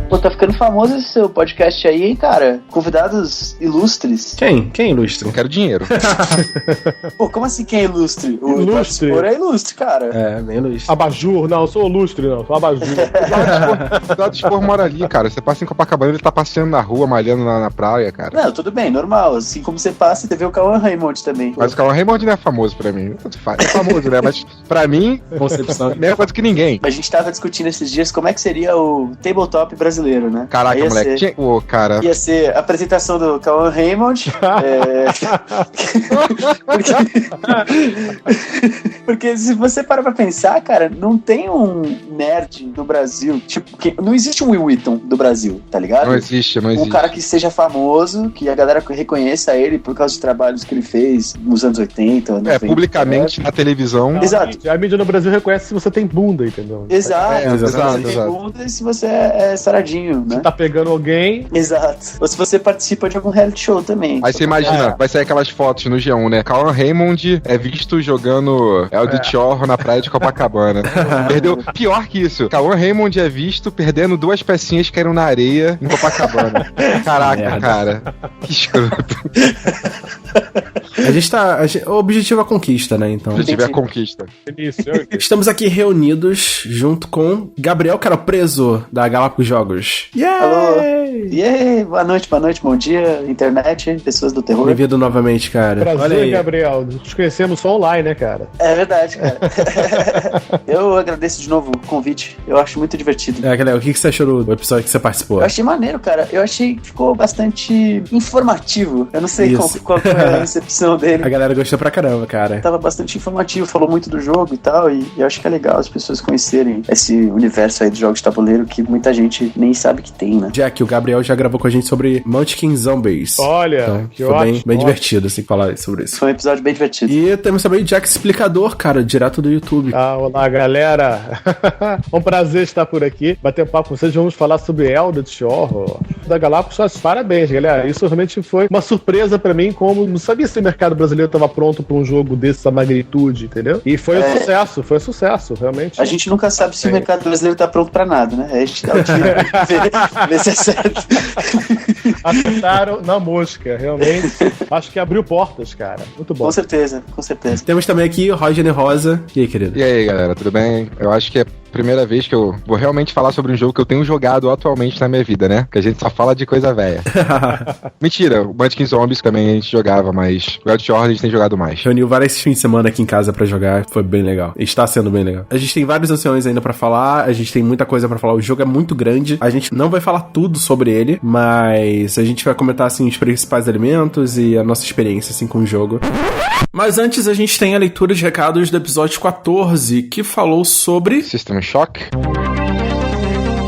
Pô, tá ficando famoso esse seu podcast aí, hein, cara? Convidados ilustres. Quem? Quem é ilustre? Eu quero dinheiro. Pô, como assim quem é ilustre? O Ilustre? Eduardo Spor é ilustre, cara. É, bem ilustre. Abajur, não, eu sou lustre, não, sou abajur. O Eduardo Spor mora ali, cara. Você passa em Copacabana, ele tá passeando na rua, malhando na praia, cara. Não, tudo bem, normal. Assim como você passa, você vê o Cauã Raymond também. Mas o Cauã Raymond não é famoso pra mim. Tanto faz. É famoso, né? Mas pra mim, Concepção. mesma coisa que ninguém. A gente tava discutindo esses dias como é que seria o tabletop brasileiro, né? Caraca, Aí ia moleque. ser- Ô, cara. Ia ser a apresentação do Cauã Raymond. Porque se você parar pra pensar, cara, não tem um nerd no Brasil, tipo, não existe um Will Wheaton do Brasil, tá ligado? Não existe. Um cara que seja famoso, que a galera reconheça ele por causa de trabalhos que ele fez nos anos 80, 90. Publicamente na televisão. Exato. A mídia no Brasil reconhece se você tem bunda, entendeu? Exato. É, Se exato, você tem exato. bunda e se você é saradinho, né? Se tá pegando alguém, Exato. Ou se você participa de algum reality show também. Aí você imagina, vai sair aquelas fotos no G1, né? Cauã Raymond é visto jogando Eldritch Horror na praia de Copacabana. Perdeu. Pior que isso, Cauã Raymond é visto perdendo 2 pecinhas que caíram na areia em Copacabana. Caraca, cara. Que escroto. O objetivo é a conquista, né? Então. Se tiver conquista. isso, Estamos aqui reunidos junto com Gabriel Carapreso, da Galápagos Jogos. Alô. E aí, boa noite, bom dia, internet, pessoas do terror. Bem-vindo novamente, cara. Olha Prazer, aí. Gabriel. Nos conhecemos só online, né, cara? É verdade, cara. Eu agradeço de novo o convite. Eu acho muito divertido. Galera, o que você achou do episódio que você participou? Eu achei maneiro, cara. Eu achei que ficou bastante informativo. Eu não sei Isso. qual foi a recepção dele. A galera gostou pra caramba, cara. Tava bastante informativo, falou muito do jogo e tal, e eu acho que é legal as pessoas conhecerem esse universo aí de jogos de tabuleiro que muita gente nem sabe que tem, né? Jack, o Gabriel já gravou com a gente sobre Munchkin Zombies. Olha, Então, que foi ótimo. bem divertido, assim, falar sobre isso. Foi um episódio bem divertido. E temos também o Jack Explicador, cara, direto do YouTube. Olá, galera. Um prazer estar por aqui, bater um papo com vocês. Vamos falar sobre Eldritch Horror da Galápagos. Só parabéns, galera. Isso realmente foi uma surpresa pra mim, como não sabia se o mercado brasileiro estava pronto pra um jogo dessa magnitude, entendeu? E foi um sucesso, realmente. A gente nunca sabe se o mercado brasileiro tá pronto pra nada, né? Aí a gente dá o tiro, vê se é certo. Acertaram na mosca, realmente. Acho que abriu portas, cara. Muito bom. Com certeza. Temos também aqui o Roger Rosa. E aí, querido? E aí, galera, tudo bem? Eu acho que é a primeira vez que eu vou realmente falar sobre um jogo que eu tenho jogado atualmente na minha vida, né? Que a gente só fala de coisa velha. Mentira, o Munchkin Zombies também a gente jogava, mas o Eldritch Horror a gente tem jogado mais. Reuniu vários fins de semana aqui em casa pra jogar, foi bem legal. Está sendo bem legal. A gente tem vários anciões ainda pra falar, a gente tem muita coisa pra falar. O jogo é muito grande, a gente não vai falar tudo sobre ele, mas a gente vai comentar, assim, os principais elementos e a nossa experiência, assim, com o jogo. Mas antes a gente tem a leitura de recados do episódio 14, que falou sobre... System Shock.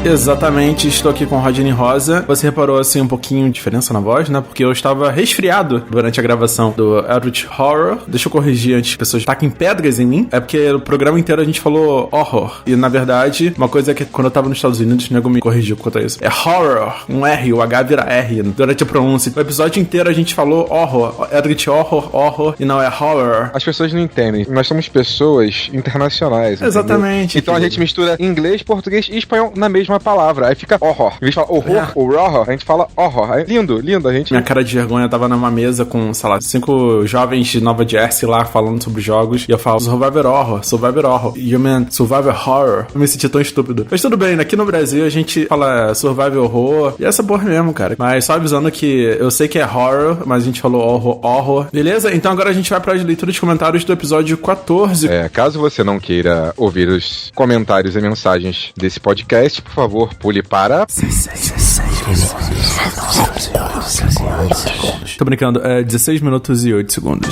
Exatamente, estou aqui com o Rodney Rosa. Você reparou, assim, um pouquinho de diferença na voz, né? Porque eu estava resfriado durante a gravação do Eldritch Horror. Deixa eu corrigir antes que pessoas taquem pedras em mim. É porque o programa inteiro a gente falou horror. E, na verdade, uma coisa é que quando eu tava nos Estados Unidos, o nego me corrigiu quanto a isso. É horror, um R, o H vira R durante a pronúncia. O episódio inteiro a gente falou horror, Eldritch Horror, e não é horror. As pessoas não entendem. Nós somos pessoas internacionais. Exatamente. Entendeu? Então a gente mistura inglês, português e espanhol na mesma palavra. Aí fica horror. Em vez de falar horror ou horror, a gente fala horror. Aí, lindo. A gente... Minha cara de vergonha tava numa mesa com, sei lá, 5 jovens de Nova Jersey lá falando sobre jogos. E eu falo Survivor Horror. E eu, man, Survivor Horror. Eu me senti tão estúpido. Mas tudo bem, aqui no Brasil a gente fala Survivor Horror. E essa porra mesmo, cara. Mas só avisando que eu sei que é horror, mas a gente falou horror. Beleza? Então agora a gente vai pra leitura de comentários do episódio 14. Caso você não queira ouvir os comentários e mensagens desse podcast, por favor, pule para... Tô brincando, 16 minutos e 8 segundos.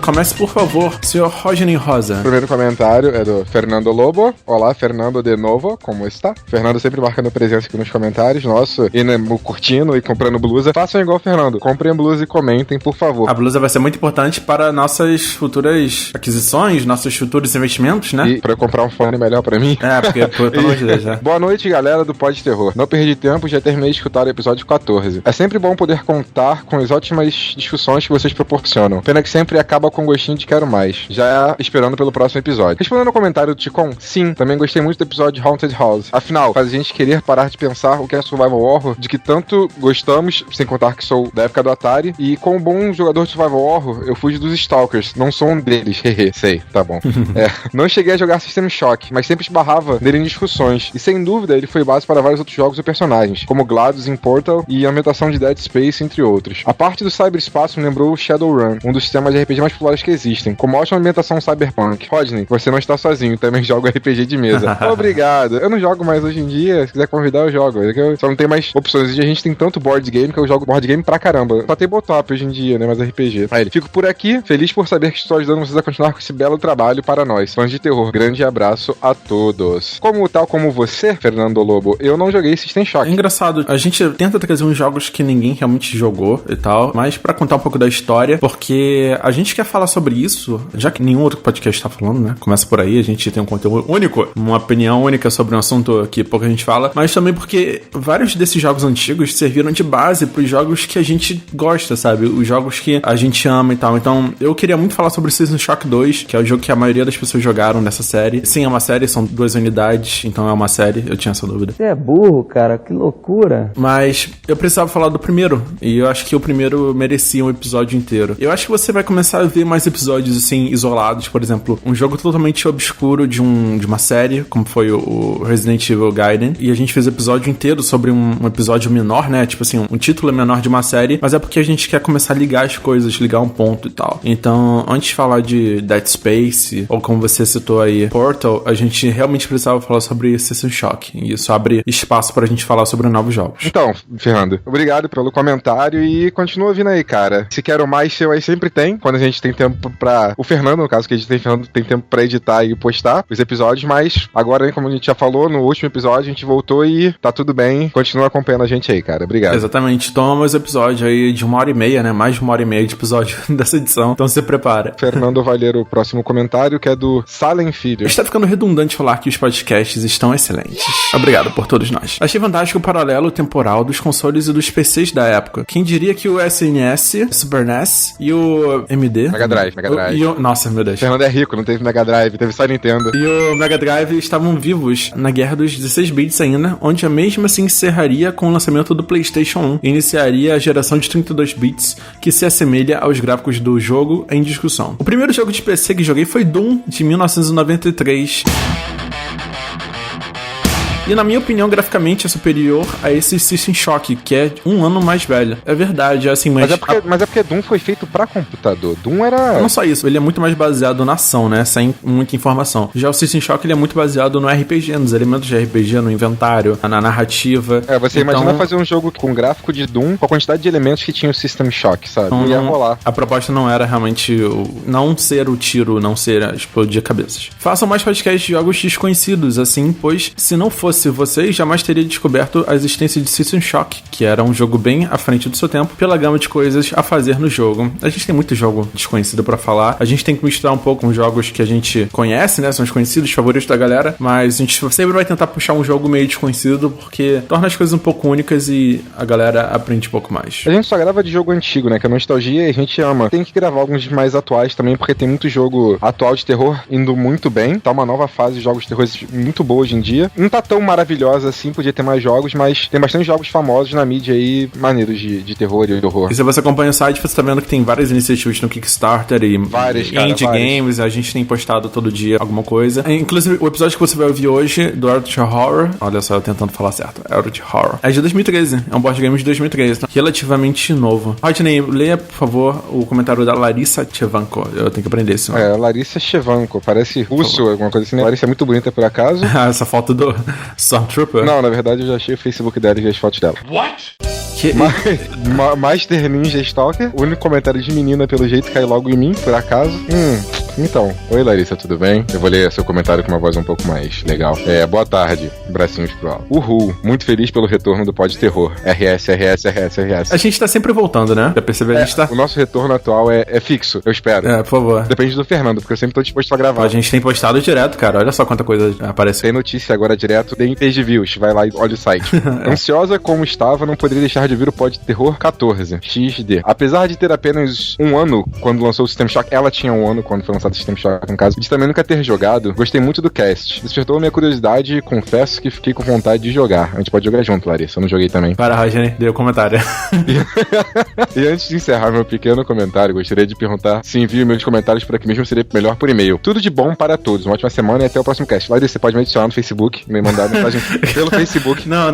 Comece, por favor, senhor Rodney Rosa. O primeiro comentário é do Fernando Lobo. Olá, Fernando de novo, como está? Fernando sempre marcando presença aqui nos comentários. Nossa, e curtindo e comprando blusa. Façam igual o Fernando. Comprem blusa e comentem, por favor. A blusa vai ser muito importante para nossas futuras aquisições, nossos futuros investimentos, né? E pra eu comprar um fone melhor pra mim. Porque, pelo amor de Deus, né? Boa noite, galera do Pod Terror. Não perdi tempo, já terminei de escutar o episódio 14. É sempre bom poder contar com as ótimas discussões que vocês proporcionam. Pena que sempre acaba com gostinho de quero mais. Já esperando pelo próximo episódio. Respondendo ao comentário do Ticon, sim, também gostei muito do episódio de Haunted House. Afinal, faz a gente querer parar de pensar o que é survival horror, de que tanto gostamos, sem contar que sou da época do Atari, e como bom jogador de survival horror, eu fugi dos Stalkers, não sou um deles, hehe, sei, tá bom. Não cheguei a jogar System Shock, mas sempre esbarrava nele em discussões, e sem dúvida ele foi base para vários outros jogos ou personagens, como GLaDOS em Portal e a ambientação de Dead Space, entre outros. A parte do cyberespaço me lembrou o Shadowrun, um dos sistemas de RPG mais populares que existem, com uma ótima ambientação cyberpunk. Rodney, você não está sozinho, também jogo RPG de mesa. Obrigado. Eu não jogo mais hoje em dia, se quiser convidar eu jogo. Eu só não tem mais opções. A gente tem tanto board game que eu jogo board game pra caramba. Só tem tabletop hoje em dia, né, mas RPG. Aí, fico por aqui, feliz por saber que estou ajudando vocês a continuar com esse belo trabalho para nós, fãs de terror. Grande abraço a todos. Tal como você, Fernando Lobo, eu não joguei System Shock. É engraçado, a gente tenta trazer uns jogos que ninguém realmente jogou e tal, mas pra contar um pouco da história, porque a gente quer falar sobre isso, já que nenhum outro podcast tá falando, né? Começa por aí, a gente tem um conteúdo único, uma opinião única sobre um assunto que pouca gente fala, mas também porque vários desses jogos antigos serviram de base pros jogos que a gente gosta, sabe? Os jogos que a gente ama e tal. Então, eu queria muito falar sobre System Shock 2, que é o jogo que a maioria das pessoas jogaram nessa série. Sim, é uma série, são 2 unidades, então é uma série, eu tinha essa dúvida. Você é burro, cara, que loucura. Mas eu precisava falar do primeiro, e eu acho que o primeiro merecia um episódio inteiro. Eu acho que você vai começar a ver mais episódios, assim, isolados, por exemplo, um jogo totalmente obscuro de uma série, como foi o Resident Evil Gaiden, e a gente fez episódio inteiro sobre um episódio menor, né, tipo assim, um título menor de uma série, mas é porque a gente quer começar a ligar as coisas, ligar um ponto e tal. Então, antes de falar de Dead Space, ou como você citou aí, Portal, a gente realmente precisava falar sobre System Shock, e isso abre espaço pra gente falar sobre novos jogos. Então, Fernando, obrigado pelo comentário e continua vindo aí, cara. Se quero mais, seu aí sempre tem, quando a gente tem tempo pra... O Fernando, no caso, que a gente tem tempo pra editar e postar os episódios, mas agora, como a gente já falou, no último episódio a gente voltou e tá tudo bem. Continua acompanhando a gente aí, cara. Obrigado. Exatamente. Toma mais episódio aí de 1h30, né? Mais de 1h30 de episódio dessa edição. Então se prepara. Fernando vai ler o próximo comentário, que é do Salem Filho. Está ficando redundante falar que os podcasts estão excelentes. Obrigado por todos nós. Achei fantástico o paralelo temporal dos consoles e dos PCs da época. Quem diria que o SNES, Super NES e o MD... Mega Drive. Nossa, meu Deus. Fernando é rico, não teve Mega Drive, teve só Nintendo. E o Mega Drive estavam vivos na guerra dos 16 bits ainda, onde a mesma se encerraria com o lançamento do PlayStation 1 e iniciaria a geração de 32 bits, que se assemelha aos gráficos do jogo em discussão. O primeiro jogo de PC que joguei foi Doom, de 1993. E na minha opinião, graficamente é superior a esse System Shock, que é um ano mais velho. É verdade, assim, mas é porque Doom foi feito pra computador. Doom era... Não só isso, ele é muito mais baseado na ação, né? Sem muita informação. Já o System Shock, ele é muito baseado no RPG, nos elementos de RPG, no inventário, na narrativa. Você imagina fazer um jogo com gráfico de Doom, com a quantidade de elementos que tinha o System Shock, sabe? Não ia rolar. A proposta não era realmente não ser o tiro, não ser explodir cabeças. Façam mais podcasts de jogos desconhecidos, assim, pois se não fosse vocês, jamais teria descoberto a existência de System Shock, que era um jogo bem à frente do seu tempo, pela gama de coisas a fazer no jogo. A gente tem muito jogo desconhecido pra falar, a gente tem que misturar um pouco com jogos que a gente conhece, né, são os conhecidos, favoritos da galera, mas a gente sempre vai tentar puxar um jogo meio desconhecido, porque torna as coisas um pouco únicas e a galera aprende um pouco mais. A gente só grava de jogo antigo, né, que é nostalgia e a gente ama. Tem que gravar alguns mais atuais também, porque tem muito jogo atual de terror indo muito bem, tá uma nova fase de jogos de terror muito boa hoje em dia. Não tá tão maravilhosa assim, podia ter mais jogos, mas tem bastante jogos famosos na mídia aí, maneiros de terror e de horror. E se você acompanha o site, você tá vendo que tem várias iniciativas no Kickstarter e indie games, a gente tem postado todo dia alguma coisa. Inclusive, o episódio que você vai ouvir hoje, do Eldritch Horror, olha só, eu tentando falar certo, Eldritch Horror, é de 2013, é um board game de 2013, tá? Relativamente novo. Rodney, leia, por favor, o comentário da Larissa Chevanko, eu tenho que aprender isso. Larissa Chevanko, parece russo, alguma coisa assim, né? Larissa é muito bonita por acaso. Essa foto do Stormtrooper? Não, na verdade eu já achei o Facebook dela e vi as fotos dela. What? Master Ninja Stalker, o único comentário de menina pelo jeito cai logo em mim, por acaso. Então, oi Larissa, tudo bem? Eu vou ler seu comentário com uma voz um pouco mais legal. Boa tarde, bracinhos pro alto. Uhul, muito feliz pelo retorno do Pod Terror. RS. A gente tá sempre voltando, né? Já percebeu? A gente tá... O nosso retorno atual é fixo, eu espero. Por favor. Depende do Fernando, porque eu sempre tô disposto a gravar. A gente tem postado direto, cara. Olha só quanta coisa apareceu. Tem notícia agora direto, tem page views. Vai lá e olha o site. Ansiosa como estava, não poderia deixar de vir o Pod Terror 14, XD. Apesar de ter apenas um ano quando lançou o System Shock, ela tinha um ano quando foi lançado o System Shock, no caso, de também nunca ter jogado, gostei muito do cast. Despertou minha curiosidade e confesso que fiquei com vontade de jogar. A gente pode jogar junto, Larissa. Eu não joguei também. Para, Roger, deu comentário. E antes de encerrar meu pequeno comentário, gostaria de perguntar se envio meus comentários por aqui mesmo seria melhor por e-mail. Tudo de bom para todos. Uma ótima semana e até o próximo cast. Larissa, você pode me adicionar no Facebook, me mandar mensagem pelo Facebook. Não.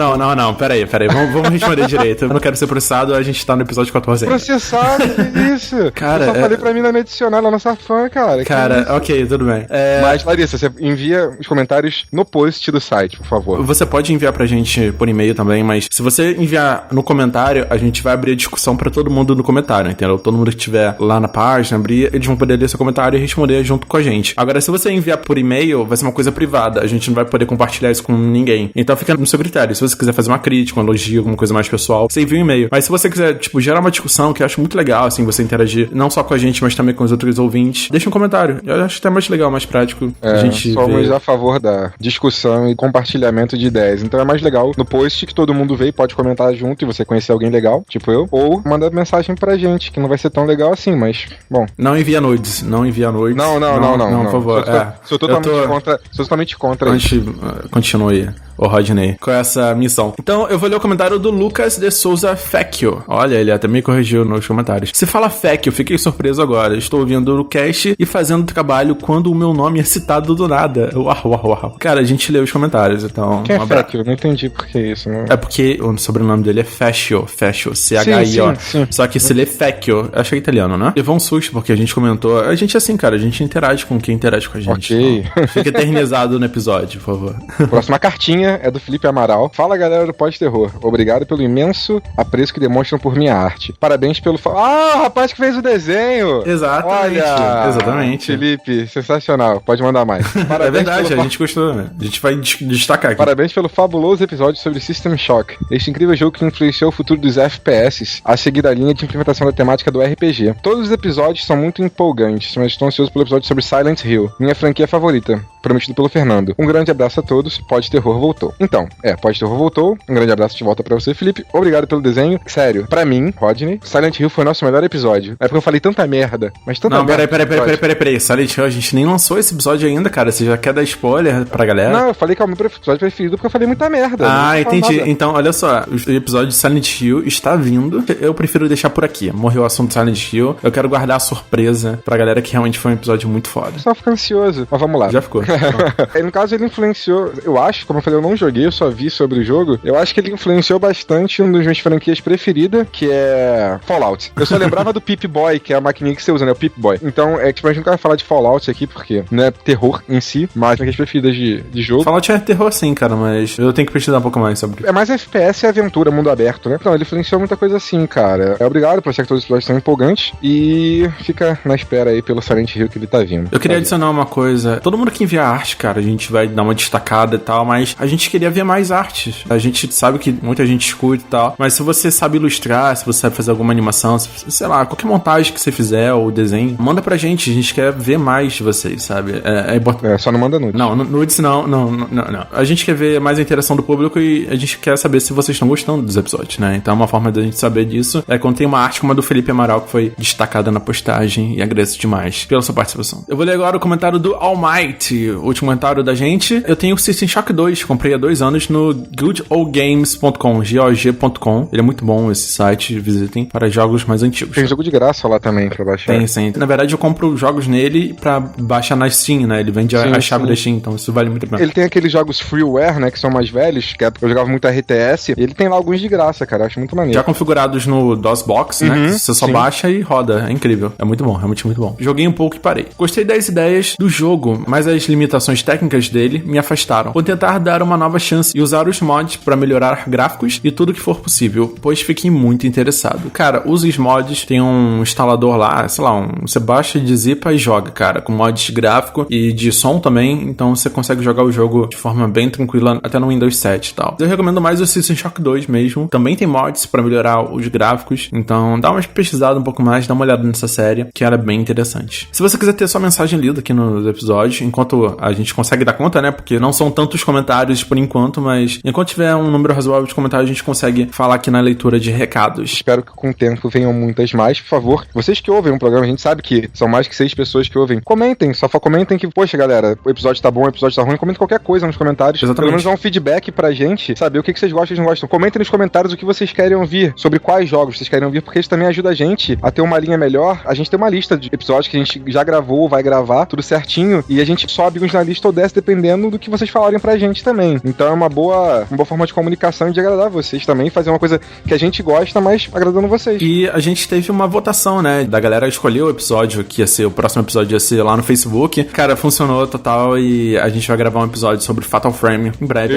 Peraí. Vamos responder direito. Eu não quero ser processado, a gente tá no episódio 14 ainda. Processado? Que isso? Cara, eu só falei pra mim não me adicionar na nossa fã, cara. Cara, ok, tudo bem. Mas, Larissa, você envia os comentários no post do site, por favor. Você pode enviar pra gente por e-mail também, mas se você enviar no comentário, a gente vai abrir a discussão pra todo mundo no comentário, entendeu? Todo mundo que estiver lá na página, abrir, eles vão poder ler seu comentário e responder junto com a gente. Agora, se você enviar por e-mail, vai ser uma coisa privada. A gente não vai poder compartilhar isso com ninguém. Então fica no seu critério. Se você quiser fazer uma crítica, um elogio, alguma coisa mais pessoal, você envia um e-mail. Mas se você quiser, gerar uma discussão, que eu acho muito legal, assim, você interagir não só com a gente, mas também com os outros ouvintes, deixa um comentário. Eu acho até mais legal, mais prático. A gente somos a favor da discussão e compartilhamento de ideias. Então é mais legal no post que todo mundo vê e pode comentar junto e você conhecer alguém legal, tipo eu, ou manda mensagem pra gente, que não vai ser tão legal assim, mas, bom. Não envia nudes. Não, por favor. Sou totalmente contra isso. Continue, Rodney, com essa missão. Então, eu vou ler o comentário do Lucas de Souza Fecchio. Olha, ele até me corrigiu nos comentários. Se fala Fecchio, fiquei surpreso agora. Estou ouvindo o cast e fazendo trabalho quando o meu nome é citado do nada. Uau. Cara, a gente leu os comentários, então... Quem é Fecchio? Não entendi por que isso, né? É porque o sobrenome dele é Fecchio, C-H-I-O. Sim. Só que se lê Fecchio, acho que é italiano, né? Levou um susto porque a gente comentou. A gente é assim, cara, a gente interage com quem interage com a gente. Ok. Então, fica eternizado no episódio, por favor. Próxima cartinha é do Felipe Amaral. Fala, galera do Pod Terror. Obrigado pelo imenso apreço que demonstram por minha arte. Parabéns pelo... o rapaz que fez o desenho! Exatamente. Felipe, sensacional. Pode mandar mais. Parabéns, é verdade, a gente gostou, né? A gente vai destacar aqui. Parabéns pelo fabuloso episódio sobre System Shock. Este incrível jogo que influenciou o futuro dos FPS a seguir a linha de implementação da temática do RPG. Todos os episódios são muito empolgantes, mas estou ansioso pelo episódio sobre Silent Hill, minha franquia favorita, prometido pelo Fernando. Um grande abraço a todos. Pod Terror voltou. Então, Pod Terror voltou. Um grande abraço de volta pra você, Felipe. Obrigado pelo desenho. Sério, pra mim, Rodney, Silent Hill foi o nosso melhor episódio. É porque eu falei tanta merda, mas tanta merda. Não, peraí. Silent Hill, a gente nem lançou esse episódio ainda, cara. Você já quer dar spoiler pra galera? Não, eu falei que é o meu episódio preferido porque eu falei muita merda. Entendi. Então, olha só. O episódio de Silent Hill está vindo. Eu prefiro deixar por aqui. Morreu o assunto de Silent Hill. Eu quero guardar a surpresa pra galera que realmente foi um episódio muito foda. Só fica ansioso. Mas vamos lá. Já ficou. No caso, ele influenciou, eu acho, como eu falei, eu não joguei, eu só vi sobre o jogo. Eu acho que ele influenciou bastante uma das minhas franquias preferidas, que é Fallout. Eu só lembrava do Pip-Boy, que é a maquininha que você usa, né? O Pip-Boy. Então, a gente não vai falar de Fallout aqui, porque não é terror em si, mas franquias preferidas de jogo. Fallout é terror sim, cara, mas eu tenho que pesquisar um pouco mais sobre. É mais FPS e aventura, mundo aberto, né? Então, ele influenciou muita coisa assim, cara. Obrigado por achar que todos os episódios são empolgantes e fica na espera aí pelo Silent Hill que ele tá vindo. Eu queria adicionar uma coisa. Todo mundo que envia arte, cara, a gente vai dar uma destacada e tal, mas a gente queria ver mais artes. A gente sabe que muita gente escuta e tal, mas se você sabe ilustrar, se você sabe fazer alguma animação, sei lá, qualquer montagem que você fizer ou desenho, manda pra gente. A gente quer ver mais de vocês, sabe? Só não manda nudes. Não, nudes não. A gente quer ver mais a interação do público e a gente quer saber se vocês estão gostando dos episódios, né? Então uma forma da gente saber disso é quando tem uma arte como a do Felipe Amaral que foi destacada na postagem e agradeço demais pela sua participação. Eu vou ler agora o comentário do Almighty, o último comentário da gente. Eu tenho o System Shock 2, comprei há 2 anos no goodoldgames.com, GOG.com. Ele é muito bom esse site, visitem, para jogos mais antigos. Tem jogo de graça lá também pra baixar. Tem, sim. Na verdade, eu compro jogos nele pra baixar na Steam, né? Ele vende a chave da Steam, então isso vale muito a pena. Ele tem aqueles jogos freeware, né, que são mais velhos, que eu jogava muito RTS, e ele tem lá alguns de graça, cara, eu acho muito maneiro. Já configurados no DOSBox, né? Você só baixa e roda, é incrível. É muito bom, realmente muito bom. Joguei um pouco e parei. Gostei das ideias do jogo, mas as limitações técnicas dele me afastaram. Vou tentar dar uma nova chance e usar os mods para melhorar gráficos e tudo que for possível, pois fiquei muito interessado. Cara, usa os mods, tem um instalador lá, sei lá, você baixa, zipa e joga, cara, com mods de gráfico e de som também, então você consegue jogar o jogo de forma bem tranquila, até no Windows 7 e tal. Eu recomendo mais o System Shock 2 mesmo, também tem mods para melhorar os gráficos, então dá uma pesquisada um pouco mais, dá uma olhada nessa série, que era bem interessante. Se você quiser ter sua mensagem lida aqui nos episódios, enquanto a gente consegue dar conta, né, porque não são tantos comentários por enquanto, mas enquanto tiver um número razoável de comentários, a gente consegue falar aqui na leitura de recados. Espero que com o tempo venham muitas mais, por favor. Vocês que ouvem um programa, a gente sabe que são mais que 6 pessoas que ouvem. Comentem, só comentem que, poxa, galera, o episódio tá bom, o episódio tá ruim, comentem qualquer coisa nos comentários. Exatamente. Pelo menos dá um feedback pra gente, saber o que vocês gostam e o que vocês não gostam. Comentem nos comentários o que vocês querem ouvir, sobre quais jogos vocês querem ouvir, porque isso também ajuda a gente a ter uma linha melhor. A gente tem uma lista de episódios que a gente já gravou, vai gravar, tudo certinho, e a gente sobe uns na lista ou desce, dependendo do que vocês falarem pra gente também. Então é uma boa forma de comunicação e de agradar vocês também, fazer uma coisa que a gente gosta, mas agradando vocês. E a gente teve uma votação, né, da galera escolheu o episódio que ia ser, o próximo episódio ia ser lá no Facebook. Cara, funcionou total e a gente vai gravar um episódio sobre Fatal Frame em breve.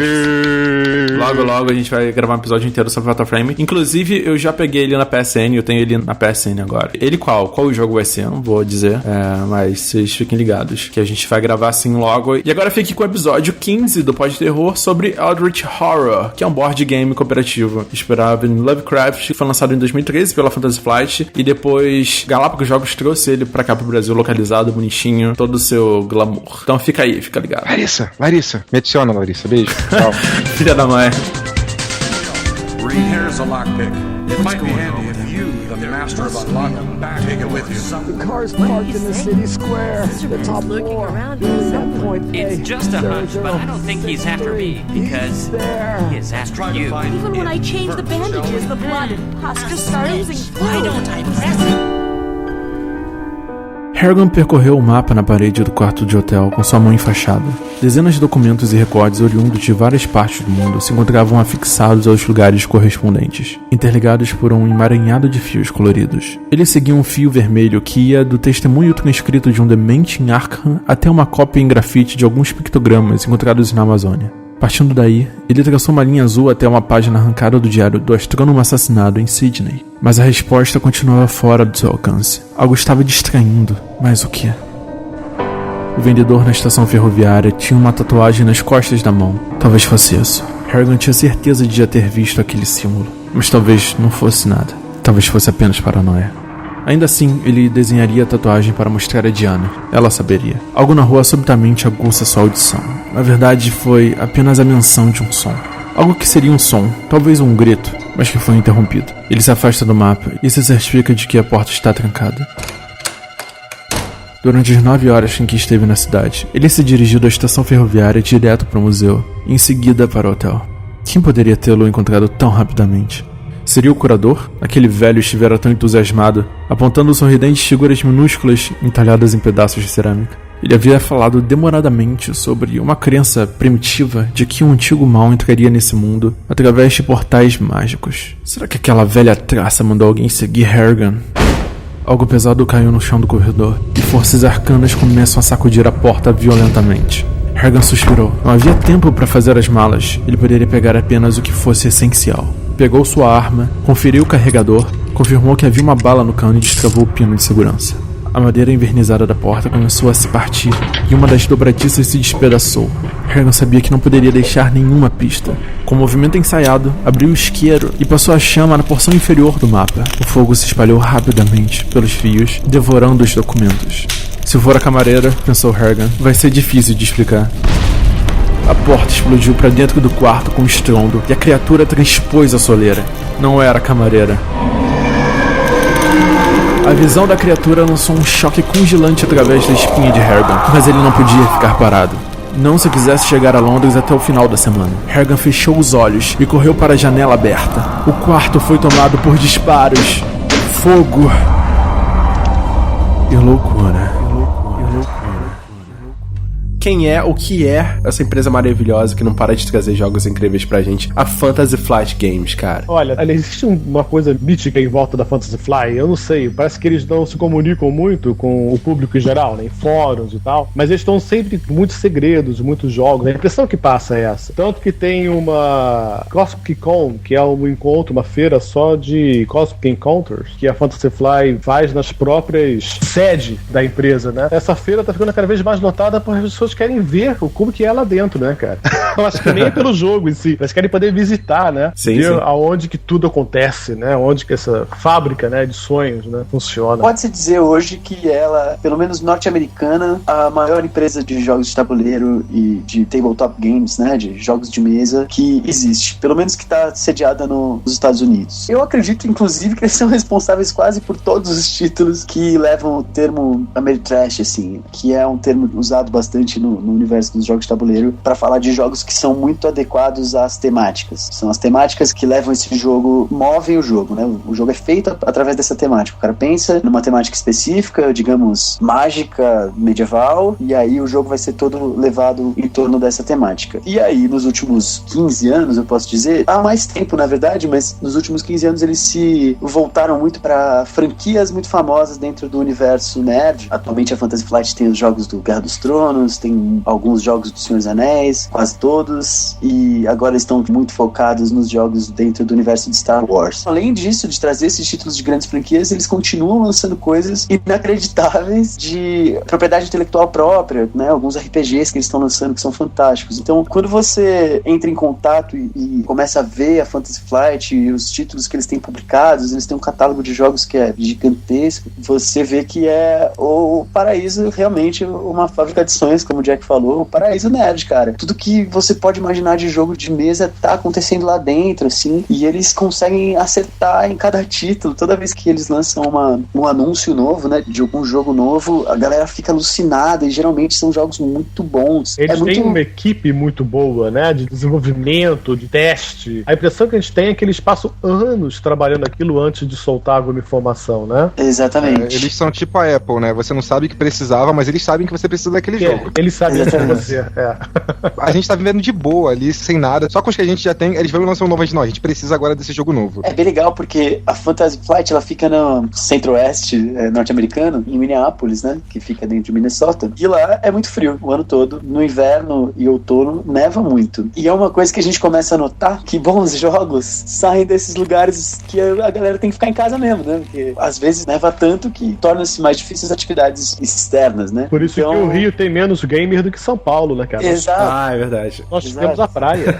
Logo a gente vai gravar um episódio inteiro sobre Fatal Frame. Inclusive, eu já peguei ele na PSN, eu tenho ele na PSN agora. Ele qual o jogo vai ser? Eu não vou dizer, mas vocês fiquem ligados, que a gente vai gravar assim logo. E agora fique com o episódio 15 do Pod Terror sobre Eldritch Horror, que é um board game cooperativo inspirado em Lovecraft, que foi lançado em 2013 pela Fantasy Flight, e depois Galápagos Jogos trouxe ele pra cá pro Brasil, localizado, bonitinho, todo o seu glamour. Então fica aí, fica ligado. Larissa, me adiciona, Larissa, beijo, tchau. Filha da mãe. Here's a lockpick. It might be handy if you, the master of unlocking, take it with you. The car's parked in the city square. The top floor. It's just a hunch, but I don't think he's after me, because he is after you. Even when I change the bandages, the blood and pus just start oozing. Why don't I press it? Harrigan percorreu o mapa na parede do quarto de hotel com sua mão enfaixada. Dezenas de documentos e recordes oriundos de várias partes do mundo se encontravam afixados aos lugares correspondentes, interligados por um emaranhado de fios coloridos. Ele seguia um fio vermelho que ia do testemunho transcrito de um demente em Arkham até uma cópia em grafite de alguns pictogramas encontrados na Amazônia. Partindo daí, ele traçou uma linha azul até uma página arrancada do diário do astrônomo assassinado em Sydney. Mas a resposta continuava fora do seu alcance. Algo estava distraindo, mas o que? O vendedor na estação ferroviária tinha uma tatuagem nas costas da mão. Talvez fosse isso. Harrigan tinha certeza de já ter visto aquele símbolo. Mas talvez não fosse nada. Talvez fosse apenas paranoia. Ainda assim, ele desenharia a tatuagem para mostrar a Diana. Ela saberia. Algo na rua subitamente aguça sua audição. Na verdade, foi apenas a menção de um som. Algo que seria um som, talvez um grito, mas que foi interrompido. Ele se afasta do mapa e se certifica de que a porta está trancada. Durante as 9 horas em que esteve na cidade, ele se dirigiu da estação ferroviária direto para o museu, e em seguida para o hotel. Quem poderia tê-lo encontrado tão rapidamente? Seria o curador? Aquele velho estivera tão entusiasmado, apontando sorridentes figuras minúsculas entalhadas em pedaços de cerâmica. Ele havia falado demoradamente sobre uma crença primitiva de que um antigo mal entraria nesse mundo através de portais mágicos. Será que aquela velha traça mandou alguém seguir Harrigan? Algo pesado caiu no chão do corredor, e forças arcanas começam a sacudir a porta violentamente. Harrigan suspirou. Não havia tempo para fazer as malas. Ele poderia pegar apenas o que fosse essencial. Pegou sua arma, conferiu o carregador, confirmou que havia uma bala no cano e destravou o pino de segurança. A madeira envernizada da porta começou a se partir, e uma das dobradiças se despedaçou. Harrigan sabia que não poderia deixar nenhuma pista. Com o movimento ensaiado, abriu o isqueiro e passou a chama na porção inferior do mapa. O fogo se espalhou rapidamente pelos fios, devorando os documentos. Se for a camareira, pensou Harrigan, vai ser difícil de explicar. A porta explodiu para dentro do quarto com estrondo e a criatura transpôs a soleira. Não era a camareira. A visão da criatura lançou um choque congelante através da espinha de Harrigan, mas ele não podia ficar parado. Não se quisesse chegar a Londres até o final da semana. Harrigan fechou os olhos e correu para a janela aberta. O quarto foi tomado por disparos, fogo e loucura. quem é, o que é essa empresa maravilhosa que não para de trazer jogos incríveis pra gente, a Fantasy Flight Games, cara. Olha, existe uma coisa mítica em volta da Fantasy Flight, eu não sei, parece que eles não se comunicam muito com o público em geral, né, em fóruns e tal, mas eles estão sempre com muitos segredos, muitos jogos, a impressão que passa é essa. Tanto que tem uma CosmicCon, que é um encontro, uma feira só de Cosmic Encounters, que a Fantasy Flight faz nas próprias sede da empresa, né? Essa feira tá ficando cada vez mais notada porque as pessoas querem ver como que é lá dentro, né, cara? Eu acho que nem é pelo jogo em si, elas querem poder visitar, né? Sim, ver sim. aonde que tudo acontece, né? Onde que essa fábrica, né, de sonhos, né, funciona. Pode-se dizer hoje que ela, pelo menos norte-americana, a maior empresa de jogos de tabuleiro e de tabletop games, né, de jogos de mesa que existe, pelo menos que está sediada nos Estados Unidos. Eu acredito, inclusive, que eles são responsáveis quase por todos os títulos que levam o termo Ameritrash, assim, que é um termo usado bastante no universo dos jogos de tabuleiro para falar de jogos que são muito adequados às temáticas. São as temáticas que levam esse jogo, movem o jogo, né? O jogo é feito através dessa temática. O cara pensa numa temática específica, digamos, mágica, medieval, e aí o jogo vai ser todo levado em torno dessa temática. E aí, nos últimos 15 anos, eu posso dizer, há mais tempo, na verdade, mas nos últimos 15 anos eles se voltaram muito para franquias muito famosas dentro do universo nerd. Atualmente a Fantasy Flight tem os jogos do Guerra dos Tronos, tem alguns jogos do Senhor dos Anéis, quase todos, e agora estão muito focados nos jogos dentro do universo de Star Wars. Além disso, de trazer esses títulos de grandes franquias, eles continuam lançando coisas inacreditáveis de propriedade intelectual própria, né? Alguns RPGs que eles estão lançando que são fantásticos. Então, quando você entra em contato e começa a ver a Fantasy Flight e os títulos que eles têm publicados, eles têm um catálogo de jogos que é gigantesco, você vê que é o paraíso, realmente uma fábrica de sonhos, como o Jack falou, o paraíso nerd, cara. Tudo que você pode imaginar de jogo de mesa tá acontecendo lá dentro, assim, e eles conseguem acertar em cada título. Toda vez que eles lançam um anúncio novo, né, de algum jogo novo, a galera fica alucinada, e geralmente são jogos muito bons. Eles têm uma equipe muito boa, né, de desenvolvimento, de teste. A impressão que a gente tem é que eles passam anos trabalhando aquilo antes de soltar alguma informação, né? Exatamente. Eles são tipo a Apple, né? Você não sabe que precisava, mas eles sabem que você precisa daquele jogo. Eles sabem que é você. A gente tá vivendo de boa ali, sem nada. Só com os que a gente já tem, eles vão lançar um novo, a gente precisa agora desse jogo novo. É bem legal porque a Fantasy Flight, ela fica no centro-oeste norte-americano, em Minneapolis, né? Que fica dentro de Minnesota. E lá é muito frio o ano todo. No inverno e outono neva muito. E é uma coisa que a gente começa a notar que bons jogos saem desses lugares que a galera tem que ficar em casa mesmo, né? Porque às vezes neva tanto que torna-se mais difíceis as atividades externas, né? Por isso então, que o Rio tem menos gamer do que São Paulo, né, cara? Exato. Ah, é verdade. Nós temos a praia.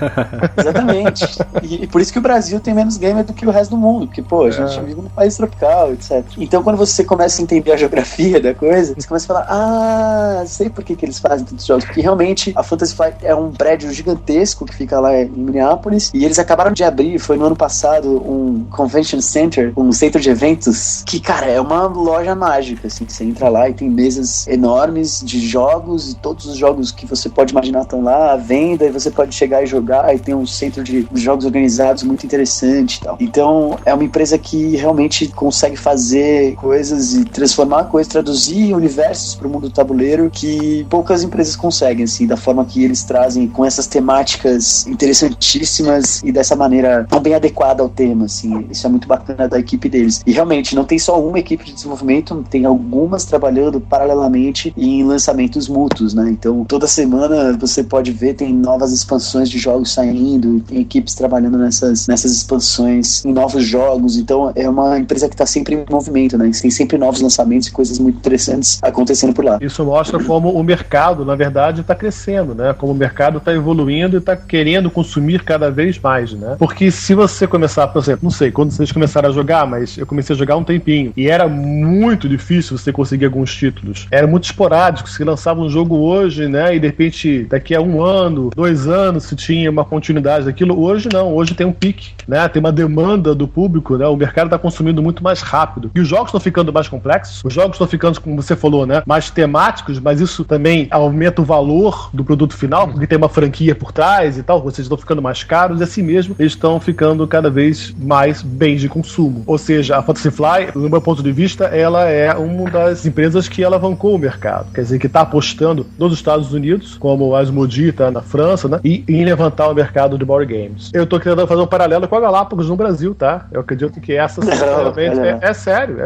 Exatamente. E por isso que o Brasil tem menos gamer do que o resto do mundo, porque, pô, a gente vive num país tropical, etc. Então, quando você começa a entender a geografia da coisa, você começa a falar, sei por que eles fazem tantos jogos, porque realmente a Fantasy Flight é um prédio gigantesco que fica lá em Minneapolis, e eles acabaram de abrir, foi no ano passado, um convention center, um centro de eventos, que, cara, é uma loja mágica, assim, você entra lá e tem mesas enormes de jogos, e todos os jogos que você pode imaginar estão lá à venda, e você pode chegar e jogar, e tem um centro de jogos organizados muito interessante e tal. Então, é uma empresa que realmente consegue fazer coisas e transformar coisas, traduzir universos para o mundo do tabuleiro que poucas empresas conseguem, assim, da forma que eles trazem, com essas temáticas interessantíssimas e dessa maneira tão bem adequada ao tema, assim. Isso é muito bacana da equipe deles. E realmente, não tem só uma equipe de desenvolvimento, tem algumas trabalhando paralelamente em lançamentos mútuos, né? Então, toda semana você pode ver, tem novas expansões de jogos saindo, tem equipes trabalhando nessas expansões, em novos jogos. Então, é uma empresa que está sempre em movimento, né? Tem sempre novos lançamentos e coisas muito interessantes acontecendo por lá. Isso mostra como o mercado, na verdade, está crescendo, né? Como o mercado está evoluindo e está querendo consumir cada vez mais, né? Porque se você começar, por exemplo, não sei quando vocês começaram a jogar, mas eu comecei a jogar há um tempinho, e era muito difícil você conseguir alguns títulos. Era muito esporádico, se lançava um jogo hoje, né? E de repente, daqui a 1 ano, 2 anos, se tinha uma continuidade daquilo. Hoje não, hoje tem um pique, né? Tem uma demanda do público, né? O mercado está consumindo muito mais rápido. E os jogos estão ficando mais complexos, os jogos estão ficando, como você falou, né? Mais temáticos, mas isso também aumenta o valor do produto final, porque tem uma franquia por trás e tal, vocês estão ficando mais caros, e assim mesmo eles estão ficando cada vez mais bens de consumo. Ou seja, a Fantasy Flight, do meu ponto de vista, ela é uma das empresas que alavancou o mercado, quer dizer, que está apostando nos Estados Unidos, como a Asmodee tá na França, né? E em levantar o mercado de board games. Eu tô tentando fazer um paralelo com a Galápagos no Brasil, tá? Eu acredito que essa, sinceramente, é sério,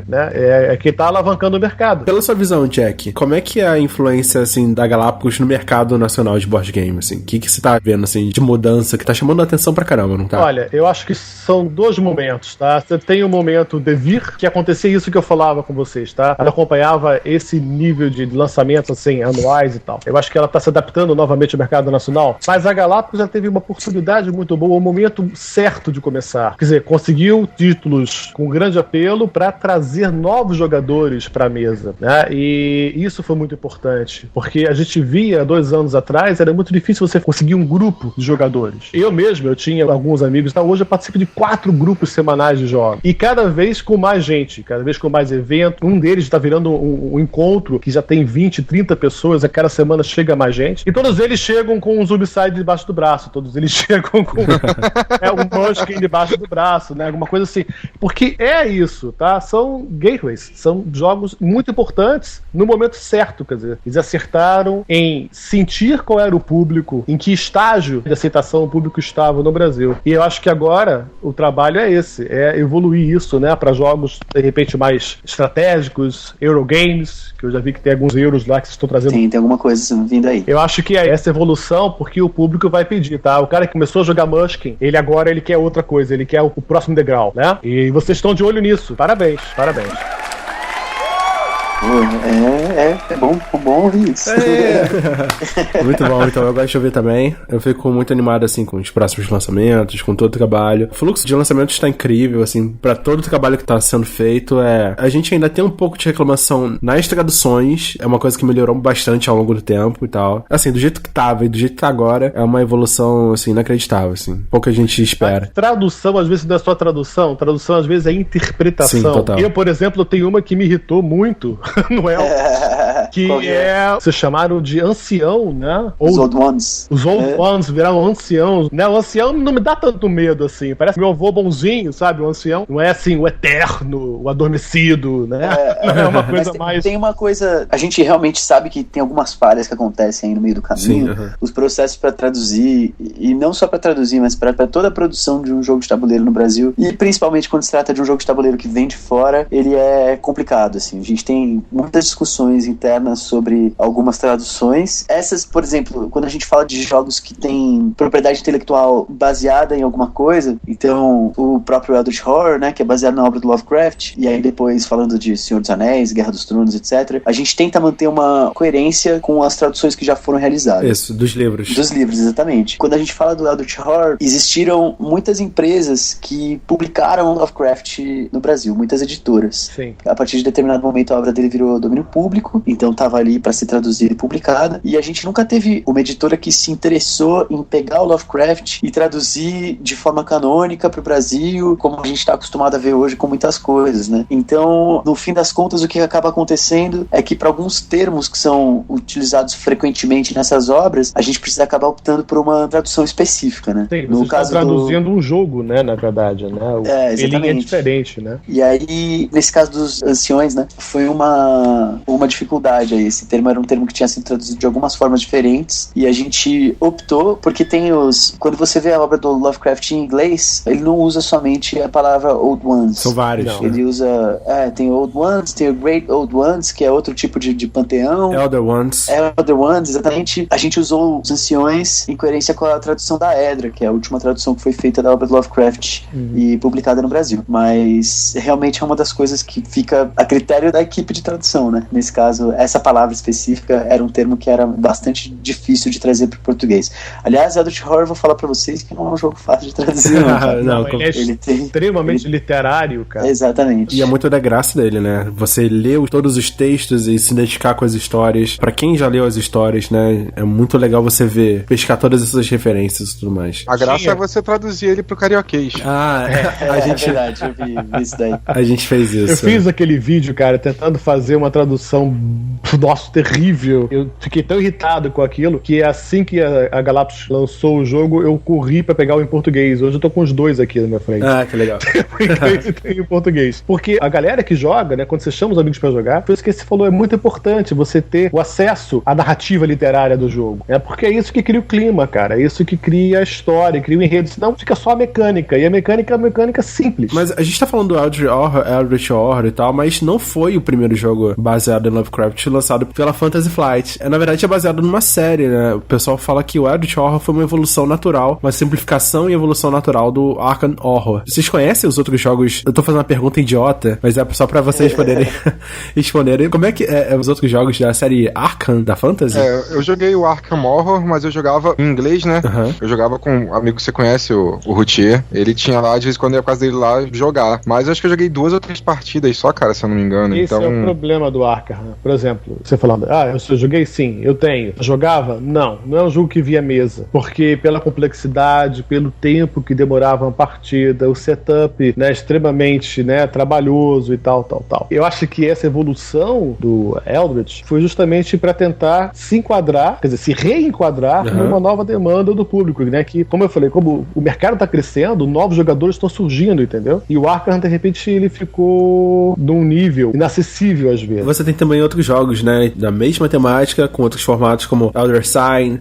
né? É quem tá alavancando o mercado. Pela sua visão, Jack, como é que é a influência, assim, da Galápagos no mercado nacional de board game, assim? O que você tá vendo, assim, de mudança que tá chamando a atenção pra caramba, não tá? Olha, eu acho que são dois momentos, tá? Você tem o momento de vir, que acontecia isso que eu falava com vocês, tá? Ela acompanhava esse nível de lançamentos, assim, anuais e tal. Eu acho que ela tá se adaptando novamente ao mercado nacional, mas a Galápagos já teve uma oportunidade muito boa, o momento certo de começar. Quer dizer, conseguiu títulos com grande apelo para trazer novos jogadores para a mesa, né? E isso foi muito importante, porque a gente via 2 anos atrás, era muito difícil você conseguir um grupo de jogadores. Eu tinha alguns amigos, então hoje eu participo de 4 grupos semanais de jogos, e cada vez com mais gente, cada vez com mais evento. Um deles está virando um encontro que já tem 20, 30 pessoas, a cada semana chega mais gente, e todos eles chegam com um Zombicide debaixo do braço, todos eles chegam com um Munchkin debaixo do braço, né? Alguma coisa assim. Porque é isso, tá? São gateways, são jogos muito importantes no momento certo, quer dizer, eles acertaram em sentir qual era o público, em que estágio de aceitação o público estava no Brasil. E eu acho que agora o trabalho é esse, é evoluir isso, né? Para jogos, de repente, mais estratégicos, Eurogames, que eu já vi que tem alguns euros lá que estão trazendo. Tem alguma coisa vindo aí. Eu acho que é essa evolução, porque o público vai pedir, tá? O cara que começou a jogar Munchkin, ele quer outra coisa, ele quer o próximo degrau, né? E vocês estão de olho nisso. Parabéns. É bom ouvir isso. Muito bom, então eu gosto de ouvir também. Eu fico muito animado, assim, com os próximos lançamentos, com todo o trabalho. O fluxo de lançamentos está incrível, assim, pra todo o trabalho que tá sendo feito. A gente ainda tem um pouco de reclamação nas traduções, é uma coisa que melhorou bastante ao longo do tempo e tal. Assim, do jeito que tava e do jeito que tá agora, é uma evolução, assim, inacreditável, assim. Pouca gente espera. A tradução, às vezes, não é só tradução às vezes é interpretação. Sim, total. Eu, por exemplo, tenho uma que me irritou muito no El, que vocês chamaram de ancião, né? Os Old Ones. Os Old Ones viraram anciãos, né? O ancião não me dá tanto medo, assim. Parece meu avô bonzinho, sabe? O ancião não é, assim, o eterno, o adormecido, né? Não é uma coisa mais... Tem uma coisa... A gente realmente sabe que tem algumas falhas que acontecem aí no meio do caminho. Sim, os processos pra traduzir, e não só pra traduzir, mas pra toda a produção de um jogo de tabuleiro no Brasil, e principalmente quando se trata de um jogo de tabuleiro que vem de fora, ele é complicado, assim. A gente tem muitas discussões internas sobre algumas traduções. Essas, por exemplo, quando a gente fala de jogos que têm propriedade intelectual baseada em alguma coisa, então o próprio Eldritch Horror, né, que é baseado na obra do Lovecraft, e aí depois falando de Senhor dos Anéis, Guerra dos Tronos, etc., a gente tenta manter uma coerência com as traduções que já foram realizadas. Isso, dos livros. Dos livros, exatamente. Quando a gente fala do Eldritch Horror, existiram muitas empresas que publicaram Lovecraft no Brasil, muitas editoras. Sim. A partir de determinado momento a obra dele virou domínio público, então estava ali para ser traduzida e publicada, e a gente nunca teve uma editora que se interessou em pegar o Lovecraft e traduzir de forma canônica para o Brasil, como a gente está acostumado a ver hoje com muitas coisas, né? Então, no fim das contas, o que acaba acontecendo é que para alguns termos que são utilizados frequentemente nessas obras, a gente precisa acabar optando por uma tradução específica, né? Sim, no caso traduzindo um jogo, né, na verdade, né? Ele é diferente, né? E aí, nesse caso dos anciões, né, foi uma dificuldade aí. Esse termo era um termo que tinha sido traduzido de algumas formas diferentes, e a gente optou, porque tem quando você vê a obra do Lovecraft em inglês, ele não usa somente a palavra Old Ones. São vários. Não, ele usa, tem Old Ones, tem o Great Old Ones, que é outro tipo de panteão. Elder Ones, exatamente. A gente usou os anciões em coerência com a tradução da Edra, que é a última tradução que foi feita da obra do Lovecraft e publicada no Brasil. Mas realmente é uma das coisas que fica a critério da equipe de tradução, né? Nesse caso, essa palavra específica era um termo que era bastante difícil de trazer para o português. Aliás, Eldritch Horror, vou falar para vocês que não é um jogo fácil de traduzir. Ele é extremamente literário, cara. Exatamente. E é muito da graça dele, né? Você lê todos os textos e se identificar com as histórias. Pra quem já leu as histórias, né? É muito legal você pescar todas essas referências e tudo mais. A graça é você traduzir ele pro carioquês. A gente... É verdade, eu vi isso daí. A gente fez isso. Eu fiz aquele vídeo, cara, tentando fazer uma tradução nossa, terrível. Eu fiquei tão irritado com aquilo que assim que a Galápagos lançou o jogo, eu corri pra pegar o em português. Hoje eu tô com os dois aqui na minha frente. Ah, que legal. Em inglês e tem em português. Porque a galera que joga, né, quando você chama os amigos pra jogar, foi isso que você falou, é muito importante você ter o acesso à narrativa literária do jogo. Porque é isso que cria o clima, cara. É isso que cria a história, cria o enredo. Senão fica só a mecânica. E a mecânica é uma mecânica simples. Mas a gente tá falando do Eldritch Horror e tal, mas não foi o primeiro jogo baseado em Lovecraft lançado pela Fantasy Flight. Na verdade, é baseado numa série, né? O pessoal fala que o Eldritch Horror foi uma evolução natural, uma simplificação e evolução natural do Arkham Horror. Vocês conhecem os outros jogos? Eu tô fazendo uma pergunta idiota, mas é só pra vocês poderem responderem. Como é que é os outros jogos da série Arkham, da Fantasy? Eu joguei o Arkham Horror, mas eu jogava em inglês, né? Uhum. Eu jogava com um amigo que você conhece, o Routier. Ele tinha lá, de vez em quando eu ia pra casa dele lá jogar. Mas eu acho que eu joguei 2 ou 3 partidas só, cara, se eu não me engano. Esse então... é o problema do Arkham. Por exemplo, você falando, eu joguei? Sim, eu tenho. Jogava? Não é um jogo que via mesa. Porque pela complexidade, pelo tempo que demorava uma partida, o setup, né, extremamente, né, trabalhoso e tal. Eu acho que essa evolução do Eldritch foi justamente para tentar se enquadrar, quer dizer, se reenquadrar numa nova demanda do público, né, que, como eu falei, como o mercado tá crescendo, novos jogadores estão surgindo, entendeu? E o Arkham, de repente, ele ficou num nível inacessível às vezes. Você tem também outros jogos, né, da mesma temática, com outros formatos como Elder Sign,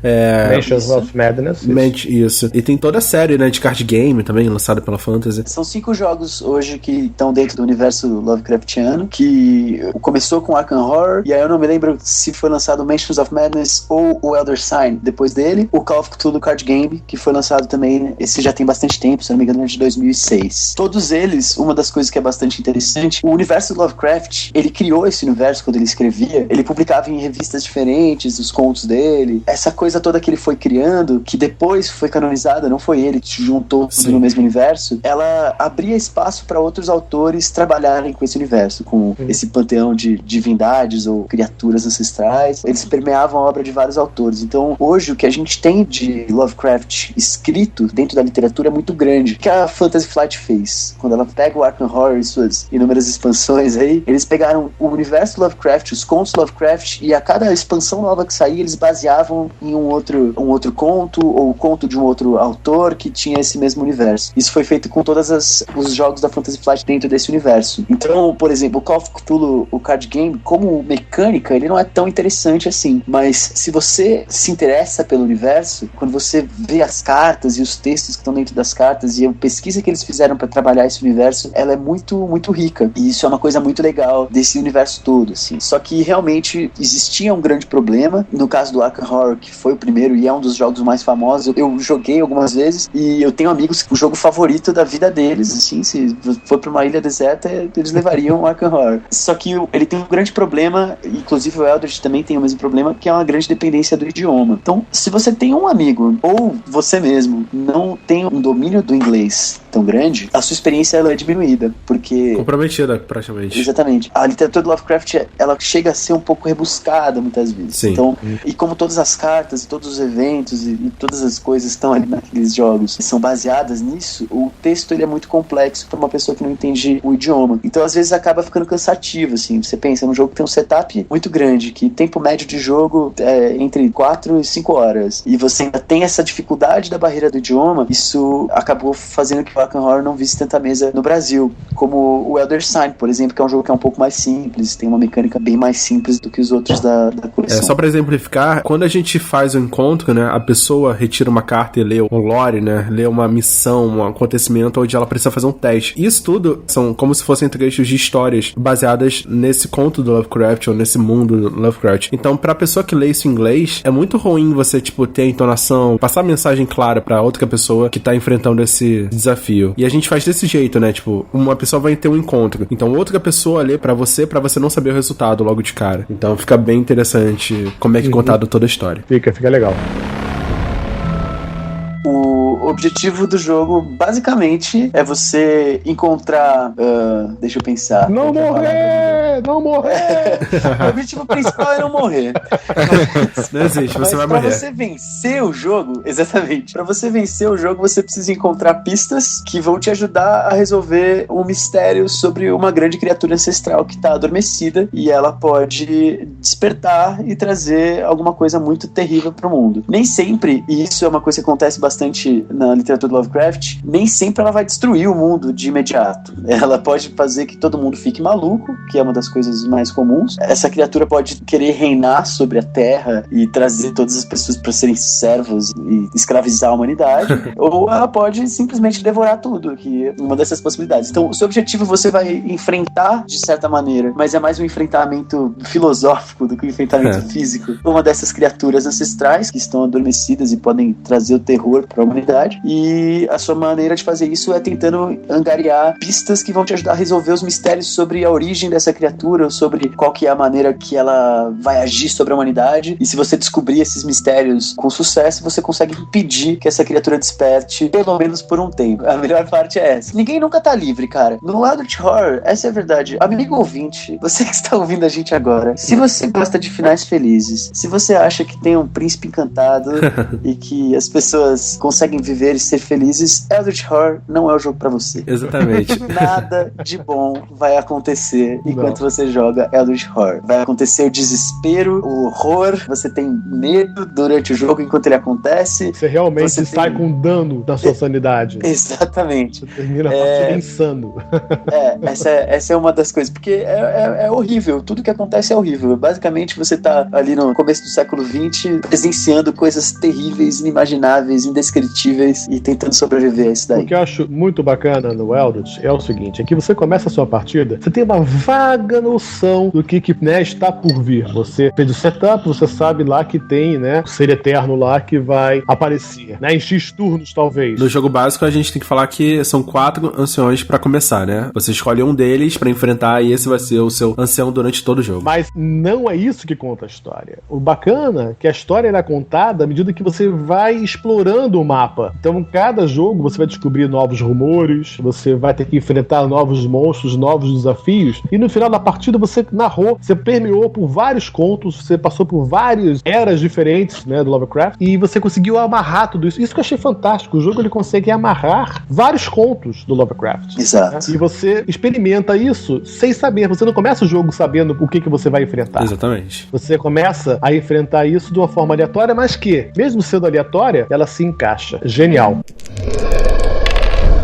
Mansions of Madness. Isso. E tem toda a série, né, de card game também, lançada pela Fantasy. São 5 jogos hoje que estão dentro do universo Lovecraftiano, que começou com Arkham Horror, e aí eu não me lembro se foi lançado o Mansions of Madness ou o Elder Sign depois dele, o Call of Cthulhu Card Game, que foi lançado também, esse já tem bastante tempo, se não me engano, é de 2006. Todos eles, uma das coisas que é bastante interessante, o universo do Lovecraft, ele criou esse universo quando ele escrevia, ele publicava em revistas diferentes os contos dele, essa coisa toda que ele foi criando, que depois foi canonizada, não foi ele que se juntou tudo no mesmo universo, ela abria espaço para outros autores trabalharem com esse universo, com esse panteão de divindades ou criaturas ancestrais. Eles permeavam a obra de vários autores. Então, hoje, o que a gente tem de Lovecraft escrito dentro da literatura é muito grande. O que a Fantasy Flight fez? Quando ela pega o Arkham Horror e suas inúmeras expansões aí, eles pegaram o universo Lovecraft, os contos Lovecraft, e a cada expansão nova que saía, eles baseavam em um outro conto, ou o conto de um outro autor que tinha esse mesmo universo. Isso foi feito com todos os jogos da Fantasy Flight dentro desse universo. Então, por exemplo, o Call of Cthulhu, o card game, como mecânica, ele não é tão interessante assim, mas se você se interessa pelo universo, quando você vê as cartas e os textos que estão dentro das cartas e a pesquisa que eles fizeram para trabalhar esse universo, ela é muito, muito rica, e isso é uma coisa muito legal desse universo todo, assim. Só que realmente existia um grande problema, no caso do Arkham Horror, que foi o primeiro e é um dos jogos mais famosos, eu joguei algumas vezes, e eu tenho amigos que o jogo favorito da vida deles, assim, se for pra uma ilha deserta, eles levariam o Arkham Horror. Só que ele tem um grande problema, inclusive o Eldritch também tem o mesmo problema, que é uma grande dependência do idioma. Então, se você tem um amigo, ou você mesmo, não tem um domínio do inglês tão grande, a sua experiência ela é diminuída, porque... comprometida, praticamente. Exatamente. A literatura do Lovecraft, ela chega a ser um pouco rebuscada, muitas vezes. Sim. Então, e como todas as cartas, e todos os eventos, e todas as coisas que estão ali naqueles jogos são baseadas nisso, o texto ele é muito complexo para uma pessoa que não entende o idioma. Então, às vezes, acaba ficando cansativo, assim. Você pensa num jogo que tem um setup muito grande, que tempo médio de jogo é entre 4 e 5 horas, e você ainda tem essa dificuldade da barreira do idioma, isso acabou fazendo que o Arkham Horror não visse tanta mesa no Brasil, como o Elder Sign, por exemplo, que é um jogo que é um pouco mais simples, tem uma mecânica bem mais simples do que os outros da coleção. Só pra exemplificar, quando a gente faz um encontro, né, a pessoa retira uma carta e lê um lore, né, lê uma missão, um acontecimento onde ela precisa fazer um teste. Isso tudo são como se fossem trechos de histórias baseadas nesse conto do Lovecraft ou nesse mundo do Lovecraft. Então, pra pessoa que lê isso em inglês, é muito ruim você, tipo, ter a entonação, passar a mensagem clara pra outra pessoa que tá enfrentando esse desafio. E a gente faz desse jeito, né, tipo, uma pessoa vai ter um encontro, então outra pessoa lê pra você não saber o resultado logo de cara. Então fica bem interessante como é que é contado toda a história. Fica legal. O O objetivo do jogo, basicamente, é você encontrar... deixa eu pensar. Não morrer! Não morrer! O objetivo principal é não morrer. Não existe, você vai pra morrer. você vencer o jogo, exatamente, pra você vencer o jogo, você precisa encontrar pistas que vão te ajudar a resolver um mistério sobre uma grande criatura ancestral que tá adormecida e ela pode despertar e trazer alguma coisa muito terrível pro mundo. Nem sempre, e isso é uma coisa que acontece bastante na literatura do Lovecraft, nem sempre ela vai destruir o mundo de imediato. Ela pode fazer que todo mundo fique maluco, que é uma das coisas mais comuns. Essa criatura pode querer reinar sobre a Terra e trazer todas as pessoas para serem servos e escravizar a humanidade, ou ela pode simplesmente devorar tudo, que é uma dessas possibilidades. Então, o seu objetivo você vai enfrentar de certa maneira, mas é mais um enfrentamento filosófico do que um enfrentamento físico. Uma dessas criaturas ancestrais que estão adormecidas e podem trazer o terror para a humanidade, e a sua maneira de fazer isso é tentando angariar pistas que vão te ajudar a resolver os mistérios sobre a origem dessa criatura, sobre qual que é a maneira que ela vai agir sobre a humanidade, e se você descobrir esses mistérios com sucesso, você consegue impedir que essa criatura desperte, pelo menos por um tempo. A melhor parte é essa. Ninguém nunca tá livre, cara. No Adult Horror, essa é a verdade. Amigo ouvinte, você que está ouvindo a gente agora, se você gosta de finais felizes, se você acha que tem um príncipe encantado e que as pessoas conseguem viver e ser felizes, Adult Horror não é o jogo pra você. Exatamente. Nada de bom vai acontecer enquanto você joga Eldritch Horror. Vai acontecer o desespero, o horror, você tem medo durante o jogo enquanto ele acontece. Você realmente sai com dano da sua sanidade. Exatamente. Você termina a partida insano. Essa é uma das coisas, porque é horrível, tudo que acontece é horrível. Basicamente você tá ali no começo do século XX presenciando coisas terríveis, inimagináveis, indescritíveis e tentando sobreviver a isso daí. O que eu acho muito bacana no Eldritch é o seguinte, é que você começa a sua partida, você tem uma vaga noção do que né, está por vir. Você fez o setup, você sabe lá que tem, né, o ser eterno lá que vai aparecer, né, em X turnos talvez. No jogo básico a gente tem que falar que são 4 anciões pra começar, né? Você escolhe um deles pra enfrentar e esse vai ser o seu ancião durante todo o jogo. Mas não é isso que conta a história. O bacana é que a história é contada à medida que você vai explorando o mapa. Então, em cada jogo você vai descobrir novos rumores, você vai ter que enfrentar novos monstros, novos desafios, e no final da partida você narrou, você permeou por vários contos, você passou por várias eras diferentes, né, do Lovecraft, e você conseguiu amarrar tudo isso. Isso que eu achei fantástico. O jogo ele consegue amarrar vários contos do Lovecraft. Exato. Né? E você experimenta isso sem saber. Você não começa o jogo sabendo o que você vai enfrentar. Exatamente. Você começa a enfrentar isso de uma forma aleatória, mas que, mesmo sendo aleatória, ela se encaixa. Genial.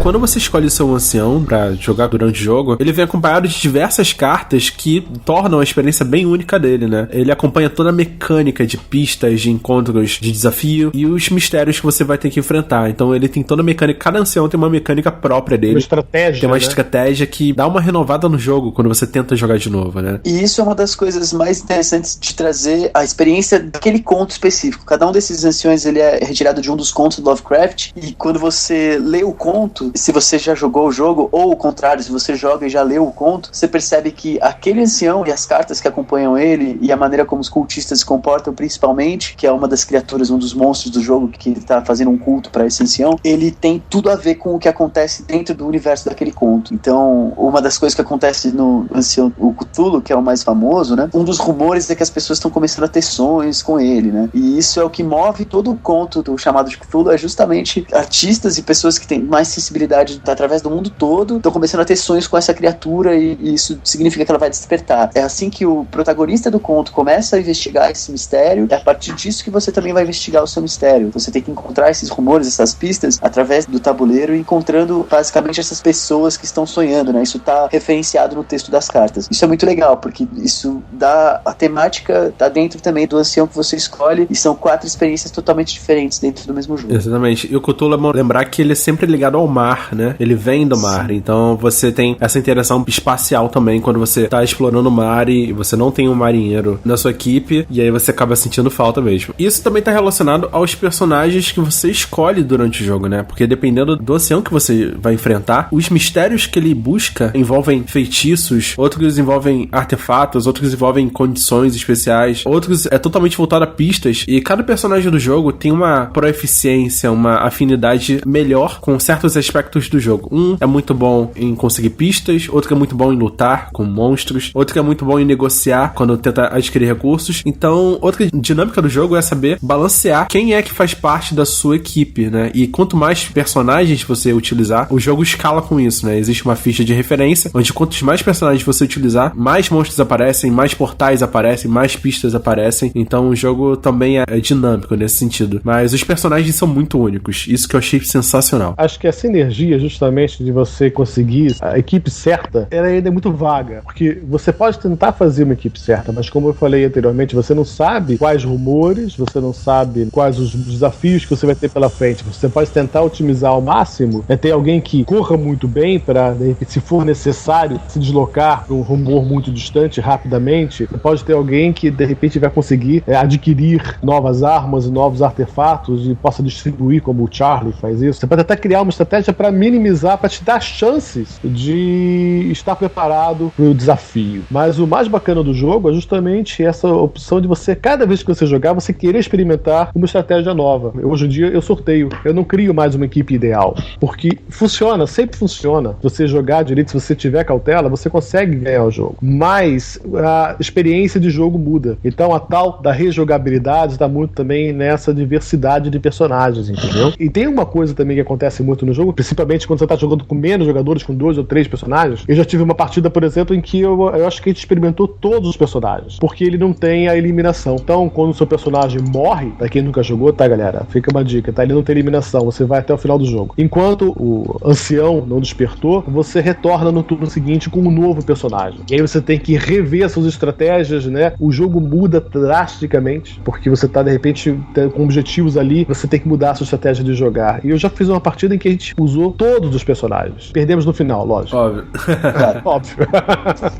Quando você escolhe seu ancião pra jogar durante o jogo, ele vem acompanhado de diversas cartas que tornam a experiência bem única dele, né? Ele acompanha toda a mecânica de pistas, de encontros, de desafio e os mistérios que você vai ter que enfrentar. Então ele tem toda a mecânica, cada ancião tem uma mecânica própria dele. Uma estratégia, tem uma né? estratégia que dá uma renovada no jogo quando você tenta jogar de novo, né? E isso é uma das coisas mais interessantes de trazer a experiência daquele conto específico. Cada um desses anciões ele é retirado de um dos contos do Lovecraft, e quando você lê o conto, se você já jogou o jogo, ou o contrário, se você joga e já leu o conto, você percebe que aquele ancião e as cartas que acompanham ele e a maneira como os cultistas se comportam principalmente, que é uma das criaturas, um dos monstros do jogo que ele tá fazendo um culto para esse ancião, ele tem tudo a ver com o que acontece dentro do universo daquele conto. Então, uma das coisas que acontece no ancião, o Cthulhu, que é o mais famoso, né? Um dos rumores é que as pessoas estão começando a ter sonhos com ele, né? E isso é o que move todo o conto do chamado de Cthulhu, é justamente artistas e pessoas que têm mais sensibilidade através do mundo todo estão começando a ter sonhos com essa criatura, e isso significa que ela vai despertar. É assim que o protagonista do conto começa a investigar esse mistério, é a partir disso que você também vai investigar o seu mistério. Você tem que encontrar esses rumores, essas pistas, através do tabuleiro, encontrando basicamente essas pessoas que estão sonhando, né? Isso está referenciado no texto das cartas. Isso é muito legal, porque isso dá a temática, tá dentro também do ancião que você escolhe, e são 4 experiências totalmente diferentes dentro do mesmo jogo. Exatamente. E o Cthulhu, lembrar que ele é sempre ligado ao mar, mar, né? Ele vem do mar. Então você tem essa interação espacial também quando você tá explorando o mar e você não tem um marinheiro na sua equipe, e aí você acaba sentindo falta mesmo. Isso também tá relacionado aos personagens que você escolhe durante o jogo, né? Porque dependendo do oceano que você vai enfrentar, os mistérios que ele busca envolvem feitiços, outros envolvem artefatos, outros envolvem condições especiais, outros é totalmente voltado a pistas, e cada personagem do jogo tem uma proeficiência, uma afinidade melhor com certos aspectos do jogo. Um é muito bom em conseguir pistas, outro que é muito bom em lutar com monstros, outro que é muito bom em negociar quando tenta adquirir recursos. Então, outra dinâmica do jogo é saber balancear quem é que faz parte da sua equipe, né? E quanto mais personagens você utilizar, o jogo escala com isso, né? Existe uma ficha de referência, onde quantos mais personagens você utilizar, mais monstros aparecem, mais portais aparecem, mais pistas aparecem. Então, o jogo também é dinâmico nesse sentido. Mas os personagens são muito únicos. Isso que eu achei sensacional. Acho que a sinergia, justamente, de você conseguir a equipe certa, ela ainda é muito vaga. Porque você pode tentar fazer uma equipe certa, mas como eu falei anteriormente, você não sabe quais rumores, você não sabe quais os desafios que você vai ter pela frente. Você pode tentar otimizar ao máximo, ter alguém que corra muito bem para, se for necessário, se deslocar para um rumor muito distante rapidamente. Você pode ter alguém que, de repente, vai conseguir adquirir novas armas e novos artefatos e possa distribuir, como o Charlie faz isso. Você pode até criar uma estratégia para minimizar, para te dar chances de estar preparado para o desafio. Mas o mais bacana do jogo é justamente essa opção de você, cada vez que você jogar, você querer experimentar uma estratégia nova. Hoje em dia eu sorteio, eu não crio mais uma equipe ideal, porque funciona, sempre funciona. Se você jogar direito, se você tiver cautela, você consegue ganhar o jogo. Mas a experiência de jogo muda. Então a tal da rejogabilidade está muito também nessa diversidade de personagens, entendeu? E tem uma coisa também que acontece muito no jogo, principalmente quando você está jogando com menos jogadores, com 2 ou 3 personagens. Eu já tive uma partida, por exemplo, em que eu acho que a gente experimentou todos os personagens, porque ele não tem a eliminação. Então, quando o seu personagem morre, pra quem nunca jogou, tá, galera? Fica uma dica, tá? Ele não tem eliminação, você vai até o final do jogo. Enquanto o ancião não despertou, você retorna no turno seguinte com um novo personagem. E aí você tem que rever suas estratégias, né? O jogo muda drasticamente, porque você tá, de repente, com objetivos ali, você tem que mudar a sua estratégia de jogar. E eu já fiz uma partida em que a gente usou todos os personagens. Perdemos no final, lógico. Óbvio. Claro. Óbvio.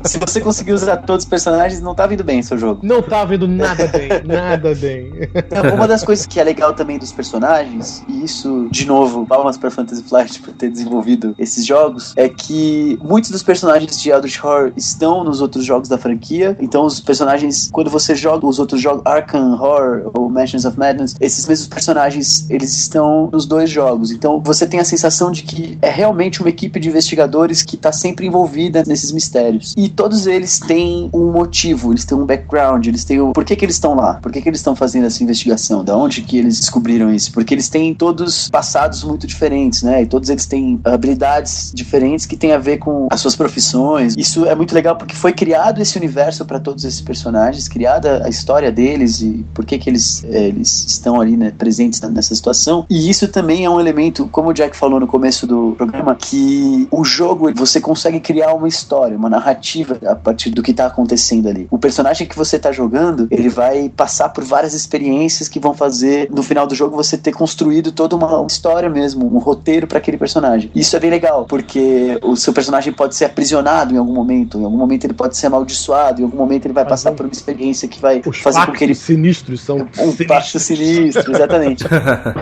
Se você conseguir usar todos os personagens, não tá vindo bem seu jogo. Não tá vindo nada bem, nada bem. Uma das coisas que é legal também dos personagens, e isso, de novo, palmas pra Fantasy Flight por ter desenvolvido esses jogos, é que muitos dos personagens de Eldritch Horror estão nos outros jogos da franquia. Então os personagens, quando você joga os outros jogos, Arkham Horror ou Mansions of Madness, esses mesmos personagens, eles estão nos 2 jogos. Então você tem a sensação de que é realmente uma equipe de investigadores que tá sempre envolvida nesses mistérios. E todos eles têm um motivo, eles têm um background, eles têm por que eles estão lá? Por que eles estão fazendo essa investigação? Da onde que eles descobriram isso? Porque eles têm todos passados muito diferentes, né? E todos eles têm habilidades diferentes que têm a ver com as suas profissões. Isso é muito legal porque foi criado esse universo para todos esses personagens, criada a história deles e por que eles estão ali, né, presentes nessa situação. E isso também é um elemento, como o Jack falou no começo do programa, que o jogo, você consegue criar uma história, uma narrativa a partir do que está acontecendo ali. O personagem que você está jogando, ele vai passar por várias experiências que vão fazer, no final do jogo, você ter construído toda uma história mesmo, um roteiro para aquele personagem. Isso é bem legal, porque o seu personagem pode ser aprisionado em algum momento ele pode ser amaldiçoado, em algum momento ele vai passar por uma experiência que vai fazer com que ele... sinistros são pacto sinistro, exatamente.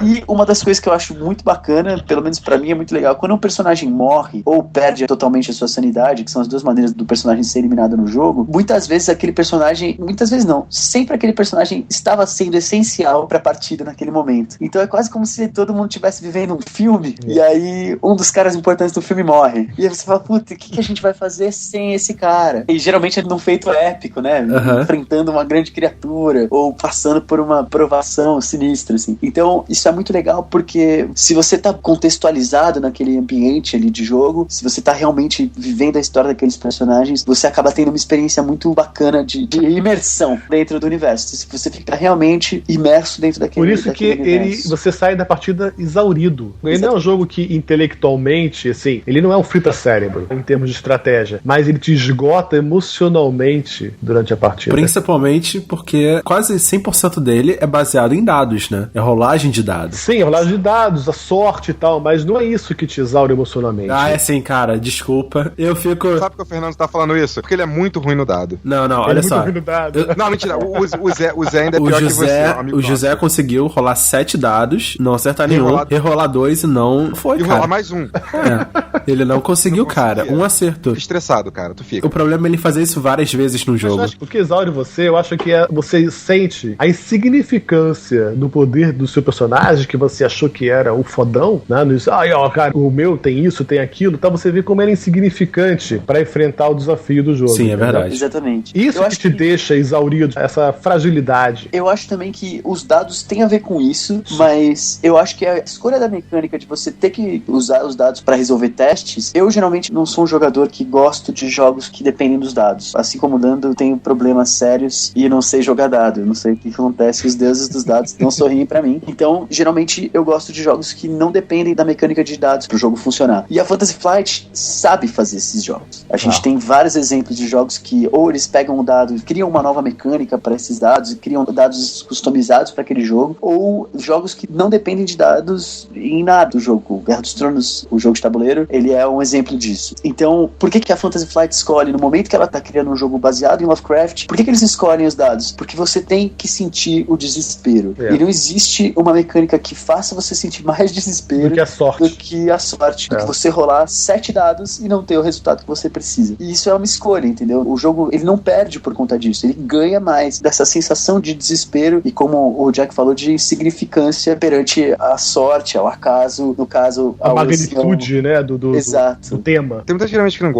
E uma das coisas que eu acho muito bacana, pelo menos pra mim é muito legal, quando um personagem morre ou perde totalmente a sua sanidade, que são as 2 maneiras do personagem ser eliminado no jogo, muitas vezes aquele personagem, muitas vezes não, sempre aquele personagem estava sendo essencial pra partida naquele momento. Então é quase como se todo mundo estivesse vivendo um filme, e aí um dos caras importantes do filme morre. E aí você fala, puta, o que a gente vai fazer sem esse cara? E geralmente é num feito épico, né? Enfrentando uma grande criatura, ou passando por uma provação sinistra, assim. Então, isso é muito legal, porque se você tá contextualizado naquele ambiente ali de jogo, se você tá realmente vivendo a história daqueles personagens, você acaba tendo uma experiência muito bacana de imersão dentro do universo. Se você fica realmente imerso dentro daquele universo. Por isso que você sai da partida exaurido. Ele não é um jogo que intelectualmente, assim, ele não é um frita-cérebro em termos de estratégia, mas ele te esgota emocionalmente durante a partida. Principalmente porque quase 100% dele é baseado em dados, né? É rolagem de dados. Sim, rolagem de dados, a sorte e tal, mas não é isso que te exaure emocionalmente. Ah, é sim, cara, desculpa. Eu fico... Sabe por que o Fernando tá falando isso? Porque ele é muito ruim no dado. Não, Ele olha é só. muito ruim no dado. Não, mentira, o Zé ainda é pior que você. O José conseguiu rolar 7 dados, não acertar nenhum, rerolar 2 e não foi, E cara. rolar mais um. Ele não conseguiu, cara. Um acerto. Estressado, cara, tu fica. O problema é ele fazer isso várias vezes no Mas jogo. eu acho que o que exaure você, eu acho que você sente a insignificância do poder do seu personagem, que você achou que era o fodão, né? Ó, cara, o meu tem isso, tem aquilo, tá? Você vê como ele é insignificante pra enfrentar o desafio do jogo. Sim, é verdade. Exatamente. Isso eu que acho te deixa exaurido, essa fragilidade. Eu acho também que os dados têm a ver com isso, mas eu acho que a escolha da mecânica de você ter que usar os dados pra resolver testes, eu geralmente não sou um jogador que gosto de jogos que dependem dos dados. Assim como o Nando, eu tenho problemas sérios e não sei jogar dado. Eu não sei o que acontece, os deuses dos dados não sorriem pra mim. Então, geralmente, eu gosto de jogos que não dependem da mecânica de dados pro jogo funcionar. E a Fantasy Flight sabe fazer esses jogos. A gente tem vários exemplos de jogos que ou eles pegam o dado e criam uma nova mecânica para esses dados e criam dados customizados para aquele jogo, ou jogos que não dependem de dados em nada do jogo. Guerra dos Tronos, o jogo de tabuleiro, ele é um exemplo disso. Então, por que a Fantasy Flight escolhe, no momento que ela tá criando um jogo baseado em Lovecraft, por que eles escolhem os dados? Porque você tem que sentir o desespero. E não existe uma mecânica que faça você sentir mais desespero do que a sorte. Do que você rolar 7 dados e não ter o resultado que você precisa. E isso é uma escolha, entendeu? O jogo, ele não perde por conta disso. Ele ganha mais dessa sensação de desespero e, como o Jack falou, de insignificância perante a sorte, ao acaso, no caso... A magnitude, né, do tema. Tem muita gente geralmente que não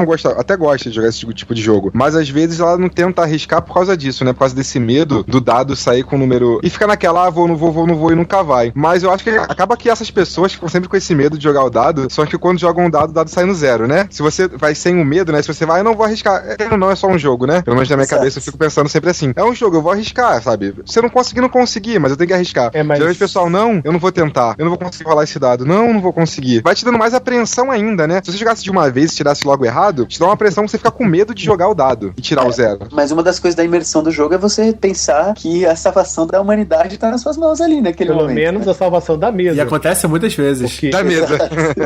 gosta, até gosta de jogar esse tipo de jogo, mas às vezes ela não tenta arriscar por causa disso, né? Por causa desse medo do dado sair com o número... E fica naquela, vou, não vou e nunca vai. Mas eu acho que acaba que essas pessoas ficam sempre com esse medo de jogar o dado, só que quando jogam um dado, o dado sai no 0, né? Se você vai sem o medo, né? Se você vai, eu não vou arriscar. Não é só um jogo, né? Pelo menos na minha cabeça eu fico pensando sempre assim. É um jogo, eu vou arriscar, sabe? Se eu não conseguir, mas eu tenho que arriscar. Geralmente o pessoal, não, eu não vou tentar. Eu não vou conseguir rolar esse dado. Não vou conseguir. Vai te dando mais apreensão ainda, né? Se você jogasse de uma vez e tirasse logo errado, te dá uma pressão que você fica com medo de jogar o dado e tirar o 0. Mas uma das coisas da imersão do jogo é você pensar que a salvação da humanidade tá nas suas mãos ali naquele momento. Pelo menos a salvação da mesa. E acontece muitas vezes. Porque da mesa.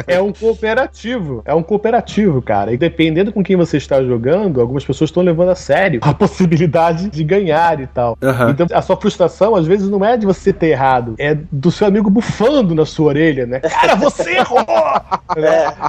É um cooperativo, cara. E dependendo com quem você está jogando, algumas pessoas estão levando a sério a possibilidade de ganhar e tal. Então a sua frustração, às vezes, não é de você ter errado, é do seu amigo bufando na sua orelha, né? Cara, você errou!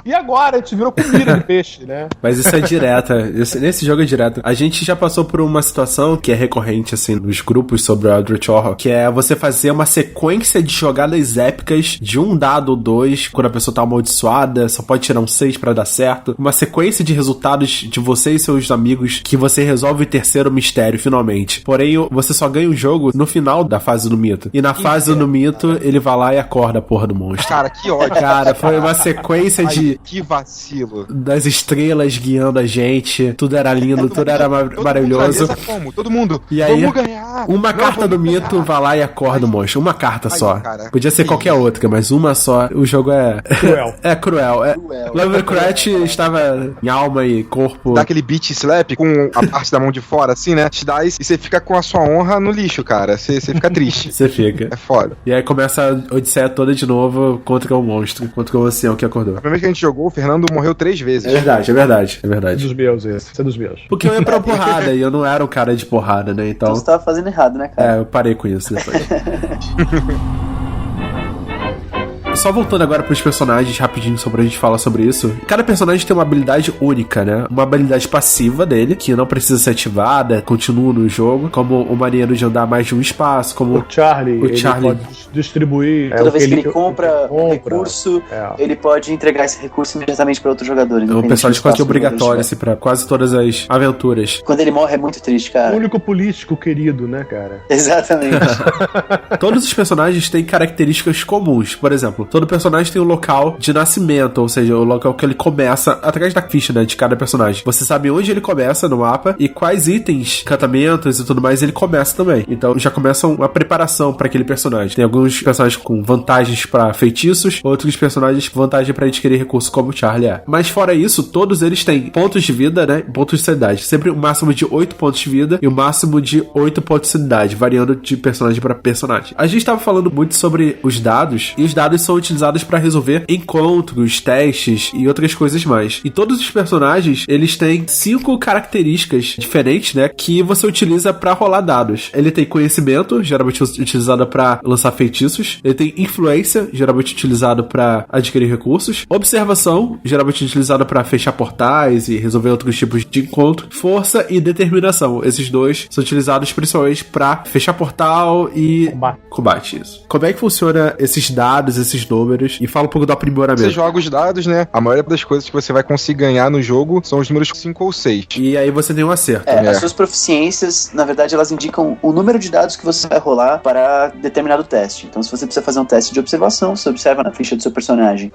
E agora? A gente virou comida de peixe, né? Mas isso é direta. Nesse jogo é direto. A gente já passou por uma situação que é recorrente, assim, nos grupos sobre o Eldritch Horror, que é você fazer uma sequência de jogadas épicas de um dado ou 2, quando a pessoa tá amaldiçoada, só pode tirar um 6 pra dar certo. Uma sequência de resultados de você e seus amigos que você resolve o terceiro mistério, finalmente. Porém, você só ganha o jogo no final da fase do mito. E na fase do mito, ele vai lá e acorda a porra do monstro. Cara, que ódio. Cara, foi uma sequência de... Que vacilo. Das estrelas guiando a gente. Tudo era lindo, tudo era maravilhoso. Todo mundo. E aí, vamos ganhar. Uma carta do mito vai lá e acorda o monstro. Uma carta só. Cara, podia ser qualquer outra, mas uma só. O jogo é... Cruel. É cruel. Lovecraft estava em alma e corpo. Dá aquele beat slap com a parte da mão de fora, assim, né? Te dá isso e você fica com a sua honra no lixo, cara. Você fica triste. Você fica. É foda. E aí começa a odisseia toda de novo contra o monstro, contra o ancião que acordou. A primeira vez que a gente jogou, o Fernando morreu 3 vezes. É verdade. Dos meus, esse é dos meus. Porque eu ia pra porrada e eu não era um cara de porrada, né? Então você tava fazendo errado, né, cara? Eu parei com isso depois. Só voltando agora pros personagens rapidinho, só pra gente falar sobre isso. Cada personagem tem uma habilidade única, né? Uma habilidade passiva dele, que não precisa ser ativada, continua no jogo, como o maneiro de andar mais de um espaço, como o Charlie pode distribuir. Toda vez que ele compra um recurso, ele pode entregar esse recurso imediatamente pra outro jogador. É um personagem quase obrigatório, assim, pra quase todas as aventuras. Quando ele morre é muito triste, cara. O único político querido, né, cara? Exatamente. Todos os personagens têm características comuns. Por exemplo, todo personagem tem um local de nascimento, ou seja, o local que ele começa atrás da ficha, né, de cada personagem. Você sabe onde ele começa no mapa e quais itens, encantamentos e tudo mais ele começa também. Então já começa uma preparação para aquele personagem. Tem alguns personagens com vantagens para feitiços, outros personagens com vantagem para adquirir recursos, como o Charlie é. Mas fora isso, todos eles têm pontos de vida, né, pontos de sanidade. Sempre um máximo de 8 pontos de vida e um máximo de 8 pontos de sanidade, variando de personagem para personagem. A gente estava falando muito sobre os dados, e os dados são são utilizadas para resolver encontros, testes e outras coisas mais. E todos os personagens, eles têm 5 características diferentes, né, que você utiliza para rolar dados. Ele tem conhecimento, geralmente utilizado para lançar feitiços. Ele tem influência, geralmente utilizado para adquirir recursos. Observação, geralmente utilizado para fechar portais e resolver outros tipos de encontro. Força e determinação. Esses dois são utilizados principalmente para fechar portal e combate. Isso. Como é que funciona esses dados, esses números? E fala um pouco do aprimoramento. Você joga os dados, né? A maioria das coisas que você vai conseguir ganhar no jogo são os números 5 ou 6. E aí você tem um acerto. As suas proficiências, na verdade, elas indicam o número de dados que você vai rolar para determinado teste. Então, se você precisa fazer um teste de observação, você observa na ficha do seu personagem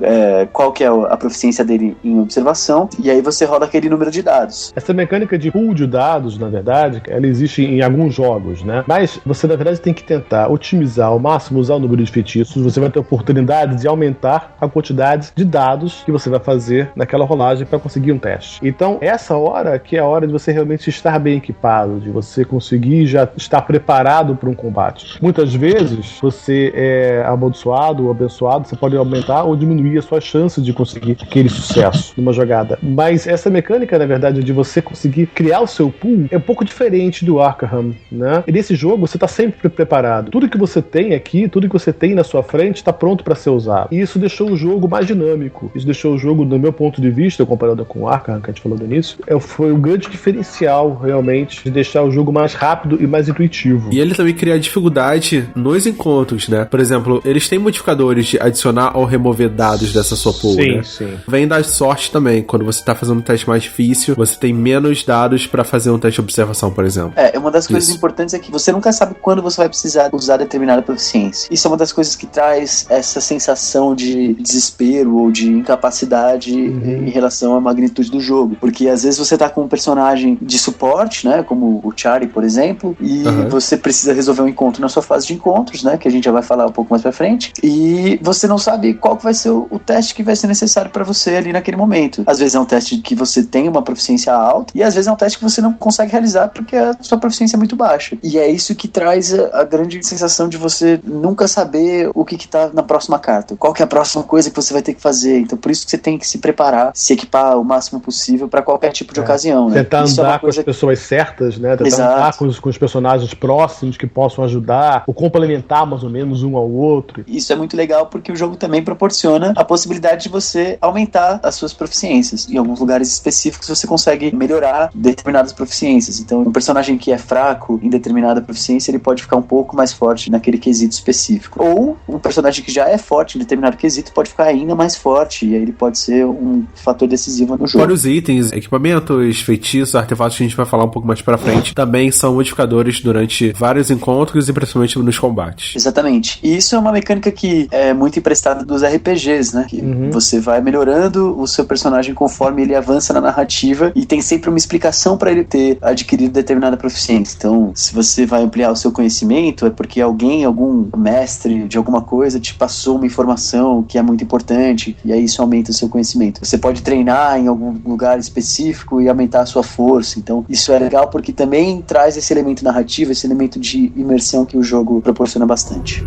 qual que é a proficiência dele em observação, e aí você rola aquele número de dados. Essa mecânica de pool de dados, na verdade, ela existe em alguns jogos, né? Mas você, na verdade, tem que tentar otimizar ao máximo, usar o número de feitiços. Você vai ter a oportunidade de aumentar a quantidade de dados que você vai fazer naquela rolagem para conseguir um teste. Então, essa hora que é a hora de você realmente estar bem equipado, de você conseguir já estar preparado para um combate. Muitas vezes, você é amaldiçoado ou abençoado, você pode aumentar ou diminuir as suas chances de conseguir aquele sucesso numa jogada. Mas essa mecânica, na verdade, de você conseguir criar o seu pool é um pouco diferente do Arkham, né? E nesse jogo, você está sempre preparado. Tudo que você tem aqui, tudo que você tem na sua frente está pronto para ser usado. E isso deixou o jogo mais dinâmico. Isso deixou o jogo, do meu ponto de vista, comparado com o Arkham, que a gente falou no início, foi um grande diferencial, realmente, de deixar o jogo mais rápido e mais intuitivo. E ele também cria dificuldade nos encontros, né? Por exemplo, eles têm modificadores de adicionar ou remover dados dessa sua pool, né? Sim. Vem da sorte também. Quando você tá fazendo um teste mais difícil, você tem menos dados pra fazer um teste de observação, por exemplo. Uma das coisas importantes é que você nunca sabe quando você vai precisar usar determinada proficiência. Isso é uma das coisas que traz essa sensação de desespero ou de incapacidade em relação à magnitude do jogo. Porque às vezes você tá com um personagem de suporte, né? Como o Charlie, por exemplo, e você precisa resolver um encontro na sua fase de encontros, né? Que a gente já vai falar um pouco mais pra frente. E você não sabe qual que vai ser o teste que vai ser necessário pra você ali naquele momento. Às vezes é um teste que você tem uma proficiência alta e às vezes é um teste que você não consegue realizar porque a sua proficiência é muito baixa. E é isso que traz a grande sensação de você nunca saber o que tá na próxima carta. Qual que é a próxima coisa que você vai ter que fazer. Então por isso que você tem que se preparar, se equipar o máximo possível pra qualquer tipo de ocasião, né? Tentar andar com as pessoas certas, né? Tentar andar com os personagens próximos que possam ajudar ou complementar mais ou menos um ao outro. Isso é muito legal porque o jogo também proporciona a possibilidade de você aumentar as suas proficiências. Em alguns lugares específicos você consegue melhorar determinadas proficiências. Então, um personagem que é fraco em determinada proficiência, ele pode ficar um pouco mais forte naquele quesito específico. Ou um personagem que já é forte em determinado quesito pode ficar ainda mais forte e aí ele pode ser um fator decisivo no jogo. Vários itens, equipamentos, feitiços, artefatos que a gente vai falar um pouco mais pra frente, também são modificadores durante vários encontros e principalmente nos combates. Exatamente. E isso é uma mecânica que é muito emprestada dos RPGs, né? Que você vai melhorando o seu personagem conforme ele avança na narrativa e tem sempre uma explicação para ele ter adquirido determinada proficiência. Então, se você vai ampliar o seu conhecimento, é porque algum mestre de alguma coisa te passou uma informação que é muito importante e aí isso aumenta o seu conhecimento. Você pode treinar em algum lugar específico e aumentar a sua força. Então, isso é legal porque também traz esse elemento narrativo, esse elemento de imersão que o jogo proporciona bastante.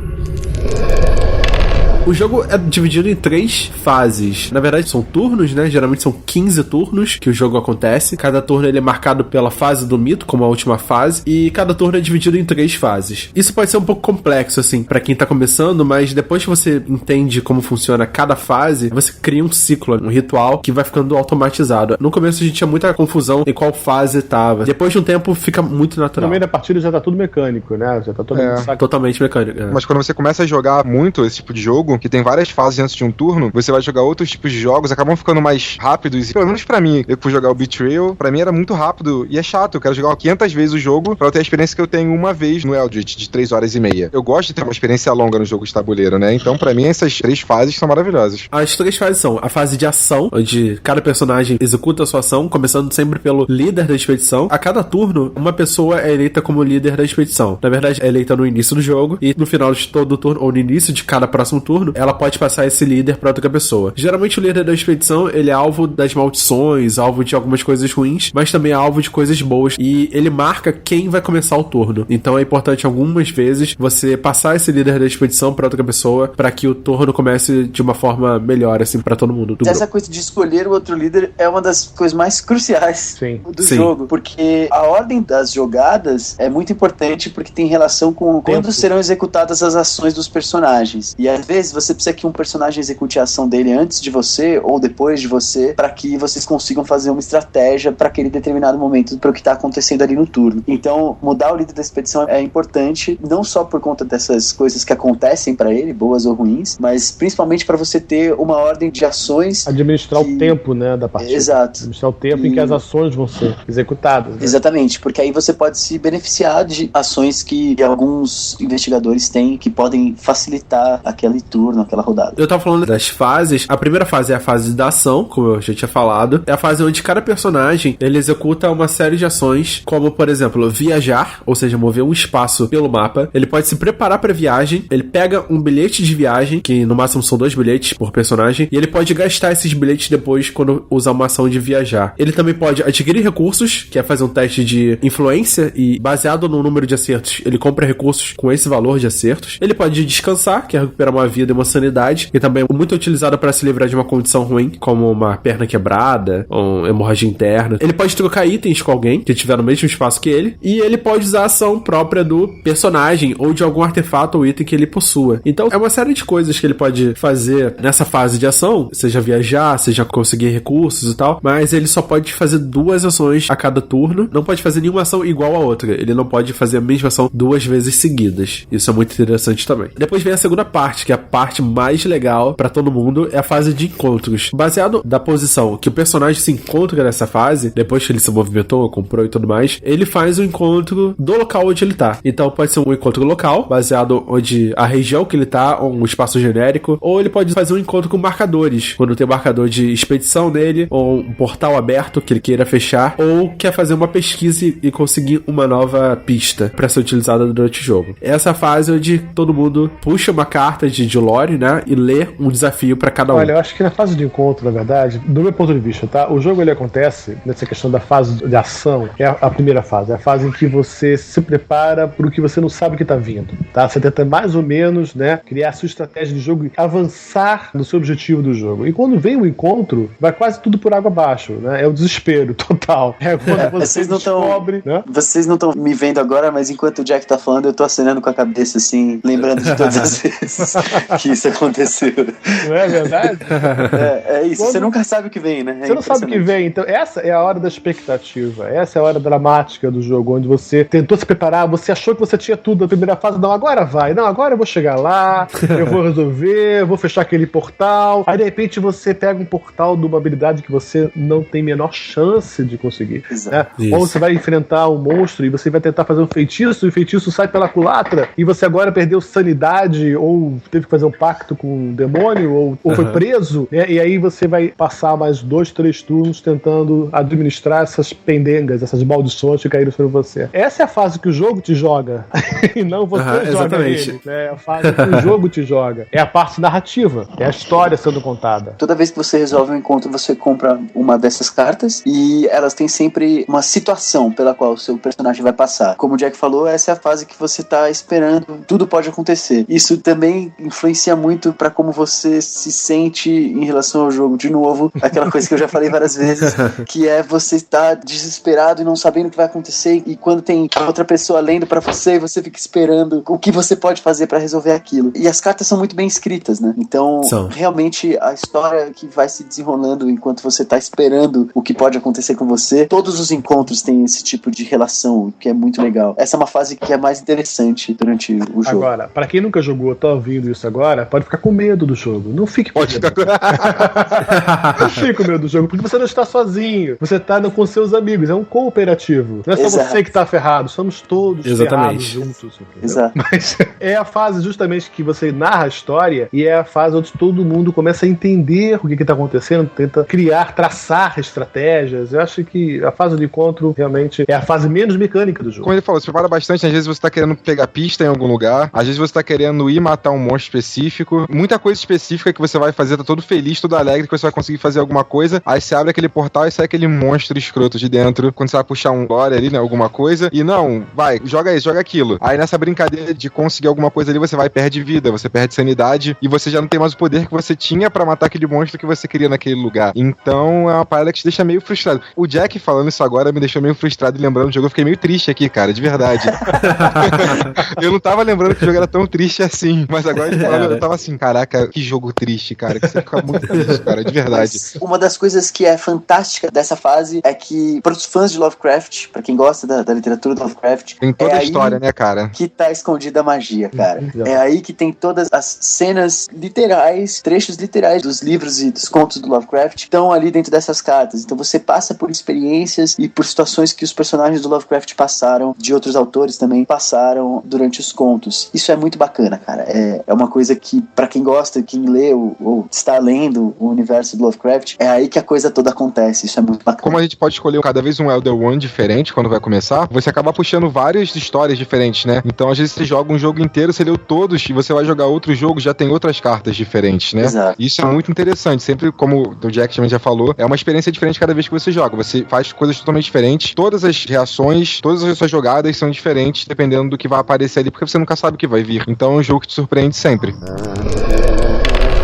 O jogo é dividido em 3 fases. Na verdade, são turnos, né? Geralmente são 15 turnos que o jogo acontece. Cada turno ele é marcado pela fase do mito, como a última fase, e cada turno é dividido em 3 fases. Isso pode ser um pouco complexo, assim, pra quem tá começando, mas depois que você entende como funciona cada fase, você cria um ciclo, um ritual que vai ficando automatizado. No começo a gente tinha muita confusão em qual fase tava. Depois de um tempo fica muito natural. No meio da partida já tá tudo mecânico, né? Já tá todo mundo totalmente mecânico. Mas quando você começa a jogar muito esse tipo de jogo, que tem várias fases antes de um turno, você vai jogar outros tipos de jogos, acabam ficando mais rápidos. E, pelo menos pra mim, eu fui jogar o Betrayal, pra mim era muito rápido e é chato. Eu quero jogar 500 vezes o jogo pra eu ter a experiência que eu tenho uma vez no Eldritch, de 3 horas e meia. Eu gosto de ter uma experiência longa no jogo de tabuleiro, né? Então, pra mim, essas 3 fases são maravilhosas. As 3 fases são a fase de ação, onde cada personagem executa a sua ação, começando sempre pelo líder da expedição. A cada turno, uma pessoa é eleita como líder da expedição. Na verdade, é eleita no início do jogo e no final de todo o turno, ou no início de cada próximo turno, turno, ela pode passar esse líder pra outra pessoa. Geralmente o líder da expedição, ele é alvo das maldições, alvo de algumas coisas ruins, mas também é alvo de coisas boas, e ele marca quem vai começar o turno. Então é importante algumas vezes você passar esse líder da expedição pra outra pessoa, pra que o turno comece de uma forma melhor, assim, pra todo mundo do Essa grupo. coisa de escolher o outro líder é uma das coisas mais cruciais do jogo, porque a ordem das jogadas é muito importante, porque tem relação com quando serão executadas as ações dos personagens. E às vezes você precisa que um personagem execute a ação dele antes de você ou depois de você, para que vocês consigam fazer uma estratégia para aquele determinado momento, para o que está acontecendo ali no turno. Então, mudar o líder da expedição é importante, não só por conta dessas coisas que acontecem para ele, boas ou ruins, mas principalmente para você ter uma ordem de ações. Administrar o tempo, né, da partida. Exato. Administrar o tempo em que as ações vão ser executadas. Né? Exatamente, porque aí você pode se beneficiar de ações que alguns investigadores têm, que podem facilitar aquele turno, aquela rodada. Eu tava falando das fases. A primeira fase é a fase da ação, como eu já tinha falado. É a fase onde cada personagem, ele executa uma série de ações, como, por exemplo, viajar, ou seja, mover um espaço pelo mapa. Ele pode se preparar pra viagem, ele pega um bilhete de viagem, que no máximo são 2 bilhetes por personagem, e ele pode gastar esses bilhetes depois quando usar uma ação de viajar. Ele também pode adquirir recursos, que é fazer um teste de influência, e baseado no número de acertos, ele compra recursos com esse valor de acertos. Ele pode descansar, que é recuperar uma vida e uma sanidade, que também é muito utilizado para se livrar de uma condição ruim, como uma perna quebrada, ou hemorragia interna. Ele pode trocar itens com alguém que estiver no mesmo espaço que ele, e ele pode usar a ação própria do personagem, ou de algum artefato ou item que ele possua. Então, é uma série de coisas que ele pode fazer nessa fase de ação, seja viajar, seja conseguir recursos e tal, mas ele só pode fazer 2 ações a cada turno, não pode fazer nenhuma ação igual a outra, ele não pode fazer a mesma ação 2 vezes seguidas. Isso é muito interessante também. Depois vem a segunda parte, que é a parte mais legal pra todo mundo, é a fase de encontros. Baseado da posição que o personagem se encontra nessa fase, depois que ele se movimentou, comprou e tudo mais, ele faz o encontro do local onde ele tá. Então pode ser um encontro local, baseado onde a região que ele tá, ou um espaço genérico, ou ele pode fazer um encontro com marcadores, quando tem um marcador de expedição nele, ou um portal aberto que ele queira fechar, ou quer fazer uma pesquisa e conseguir uma nova pista pra ser utilizada durante o jogo. Essa é a fase onde todo mundo puxa uma carta de lore, né, e lê um desafio pra cada um. Olha, eu acho que na fase de encontro, na verdade, do meu ponto de vista, tá? O jogo, ele acontece nessa questão da fase de ação, é a primeira fase, é a fase em que você se prepara pro que você não sabe que tá vindo, tá? Você tenta mais ou menos, né, criar a sua estratégia de jogo e avançar no seu objetivo do jogo. E quando vem o encontro, vai quase tudo por água abaixo, né? É o desespero total. É quando você descobre, né? Vocês não estão me vendo agora, mas enquanto o Jack tá falando, eu tô acenando com a cabeça, assim, lembrando de todas as vezes que isso aconteceu. Não é verdade? É isso, você nunca sabe o que vem, né? Você não sabe o que vem, então essa é a hora da expectativa, essa é a hora dramática do jogo, onde você tentou se preparar, você achou que você tinha tudo na primeira fase, não, agora vai, não, agora eu vou chegar lá, eu vou resolver, vou fechar aquele portal, aí de repente você pega um portal de uma habilidade que você não tem menor chance de conseguir, né? Ou você vai enfrentar um monstro e você vai tentar fazer um feitiço, e o feitiço sai pela culatra, e você agora perdeu sanidade, ou teve que fazer um pacto com um demônio, ou foi preso, né? E aí você vai passar mais 2, 3 turnos tentando administrar essas pendengas, essas maldições que caíram sobre você. Essa é a fase que o jogo te joga, e não você joga exatamente. ele, né? É a fase que o jogo te joga. É a parte narrativa, é a história sendo contada. Toda vez que você resolve um encontro, você compra uma dessas cartas, e elas têm sempre uma situação pela qual o seu personagem vai passar. Como o Jack falou, essa é a fase que você tá esperando, tudo pode acontecer. Isso também influencia muito pra como você se sente em relação ao jogo. De novo, aquela coisa que eu já falei várias vezes, que é você estar desesperado e não sabendo o que vai acontecer, e quando tem outra pessoa lendo pra você, você fica esperando o que você pode fazer pra resolver aquilo. E as cartas são muito bem escritas, né? Então, realmente, a história que vai se desenrolando enquanto você tá esperando o que pode acontecer com você, todos os encontros têm esse tipo de relação, que é muito legal. Essa é uma fase que é mais interessante durante o jogo. Agora, pra quem nunca jogou, tá ouvindo isso agora, pode ficar com medo do jogo. Não fique com medo. Não fique com medo do jogo, porque você não está sozinho. Você tá com seus amigos. É um cooperativo. Não é só você que tá ferrado. Somos todos ferrados juntos. Exato. Mas é a fase justamente que você narra a história, e é a fase onde todo mundo começa a entender o que tá acontecendo, tenta criar, traçar estratégias. Eu acho que a fase de encontro realmente é a fase menos mecânica do jogo. Como ele falou, se prepara bastante. Às vezes você tá querendo pegar pista em algum lugar, às vezes você tá querendo ir matar um monstro específico, muita coisa específica que você vai fazer, tá todo feliz, todo alegre que você vai conseguir fazer alguma coisa, aí você abre aquele portal e sai aquele monstro escroto de dentro, quando você vai puxar um lore ali, né, alguma coisa, e não, vai, joga isso, joga aquilo. Aí nessa brincadeira de conseguir alguma coisa ali, você vai e perde vida, você perde sanidade, e você já não tem mais o poder que você tinha pra matar aquele monstro que você queria naquele lugar. Então é uma parada que te deixa meio frustrado. O Jack falando isso agora me deixou meio frustrado e lembrando do jogo, eu fiquei meio triste aqui, cara, de verdade. Eu não tava lembrando que o jogo era tão triste assim, mas agora ele falando, eu tava assim, caraca, que jogo triste, cara, que você fica muito triste, cara, de verdade. Mas uma das coisas que é fantástica dessa fase é que, para os fãs de Lovecraft, pra quem gosta da literatura do Lovecraft, tem toda a história, né, cara? Que tá escondida a magia, cara. É aí que tem todas as cenas literais, trechos literais dos livros e dos contos do Lovecraft estão ali dentro dessas cartas. Então você passa por experiências e por situações que os personagens do Lovecraft passaram, de outros autores também passaram durante os contos. Isso é muito bacana, cara. É uma coisa que, pra quem gosta, quem lê ou está lendo o universo do Lovecraft, é aí que a coisa toda acontece. Isso é muito bacana. Como a gente pode escolher cada vez um Elder One diferente quando vai começar, você acaba puxando várias histórias diferentes, né? Então, às vezes, você joga um jogo inteiro, você leu todos, e você vai jogar outro jogo, já tem outras cartas diferentes, né? Exato. Isso é muito interessante. Sempre, como o Jack também já falou, é uma experiência diferente cada vez que você joga. Você faz coisas totalmente diferentes. Todas as reações, todas as suas jogadas são diferentes, dependendo do que vai aparecer ali, porque você nunca sabe o que vai vir. Então, é um jogo que te surpreende sempre.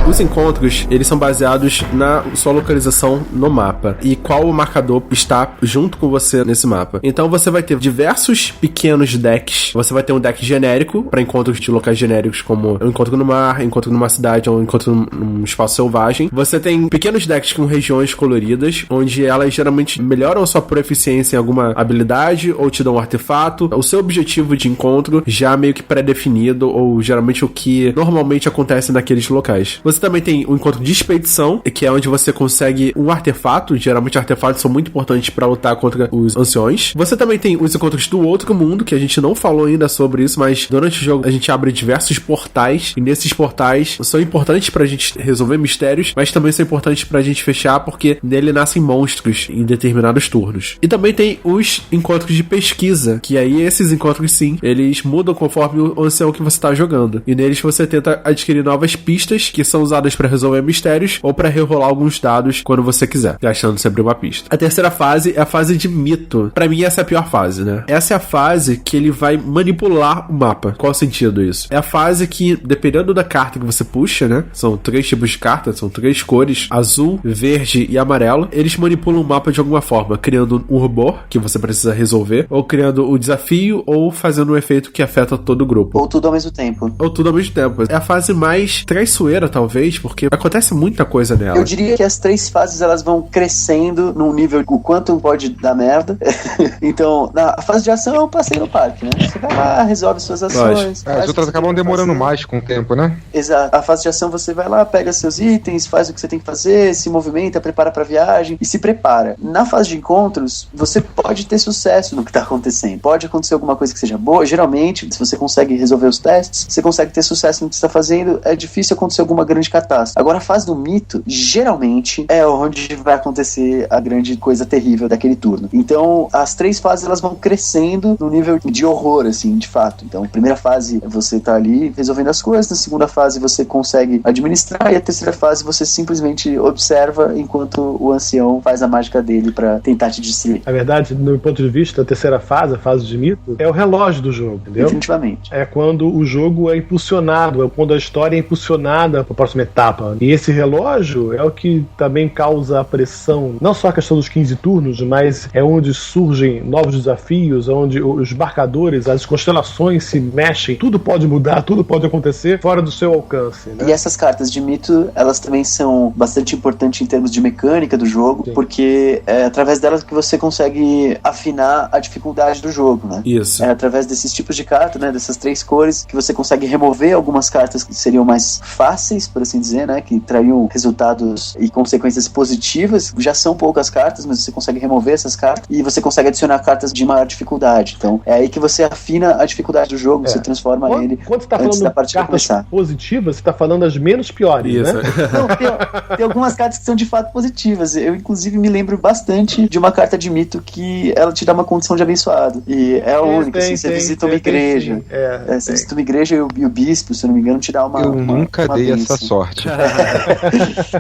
Os encontros, eles são baseados na sua localização no mapa e qual o marcador está junto com você nesse mapa. Então você vai ter diversos pequenos decks. Você vai ter um deck genérico para encontros de locais genéricos, como um encontro no mar, encontro numa cidade ou um encontro num espaço selvagem. Você tem pequenos decks com regiões coloridas, onde elas geralmente melhoram a sua proficiência em alguma habilidade ou te dão um artefato. O seu objetivo de encontro já meio que pré-definido, ou geralmente o que normalmente acontece naqueles locais. Você também tem o encontro de expedição, que é onde você consegue um artefato. Geralmente artefatos são muito importantes para lutar contra os anciões. Você também tem os encontros do outro mundo, que a gente não falou ainda sobre isso, mas durante o jogo a gente abre diversos portais, e nesses portais são importantes pra gente resolver mistérios, mas também são importantes pra gente fechar, porque nele nascem monstros em determinados turnos. E também tem os encontros de pesquisa, que aí esses encontros, sim, eles mudam conforme o ancião que você tá jogando. E neles você tenta adquirir novas pistas, que são usadas para resolver mistérios ou para rerolar alguns dados quando você quiser, gastando sempre uma pista. A terceira fase é a fase de mito. Pra mim, essa é a pior fase, né? Essa é a fase que ele vai manipular o mapa. Qual o sentido isso? É a fase que, dependendo da carta que você puxa, né? São 3 tipos de cartas, são 3 cores: azul, verde e amarelo. Eles manipulam o mapa de alguma forma, criando um rubor que você precisa resolver, ou criando o desafio, ou fazendo um efeito que afeta todo o grupo. Ou tudo ao mesmo tempo. Ou tudo ao mesmo tempo. É a fase mais traiçoeira, talvez, porque acontece muita coisa nela. Eu diria que as 3 fases, elas vão crescendo num nível o quanto pode dar merda. Então, na fase de ação é um passeio no parque, né? Você vai lá, resolve suas ações. As outras acabam demorando mais com o tempo, né? Exato. A fase de ação você vai lá, pega seus itens, faz o que você tem que fazer, se movimenta, prepara pra viagem e se prepara. Na fase de encontros, você pode ter sucesso no que tá acontecendo. Pode acontecer alguma coisa que seja boa. Geralmente, se você consegue resolver os testes, você consegue ter sucesso no que você tá fazendo. É difícil acontecer alguma grande catástrofe. Agora, a fase do mito, geralmente, é onde vai acontecer a grande coisa terrível daquele turno. Então, as 3 fases, elas vão crescendo no nível de horror, assim, de fato. Então, a primeira fase, você tá ali resolvendo as coisas. Na segunda fase, você consegue administrar. E a terceira fase, você simplesmente observa enquanto o ancião faz a mágica dele pra tentar te destruir. Na verdade, no meu ponto de vista, a terceira fase, a fase de mito, é o relógio do jogo, entendeu? Definitivamente. É quando o jogo é impulsionado, é quando a história é impulsionada para a próxima etapa. E esse relógio é o que também causa a pressão, não só a questão dos 15 turnos, mas é onde surgem novos desafios, onde os marcadores, as constelações se mexem, tudo pode mudar, tudo pode acontecer fora do seu alcance, né? E essas cartas de mito, elas também são bastante importantes em termos de mecânica do jogo, sim, porque é através delas que você consegue afinar a dificuldade do jogo, né? Isso. É através desses tipos de carta, né, dessas 3 cores, que você consegue remover algumas cartas que seriam mais fáceis, por assim dizer, né, que trariam resultados e consequências positivas. Já são poucas cartas, mas você consegue remover essas cartas e você consegue adicionar cartas de maior dificuldade. Então, é aí que você afina a dificuldade do jogo, você transforma ele quando você tá antes falando da partida cartas começar. positivas, você tá falando as menos piores, Isso. né? Não, tem algumas cartas que são de fato positivas. Eu, inclusive, me lembro bastante de uma carta de mito que ela te dá uma condição de abençoado. E é a única, assim, você visita uma igreja. Você visita uma igreja e o bispo, se eu não me engano, te dá uma... Eu nunca dei essa sorte.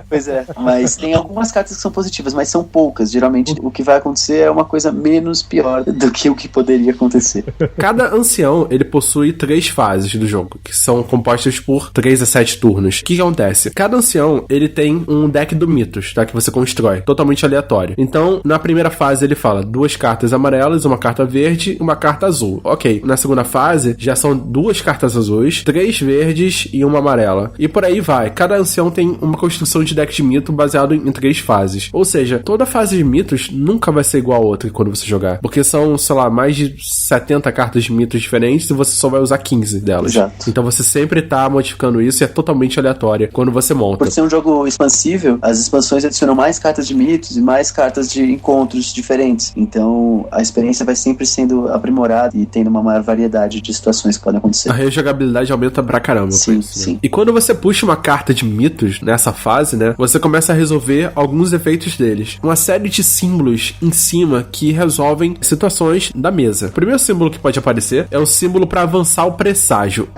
Pois é, mas tem algumas cartas que são positivas, mas são poucas. Geralmente, o que vai acontecer é uma coisa menos pior do que o que poderia acontecer. Cada ancião, ele possui 3 fases do jogo, que são compostas por 3 a 7 turnos. O que acontece? Cada ancião, ele tem um deck do Mitos, tá? Que você constrói, totalmente aleatório. Então, na primeira fase, ele fala 2 cartas amarelas, uma carta verde e uma carta azul. Ok. Na segunda fase, já são 2 cartas azuis, 3 verdes e uma amarela. E por aí vai. Cada ancião tem uma construção de deck de mito baseado em 3 fases. Ou seja, toda fase de mitos nunca vai ser igual a outra quando você jogar. Porque são, sei lá, mais de 70 cartas de mitos diferentes e você só vai usar 15 delas. Exato. Então você sempre tá modificando isso e é totalmente aleatória quando você monta. Por ser um jogo expansível, as expansões adicionam mais cartas de mitos e mais cartas de encontros diferentes. Então a experiência vai sempre sendo aprimorada e tendo uma maior variedade de situações que podem acontecer. A rejogabilidade aumenta pra caramba. Sim, isso, né? sim. E quando você puxa uma carta de mitos nessa fase, né, você começa a resolver alguns efeitos deles. Uma série de símbolos em cima que resolvem situações da mesa. O primeiro símbolo que pode aparecer é o símbolo pra avançar o presságio.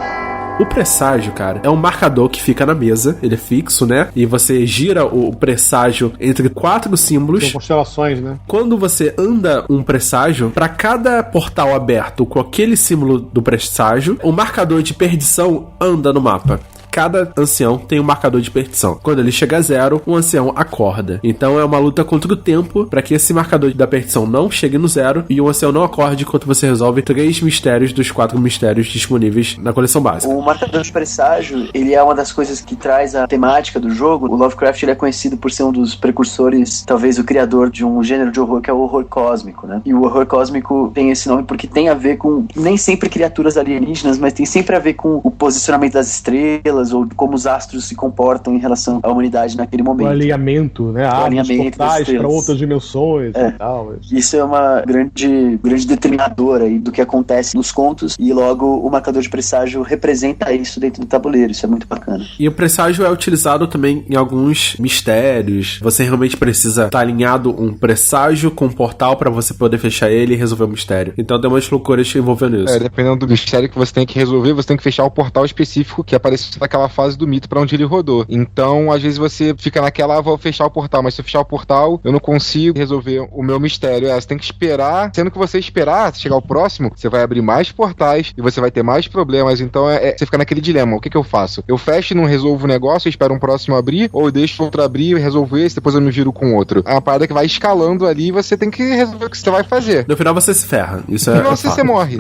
O presságio, cara, é um marcador que fica na mesa, ele é fixo, né? E você gira o presságio entre 4 símbolos. São constelações, né? Quando você anda um presságio, para cada portal aberto com aquele símbolo do presságio, o marcador de perdição anda no mapa. Cada ancião tem um marcador de perdição. Quando ele chega a 0, o ancião acorda. Então é uma luta contra o tempo para que esse marcador da perdição não chegue no 0 e o ancião não acorde enquanto você resolve 3 mistérios dos 4 mistérios disponíveis na coleção básica. O marcador de presságio, ele é uma das coisas que traz a temática do jogo. O Lovecraft, ele é conhecido por ser um dos precursores, talvez o criador de um gênero de horror que é o horror cósmico, né? E o horror cósmico tem esse nome porque tem a ver com, nem sempre criaturas alienígenas, mas tem sempre a ver com o posicionamento das estrelas ou como os astros se comportam em relação à humanidade naquele momento. O alinhamento, né? Abres portais para outras dimensões e tal. Isso é uma grande determinadora aí do que acontece nos contos e logo o marcador de presságio representa isso dentro do tabuleiro. Isso é muito bacana. E o presságio é utilizado também em alguns mistérios. Você realmente precisa estar alinhado um presságio com um portal para você poder fechar ele e resolver o mistério. Então tem umas loucuras envolvendo isso. Dependendo do mistério que você tem que resolver, você tem que fechar o portal específico que apareceu naquela fase do mito pra onde ele rodou. Então, às vezes você fica naquela, vou fechar o portal, mas se eu fechar o portal, eu não consigo resolver o meu mistério. Você tem que esperar, sendo que você esperar chegar ao próximo, você vai abrir mais portais e você vai ter mais problemas. Então, você fica naquele dilema. O que eu faço? Eu fecho e não resolvo o negócio, eu espero um próximo abrir, ou eu deixo outro abrir e resolver esse, depois eu me viro com outro. É uma parada que vai escalando ali e você tem que resolver o que você vai fazer. No final você se ferra. Isso é. Não, você morre.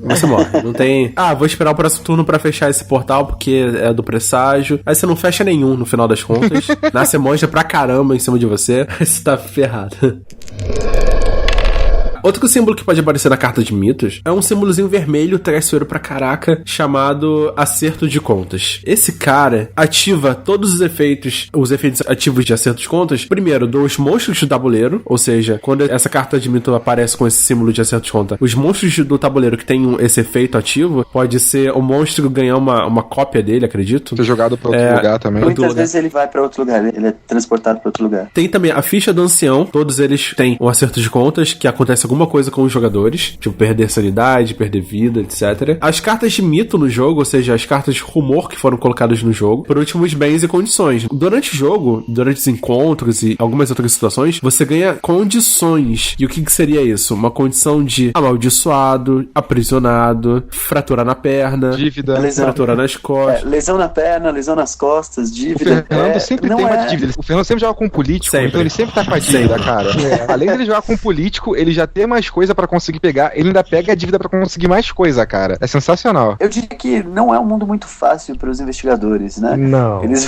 Você morre. Não tem. Vou esperar o próximo turno pra fechar esse portal porque é do presságio. Aí você não fecha nenhum no final das contas. Nasce monja pra caramba em cima de você. Aí você tá ferrado. Outro símbolo que pode aparecer na carta de mitos é um símbolozinho vermelho traiçoeiro pra caraca chamado acerto de contas. Esse cara ativa todos os efeitos ativos de acerto de contas, primeiro dos monstros do tabuleiro, ou seja, quando essa carta de mito aparece com esse símbolo de acerto de conta, os monstros do tabuleiro que tem esse efeito ativo, pode ser o monstro ganhar uma cópia dele, acredito. Ser jogado pra outro lugar também. Muitas vezes ele vai pra outro lugar, ele é transportado pra outro lugar. Tem também a ficha do ancião, todos eles têm um acerto de contas que acontece alguma coisa com os jogadores, tipo perder sanidade, perder vida, etc. As cartas de mito no jogo, ou seja, as cartas de rumor que foram colocadas no jogo, por último, os bens e condições. Durante o jogo, durante os encontros e algumas outras situações, você ganha condições. E o que seria isso? Uma condição de amaldiçoado, aprisionado, fratura na perna, dívida, fratura nas costas. Lesão na perna, lesão nas costas, dívida. O Fernando sempre tem uma dívida. O Fernando sempre joga com um político, sempre. Então ele sempre tá com a dívida, cara. Além de ele jogar com um político, ele já tem ter mais coisa pra conseguir pegar, ele ainda pega a dívida pra conseguir mais coisa, cara. É sensacional. Eu diria que não é um mundo muito fácil para os investigadores, né? Não. Eles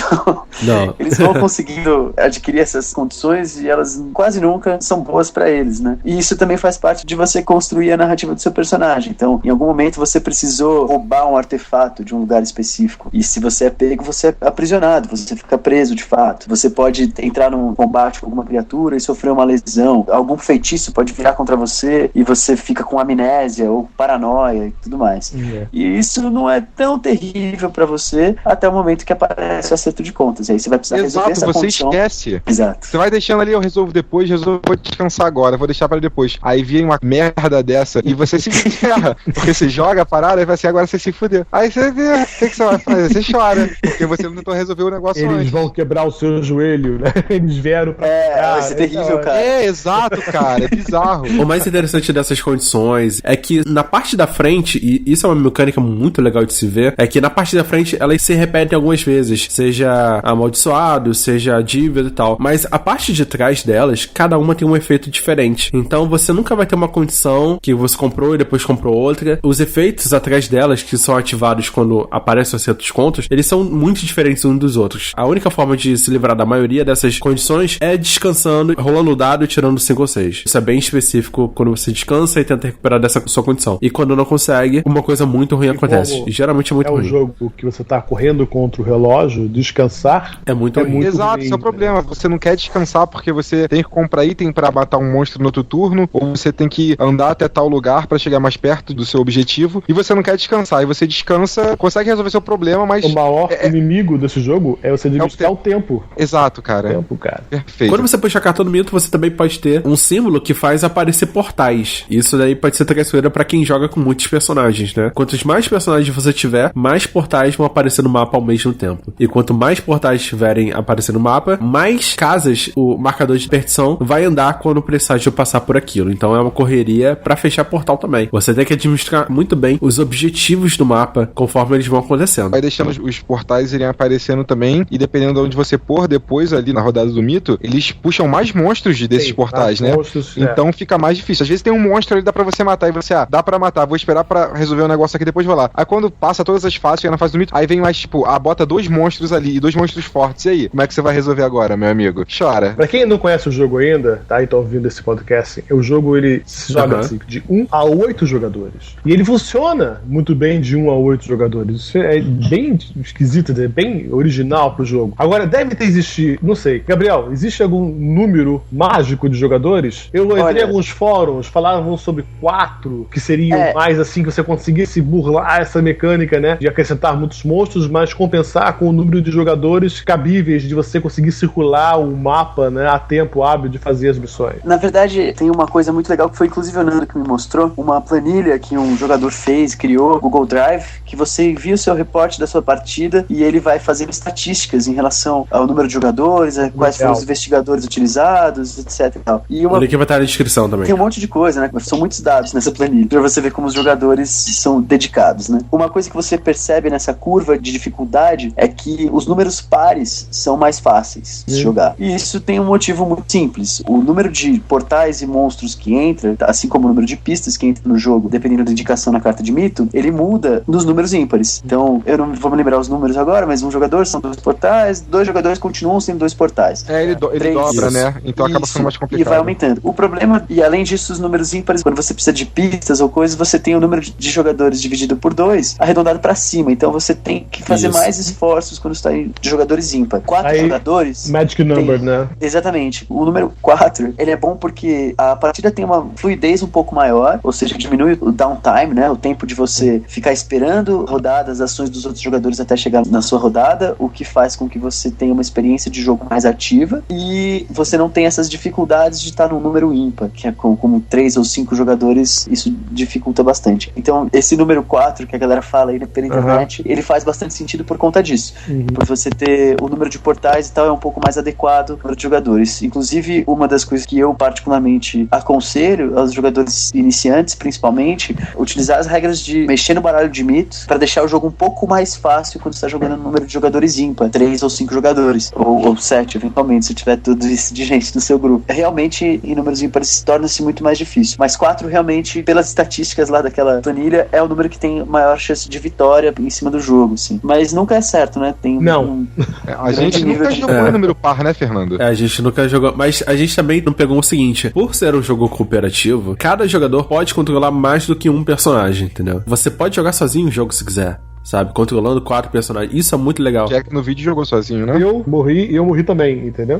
vão conseguindo adquirir essas condições e elas quase nunca são boas para eles, né? E isso também faz parte de você construir a narrativa do seu personagem. Então, em algum momento você precisou roubar um artefato de um lugar específico. E se você é pego, você é aprisionado, você fica preso de fato. Você pode entrar num combate com alguma criatura e sofrer uma lesão. Algum feitiço pode virar contra você e você fica com amnésia ou paranoia e tudo mais. E isso não é tão terrível pra você até o momento que aparece o acerto de contas. E aí você vai precisar resolver essa condição. Esquece. Exato. Você vai deixando ali, eu resolvo depois, vou descansar agora, vou deixar pra depois. Aí vem uma merda dessa e você se ferra, porque você joga a parada e vai assim, agora você se fudeu. Aí você vê, o que você vai fazer? Você chora, porque você não tentou resolver o negócio antes. Eles vão quebrar o seu joelho, né? Eles vieram pra... vai ser terrível, cara. Exato, cara, é bizarro. O mais interessante dessas condições é que na parte da frente, e isso é uma mecânica muito legal de se ver, é que na parte da frente elas se repetem algumas vezes, seja amaldiçoado, seja dívida e tal, mas a parte de trás delas, cada uma tem um efeito diferente, então você nunca vai ter uma condição que você comprou e depois comprou outra. Os efeitos atrás delas, que são ativados quando aparece o acerto de contas, eles são muito diferentes uns dos outros. A única forma de se livrar da maioria dessas condições é descansando, rolando o dado e tirando 5 ou 6. Isso é bem específico quando você descansa e tenta recuperar dessa sua condição. E quando não consegue, uma coisa muito ruim acontece. E geralmente é muito ruim. É um jogo que você tá correndo contra o relógio, descansar é muito ruim. Exato, ruim, esse é o problema. Você não quer descansar porque você tem que comprar item pra matar um monstro no outro turno, ou você tem que andar até tal lugar pra chegar mais perto do seu objetivo, e você não quer descansar. E você descansa, consegue resolver seu problema, mas... O maior inimigo desse jogo é você administrar o tempo. Exato, cara. O tempo, cara. Perfeito. Quando você puxa a carta do mito, você também pode ter um símbolo que faz aparecer portais. Isso daí pode ser traiçoeira pra quem joga com muitos personagens, né? Quantos mais personagens você tiver, mais portais vão aparecer no mapa ao mesmo tempo. E quanto mais portais estiverem aparecendo no mapa, mais casas o marcador de perdição vai andar quando o presságio passar por aquilo. Então é uma correria pra fechar portal também. Você tem que administrar muito bem os objetivos do mapa conforme eles vão acontecendo. Vai deixando os portais irem aparecendo também, e dependendo de onde você pôr depois ali na rodada do mito, eles puxam mais monstros desses portais, né? Monstros, então fica mais difícil. Às vezes tem um monstro ali, dá pra você matar, e você, dá pra matar, vou esperar pra resolver o negócio aqui, depois vou lá. Aí quando passa todas as fases, chega na fase do mito, aí vem mais, tipo, bota 2 monstros ali, e 2 monstros fortes. E aí? Como é que você vai resolver agora, meu amigo? Chora. Pra quem não conhece o jogo ainda, tá? E tá ouvindo esse podcast, o jogo, ele se joga assim, de 1 a 8 jogadores. E ele funciona muito bem de 1 a 8 jogadores. Isso é bem esquisito, é bem original pro jogo. Agora, deve ter existido, não sei. Gabriel, existe algum número mágico de jogadores? Eu entrei em alguns fóruns, falavam sobre 4, que seriam mais assim, que você conseguisse burlar essa mecânica, né? De acrescentar muitos monstros, mas compensar com o número de jogadores cabíveis de você conseguir circular o mapa, né? A tempo hábil de fazer as missões. Na verdade, tem uma coisa muito legal que foi inclusive o Nando que me mostrou, uma planilha que um jogador fez, criou, Google Drive, que você envia o seu reporte da sua partida e ele vai fazendo estatísticas em relação ao número de jogadores, quais foram os investigadores utilizados, etc. E o link vai estar na descrição também. Tem um monte de coisa, né? São muitos dados nessa planilha, pra você ver como os jogadores são dedicados, né? Uma coisa que você percebe nessa curva de dificuldade é que os números pares são mais fáceis de jogar. E isso tem um motivo muito simples. O número de portais e monstros que entra, assim como o número de pistas que entra no jogo, dependendo da indicação na carta de mito, ele muda nos números ímpares. Então, eu não vou me lembrar os números agora, mas um jogador são 2 portais, 2 jogadores continuam sendo 2 portais. Ele dobra, né? Então acaba sendo mais complicado. E vai aumentando. O problema, e além disso, os números ímpares, quando você precisa de pistas ou coisas, você tem o número de jogadores dividido por 2, arredondado pra cima. Então você tem que fazer mais esforços quando está de jogadores ímpar. 4 jogadores... Magic number, né? Exatamente. O número 4, ele é bom porque a partida tem uma fluidez um pouco maior, ou seja, diminui o downtime, né? O tempo de você ficar esperando rodadas, ações dos outros jogadores até chegar na sua rodada, o que faz com que você tenha uma experiência de jogo mais ativa e você não tem essas dificuldades de estar num número ímpar, que é como 3 ou 5 jogadores, isso dificulta bastante. Então, esse número 4 que a galera fala aí pela internet, ele faz bastante sentido por conta disso. Por você ter o número de portais e tal, é um pouco mais adequado para os jogadores. Inclusive, uma das coisas que eu particularmente aconselho aos jogadores iniciantes, principalmente, utilizar as regras de mexer no baralho de mitos para deixar o jogo um pouco mais fácil quando você está jogando no número de jogadores ímpar, 3 ou 5 jogadores, ou 7, eventualmente, se tiver tudo isso de gente no seu grupo. Realmente, em números ímpares, torna-se torna-se muito mais difícil. Mas 4 realmente, pelas estatísticas lá daquela planilha, é o número que tem maior chance de vitória em cima do jogo, assim. Mas nunca é certo, né? Tem a gente nunca jogou número par, né, Fernando? A gente nunca jogou, mas a gente também não pegou o seguinte, por ser um jogo cooperativo, cada jogador pode controlar mais do que um personagem, entendeu? Você pode jogar sozinho o jogo se quiser, sabe? Controlando 4 personagens. Isso é muito legal. Jack no vídeo jogou sozinho, né? Eu morri também, entendeu?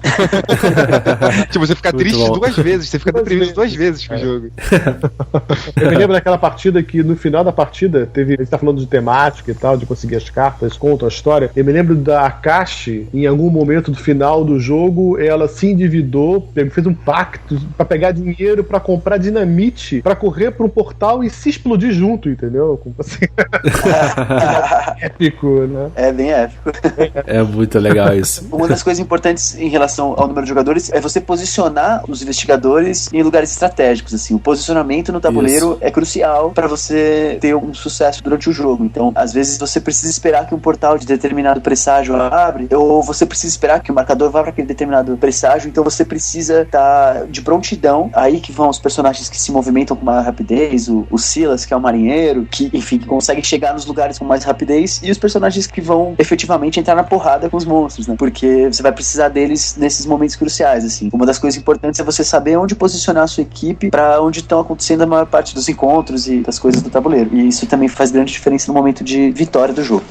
Tipo, você fica muito triste bom. 2 vezes, você fica deprimido 2 vezes com o jogo. Eu me lembro daquela partida que no final da partida a gente tá falando de temática e tal, de conseguir as cartas, contam a história. Eu me lembro da Akashi, em algum momento do final do jogo, ela se endividou, fez um pacto pra pegar dinheiro pra comprar dinamite, pra correr pra um portal e se explodir junto, entendeu? Assim. Épico, né? É bem épico. É muito legal isso. Uma das coisas importantes em relação ao número de jogadores é você posicionar os investigadores em lugares estratégicos, assim. O posicionamento no tabuleiro é crucial para você ter um sucesso durante o jogo. Então, às vezes você precisa esperar que um portal de determinado presságio abre, ou você precisa esperar que o marcador vá para aquele determinado presságio, então você precisa estar de prontidão. Aí que vão os personagens que se movimentam com maior rapidez, o Silas, que é o marinheiro, que, enfim, que consegue chegar nos lugares com mais rapidez, e os personagens que vão efetivamente entrar na porrada com os monstros, né? Porque você vai precisar deles nesses momentos cruciais, assim. Uma das coisas importantes é você saber onde posicionar a sua equipe para onde estão acontecendo a maior parte dos encontros e das coisas do tabuleiro. E isso também faz grande diferença no momento de vitória do jogo.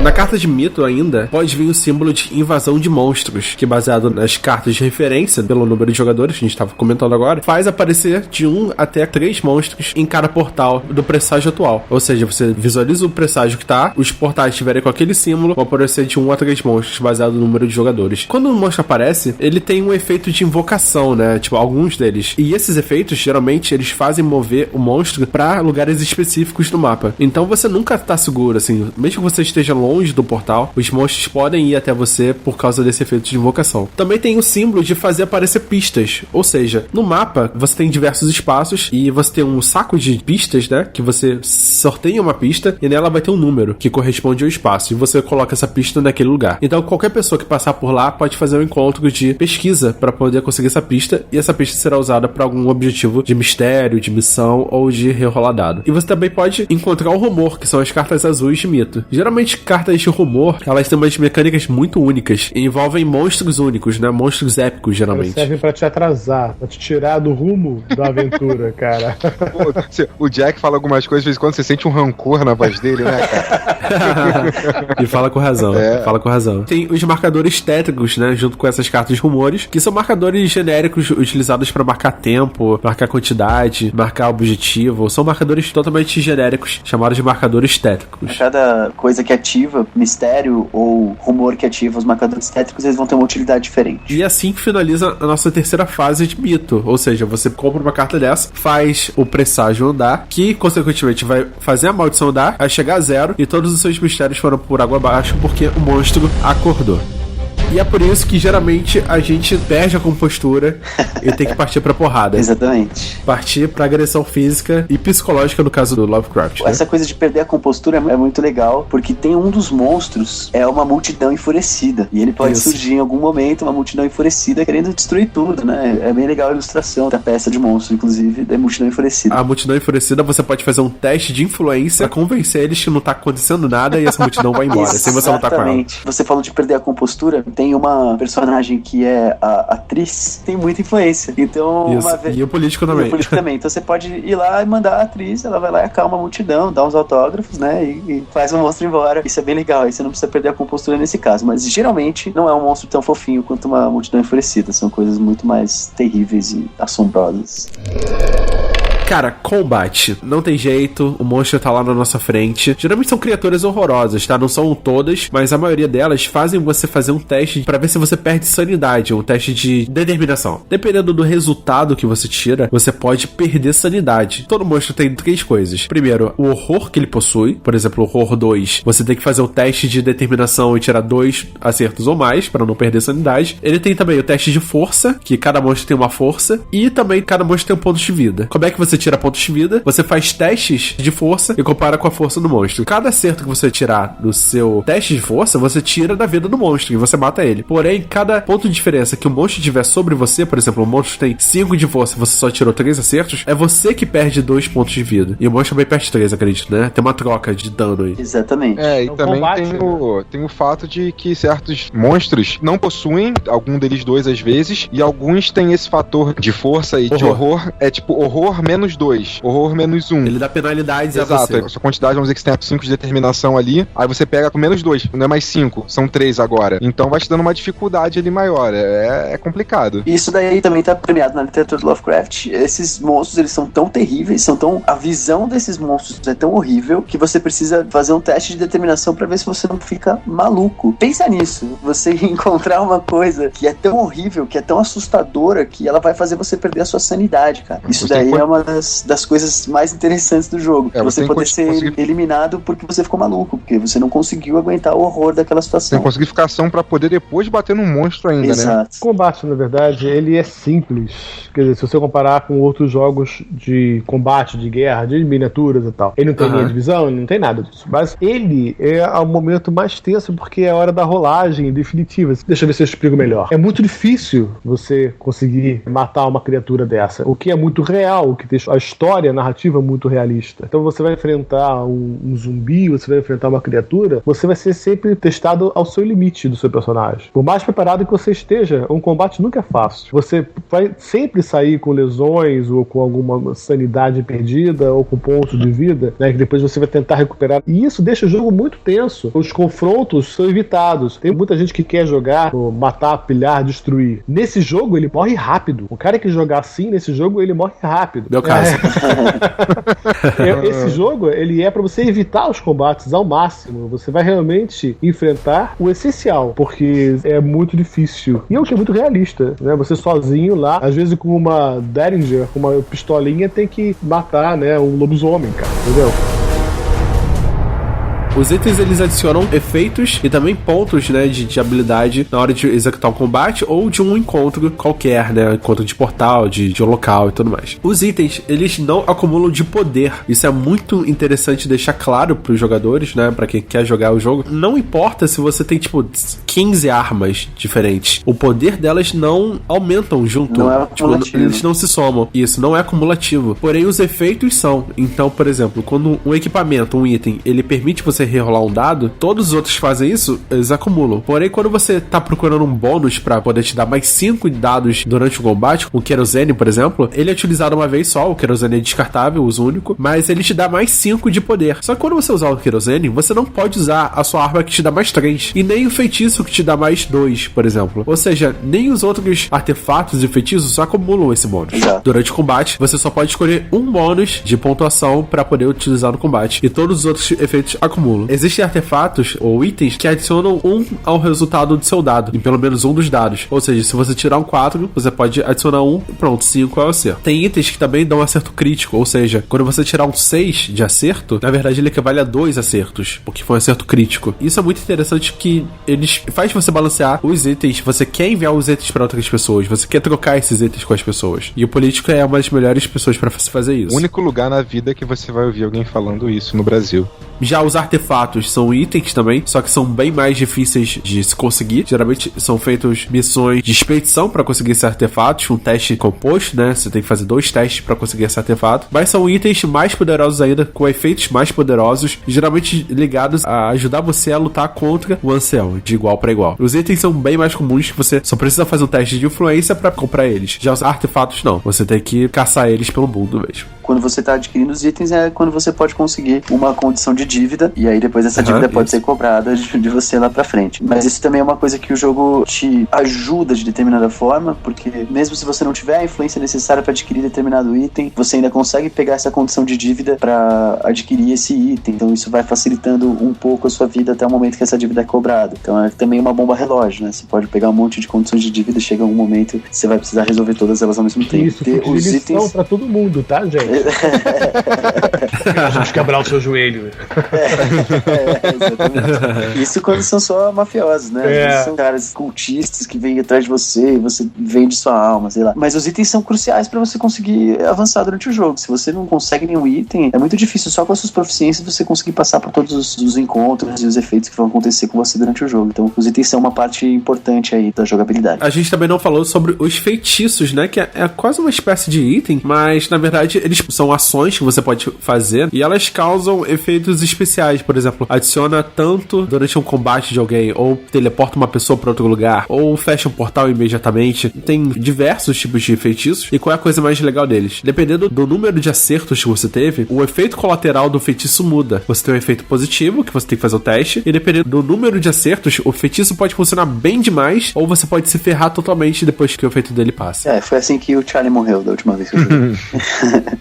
Na carta de mito ainda, pode vir o símbolo de invasão de monstros, que baseado nas cartas de referência, pelo número de jogadores que a gente estava comentando agora, faz aparecer de 1 até 3 monstros em cada portal do presságio atual. Ou seja, você visualiza o presságio que tá, os portais estiverem com aquele símbolo, vão aparecer de 1 a 3 monstros, baseado no número de jogadores. Quando um monstro aparece, ele tem um efeito de invocação, né? Tipo, alguns deles. E esses efeitos, geralmente, eles fazem mover o monstro para lugares específicos do mapa. Então você nunca tá seguro, assim, mesmo que você esteja longe do portal, os monstros podem ir até você por causa desse efeito de invocação. Também tem o símbolo de fazer aparecer pistas, ou seja, no mapa você tem diversos espaços e você tem um saco de pistas, né, que você sorteia uma pista e nela vai ter um número que corresponde ao espaço e você coloca essa pista naquele lugar. Então qualquer pessoa que passar por lá pode fazer um encontro de pesquisa para poder conseguir essa pista e essa pista será usada para algum objetivo de mistério, de missão ou de rerolar dado. E você também pode encontrar o rumor, que são as cartas azuis de mito. Geralmente cartas de rumor, elas têm umas mecânicas muito únicas e envolvem monstros únicos, né? Monstros épicos, geralmente. Elas servem pra te atrasar, pra te tirar do rumo da aventura, cara. O Jack fala algumas coisas, de vez em quando você sente um rancor na voz dele, né, cara? E fala com razão, fala com razão. Tem os marcadores tétricos, né? Junto com essas cartas de rumores, que são marcadores genéricos utilizados pra marcar tempo, marcar quantidade, marcar objetivo. São marcadores totalmente genéricos, chamados de marcadores tétricos. Cada coisa que ativa, mistério ou rumor que ativa os marcadores tétricos, eles vão ter uma utilidade diferente. E assim que finaliza a nossa terceira fase de mito, ou seja, você compra uma carta dessa, faz o presságio andar, que consequentemente vai fazer a maldição andar, vai chegar a 0 e todos os seus mistérios foram por água abaixo porque o monstro acordou. E é por isso que geralmente a gente perde a compostura e tem que partir pra porrada. Exatamente. Partir pra agressão física e psicológica no caso do Lovecraft. Essa coisa de perder a compostura é muito legal, porque tem um dos monstros, é uma multidão enfurecida. E ele pode surgir em algum momento, uma multidão enfurecida querendo destruir tudo, né? É bem legal a ilustração da peça de monstro, inclusive, da multidão enfurecida. A multidão enfurecida, você pode fazer um teste de influência pra convencer eles que não tá acontecendo nada e essa multidão vai embora, sem você lutar com ela. Você falou de perder a compostura, tem uma personagem que é a atriz, tem muita influência. Então, e o político também. E o político também. Então você pode ir lá e mandar a atriz, ela vai lá e acalma a multidão, dá uns autógrafos, né? E faz o monstro embora. Isso é bem legal. Aí você não precisa perder a compostura nesse caso. Mas geralmente não é um monstro tão fofinho quanto uma multidão enfurecida. São coisas muito mais terríveis e assombrosas. Cara, combate. Não tem jeito, o monstro tá lá na nossa frente. Geralmente são criaturas horrorosas, tá? Não são todas, mas a maioria delas fazem você fazer um teste pra ver se você perde sanidade, um teste de determinação. Dependendo do resultado que você tira, você pode perder sanidade. Todo monstro tem 3 coisas. Primeiro, o horror que ele possui. Por exemplo, o horror 2. Você tem que fazer o teste de determinação e tirar 2 acertos ou mais pra não perder sanidade. Ele tem também o teste de força, que cada monstro tem uma força. E também cada monstro tem um ponto de vida. Como é que você tira pontos de vida, você faz testes de força e compara com a força do monstro. Cada acerto que você tirar do seu teste de força, você tira da vida do monstro e você mata ele. Porém, cada ponto de diferença que o monstro tiver sobre você, por exemplo, o monstro tem 5 de força e você só tirou 3 acertos, é você que perde 2 pontos de vida. E o monstro também perde 3, acredito, né? Tem uma troca de dano aí. Exatamente. E também tem o fato de que certos monstros não possuem, algum deles 2 às vezes, e alguns têm esse fator de força e de horror. É tipo horror menos 2, horror menos 1. Ele dá penalidades a você. Exato, a sua quantidade, vamos dizer que você tem 5 de determinação ali, aí você pega com menos 2, não é mais 5, são 3 agora. Então vai te dando uma dificuldade ali maior, é complicado. Isso daí também tá premiado na literatura do Lovecraft. Esses monstros, eles são tão terríveis, a visão desses monstros é tão horrível que você precisa fazer um teste de determinação pra ver se você não fica maluco. Pensa nisso, você encontrar uma coisa que é tão horrível, que é tão assustadora, que ela vai fazer você perder a sua sanidade, cara. Isso daí é uma das coisas mais interessantes do jogo. Você poder ser eliminado porque você ficou maluco, porque você não conseguiu aguentar o horror daquela situação. Tem conseguificação pra poder depois bater num monstro ainda, né? O combate, na verdade, ele é simples. Quer dizer, se você comparar com outros jogos de combate, de guerra, de miniaturas e tal, ele não tem linha de visão, não tem nada disso. Mas ele é o momento mais tenso porque é a hora da rolagem definitiva. Deixa eu ver se eu explico melhor. É muito difícil você conseguir matar uma criatura dessa, o que é muito real, o que deixa a história, a narrativa muito realista. Então você vai enfrentar um zumbi, você vai enfrentar uma criatura, você vai ser sempre testado ao seu limite do seu personagem. Por mais preparado que você esteja, um combate nunca é fácil. Você vai sempre sair com lesões ou com alguma sanidade perdida ou com pontos de vida, né, que depois você vai tentar recuperar. E isso deixa o jogo muito tenso. Os confrontos são evitados. Tem muita gente que quer jogar, matar, pilhar, destruir. Nesse jogo, ele morre rápido. O cara que jogar assim, nesse jogo, ele morre rápido. Meu caso. Esse jogo, ele é pra você evitar os combates ao máximo. Você vai realmente enfrentar o essencial, porque é muito difícil. E é o que é muito realista, né? Você sozinho lá, às vezes com uma Derringer, com uma pistolinha, tem que matar, né, um lobisomem, cara, entendeu? Os itens, eles adicionam efeitos e também pontos, né, de habilidade na hora de executar um combate ou de um encontro qualquer, né, encontro de portal, de local e tudo mais. Os itens, eles não acumulam de poder. Isso é muito interessante deixar claro pros jogadores, né, pra quem quer jogar o jogo. Não importa se você tem, tipo, 15 armas diferentes. O poder delas não aumentam junto. Não é acumulativo. Tipo, eles não se somam. Isso, não é acumulativo. Porém, os efeitos são. Então, por exemplo, quando um equipamento, um item, ele permite você rerolar um dado, todos os outros que fazem isso, eles acumulam. Porém, quando você tá procurando um bônus pra poder te dar mais 5 dados durante o combate, o querosene, por exemplo, ele é utilizado uma vez só, o querosene é descartável, uso único, mas ele te dá mais 5 de poder. Só que quando você usar o querosene, você não pode usar a sua arma que te dá mais 3, e nem o feitiço que te dá mais 2, por exemplo. Ou seja, nem os outros artefatos e feitiços acumulam esse bônus. Durante o combate, você só pode escolher um bônus de pontuação pra poder utilizar no combate, e todos os outros efeitos acumulam. Existem artefatos ou itens que adicionam 1 ao resultado do seu dado, em pelo menos um dos dados. Ou seja, se você tirar um 4, você pode adicionar 1, pronto, 5 é o acerto. Tem itens que também dão acerto crítico, ou seja, quando você tirar um 6 de acerto, na verdade ele equivale a 2 acertos, porque foi um acerto crítico. Isso é muito interessante porque eles faz você balancear os itens. Você quer enviar os itens para outras pessoas, você quer trocar esses itens com as pessoas. E o político é uma das melhores pessoas para fazer isso. O único lugar na vida que você vai ouvir alguém falando isso no Brasil. Já os artefatos são itens também, só que são bem mais difíceis de se conseguir. Geralmente são feitas missões de expedição para conseguir esses artefatos, um teste composto, né? Você tem que fazer 2 testes para conseguir esse artefato. Mas são itens mais poderosos ainda, com efeitos mais poderosos, geralmente ligados a ajudar você a lutar contra o ancião, de igual para igual. Os itens são bem mais comuns, que você só precisa fazer um teste de influência para comprar eles. Já os artefatos não, você tem que caçar eles pelo mundo mesmo. Quando você tá adquirindo os itens é quando você pode conseguir uma condição de dívida, e aí depois essa dívida pode ser cobrada de você lá pra frente. Mas isso também é uma coisa que o jogo te ajuda de determinada forma, porque mesmo se você não tiver a influência necessária pra adquirir determinado item, você ainda consegue pegar essa condição de dívida pra adquirir esse item. Então isso vai facilitando um pouco a sua vida até o momento que essa dívida é cobrada. Então é também uma bomba relógio, né? Você pode pegar um monte de condições de dívida, chega um momento que você vai precisar resolver todas elas ao mesmo tempo. Isso, os itens pra todo mundo, tá, gente? A gente quebrar o seu joelho. Exatamente. Isso quando são só mafiosos, né? Às vezes são caras cultistas que vêm atrás de você e você vende sua alma, sei lá. Mas os itens são cruciais pra você conseguir avançar durante o jogo. Se você não consegue nenhum item, é muito difícil só com as suas proficiências você conseguir passar por todos os encontros e os efeitos que vão acontecer com você durante o jogo. Então, os itens são uma parte importante aí da jogabilidade. A gente também não falou sobre os feitiços, né? Que é quase uma espécie de item, mas na verdade eles são ações que você pode fazer e elas causam efeitos especiais. Por exemplo, adiciona tanto durante um combate de alguém, ou teleporta uma pessoa para outro lugar, ou fecha um portal imediatamente. Tem diversos tipos de feitiços. E qual é a coisa mais legal deles? Dependendo do número de acertos que você teve, o efeito colateral do feitiço muda. Você tem um efeito positivo, que você tem que fazer o teste, e dependendo do número de acertos, o feitiço pode funcionar bem demais, ou você pode se ferrar totalmente depois que o efeito dele passa. Foi assim que o Charlie morreu da última vez que eu joguei.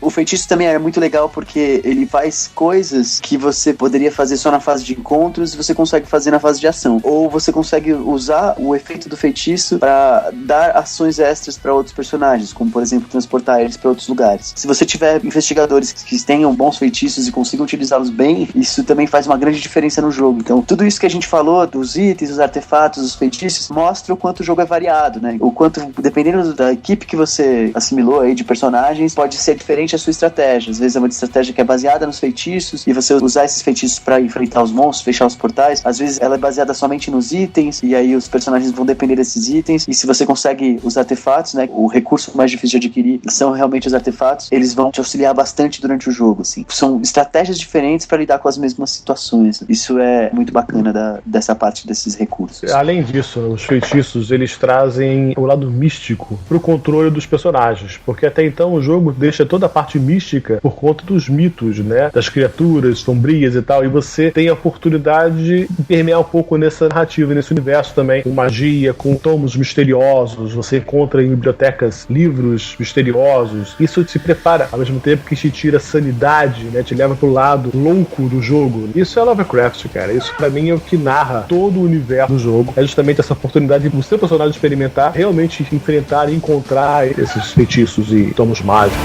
O feitiço também é muito legal porque ele faz coisas que você poderia fazer só na fase de encontros e você consegue fazer na fase de ação. Ou você consegue usar o efeito do feitiço para dar ações extras para outros personagens, como por exemplo transportar eles para outros lugares. Se você tiver investigadores que tenham bons feitiços e consigam utilizá-los bem, isso também faz uma grande diferença no jogo. Então, tudo isso que a gente falou, dos itens, os artefatos, os feitiços, mostra o quanto o jogo é variado, né? O quanto, dependendo da equipe que você assimilou aí de personagens, pode ser diferente a sua estratégia. Às vezes é uma estratégia que é baseada nos feitiços e você usar esses feitiços para enfrentar os monstros, fechar os portais. Às vezes ela é baseada somente nos itens e aí os personagens vão depender desses itens. E se você consegue os artefatos, né? O recurso mais difícil de adquirir são realmente os artefatos. Eles vão te auxiliar bastante durante o jogo, assim. São estratégias diferentes para lidar com as mesmas situações. Isso é muito bacana dessa parte desses recursos. Além disso, os feitiços, eles trazem o lado místico pro controle dos personagens, porque até então o jogo deixa toda a parte mística por conta dos mitos, né, das criaturas sombrias e tal, e você tem a oportunidade de permear um pouco nessa narrativa, nesse universo também, com magia, com tomos misteriosos, você encontra em bibliotecas livros misteriosos, isso te prepara, ao mesmo tempo que te tira a sanidade, né, te leva pro lado louco do jogo. Isso é Lovecraft, cara, isso pra mim é o que narra todo o universo do jogo, é justamente essa oportunidade de o seu personagem experimentar, realmente enfrentar e encontrar esses feitiços e tomos mágicos.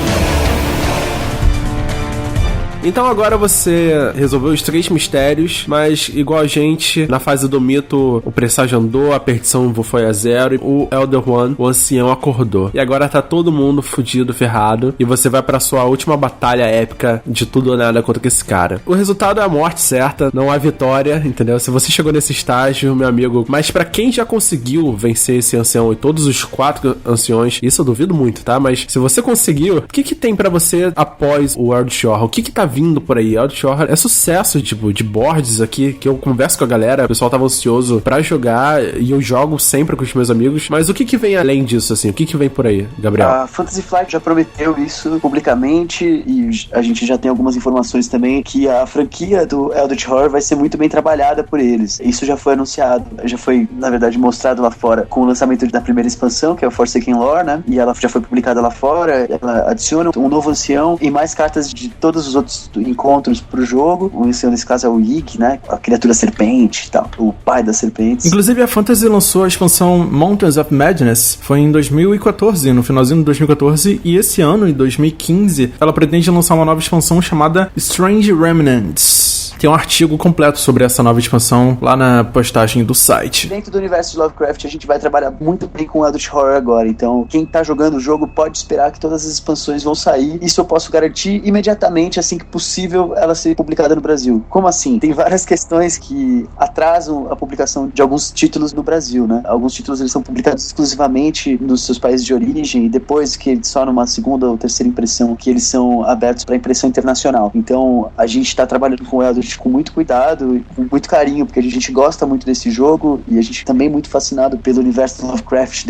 Então agora você resolveu os 3 mistérios, mas igual a gente, na fase do mito, o presságio andou, a perdição foi a 0, o Elder One, o ancião, acordou. E agora tá todo mundo fudido, ferrado, e você vai pra sua última batalha épica de tudo ou nada contra esse cara. O resultado é a morte certa, não há vitória, entendeu? Se você chegou nesse estágio, meu amigo, mas pra quem já conseguiu vencer esse ancião e todos os 4 anciões, isso eu duvido muito, tá? Mas se você conseguiu, o que tem pra você após o Eldritch Horror? O que tá vindo por aí? Eldritch Horror é sucesso, tipo, de boards aqui, que eu converso com a galera, o pessoal tava ansioso pra jogar, e eu jogo sempre com os meus amigos, mas o que vem além disso, assim? O que vem por aí, Gabriel? A Fantasy Flight já prometeu isso publicamente, e a gente já tem algumas informações também que a franquia do Eldritch Horror vai ser muito bem trabalhada por eles. Isso já foi anunciado, já foi, na verdade, mostrado lá fora com o lançamento da primeira expansão, que é o Forsaken Lore, né? E ela já foi publicada lá fora, ela adiciona um novo ancião e mais cartas de todos os outros encontros pro jogo. O ancião nesse caso é o Ig, né? A criatura serpente e tal, o pai das serpentes. Inclusive a Fantasy lançou a expansão Mountains of Madness, foi em 2014, no finalzinho de 2014, e esse ano, em 2015, ela pretende lançar uma nova expansão chamada Strange Remnants. Tem um artigo completo sobre essa nova expansão lá na postagem do site. Dentro do universo de Lovecraft, a gente vai trabalhar muito bem com o Eldritch Horror agora, então quem tá jogando o jogo pode esperar que todas as expansões vão sair. Isso eu posso garantir imediatamente, assim que possível, ela ser publicada no Brasil. Como assim? Tem várias questões que atrasam a publicação de alguns títulos no Brasil, né? Alguns títulos eles são publicados exclusivamente nos seus países de origem e depois que só numa segunda ou terceira impressão que eles são abertos para impressão internacional. Então a gente tá trabalhando com o Eldritch com muito cuidado e com muito carinho, porque a gente gosta muito desse jogo e a gente também é muito fascinado pelo universo do Lovecraft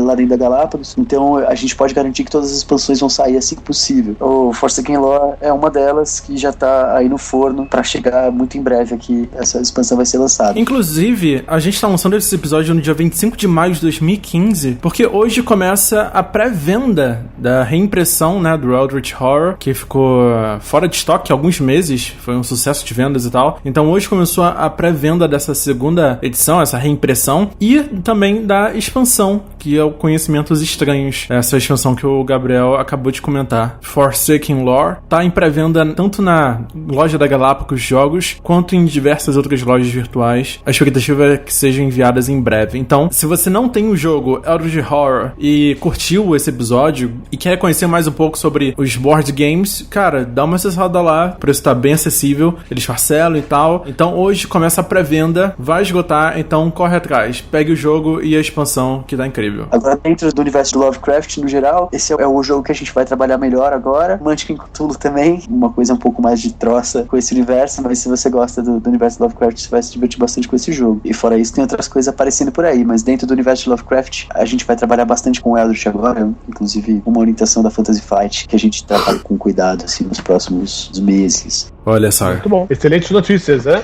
lá dentro da Galápagos. Então a gente pode garantir que todas as expansões vão sair assim que possível. O Forsaken Lore é uma delas que já tá aí no forno para chegar muito em breve aqui. Essa expansão vai ser lançada. Inclusive, a gente tá lançando esse episódio no dia 25 de maio de 2015, porque hoje começa a pré-venda da reimpressão, né, do Eldritch Horror, que ficou fora de estoque há alguns meses, foi um sucesso de vendas e tal. Então hoje começou a pré-venda dessa segunda edição, essa reimpressão, e também da expansão, que é o Conhecimentos Estranhos. Essa expansão que o Gabriel acabou de comentar. Forsaken Lore tá em pré-venda tanto na loja da Galápagos Jogos, quanto em diversas outras lojas virtuais. A expectativa é que sejam enviadas em breve. Então, se você não tem o jogo Eldritch Horror e curtiu esse episódio e quer conhecer mais um pouco sobre os board games, cara, dá uma acessada lá. O preço tá bem acessível, eles parcelam e tal. Então, hoje começa a pré-venda, vai esgotar, então corre atrás. Pegue o jogo e a expansão, que tá incrível. Agora, dentro do universo de Lovecraft, no geral, esse é o jogo que a gente vai trabalhar melhor agora. Munchkin Cthulhu também, uma coisa um pouco mais de troça com esse universo, mas se você gosta do universo de Lovecraft, você vai se divertir bastante com esse jogo. E fora isso, tem outras coisas aparecendo por aí, mas dentro do universo de Lovecraft, a gente vai trabalhar bastante com o Eldritch agora, inclusive uma orientação da Fantasy Fight, que a gente trabalha com cuidado, assim, nos próximos meses. Olha só. Muito bom. Excelentes notícias, né?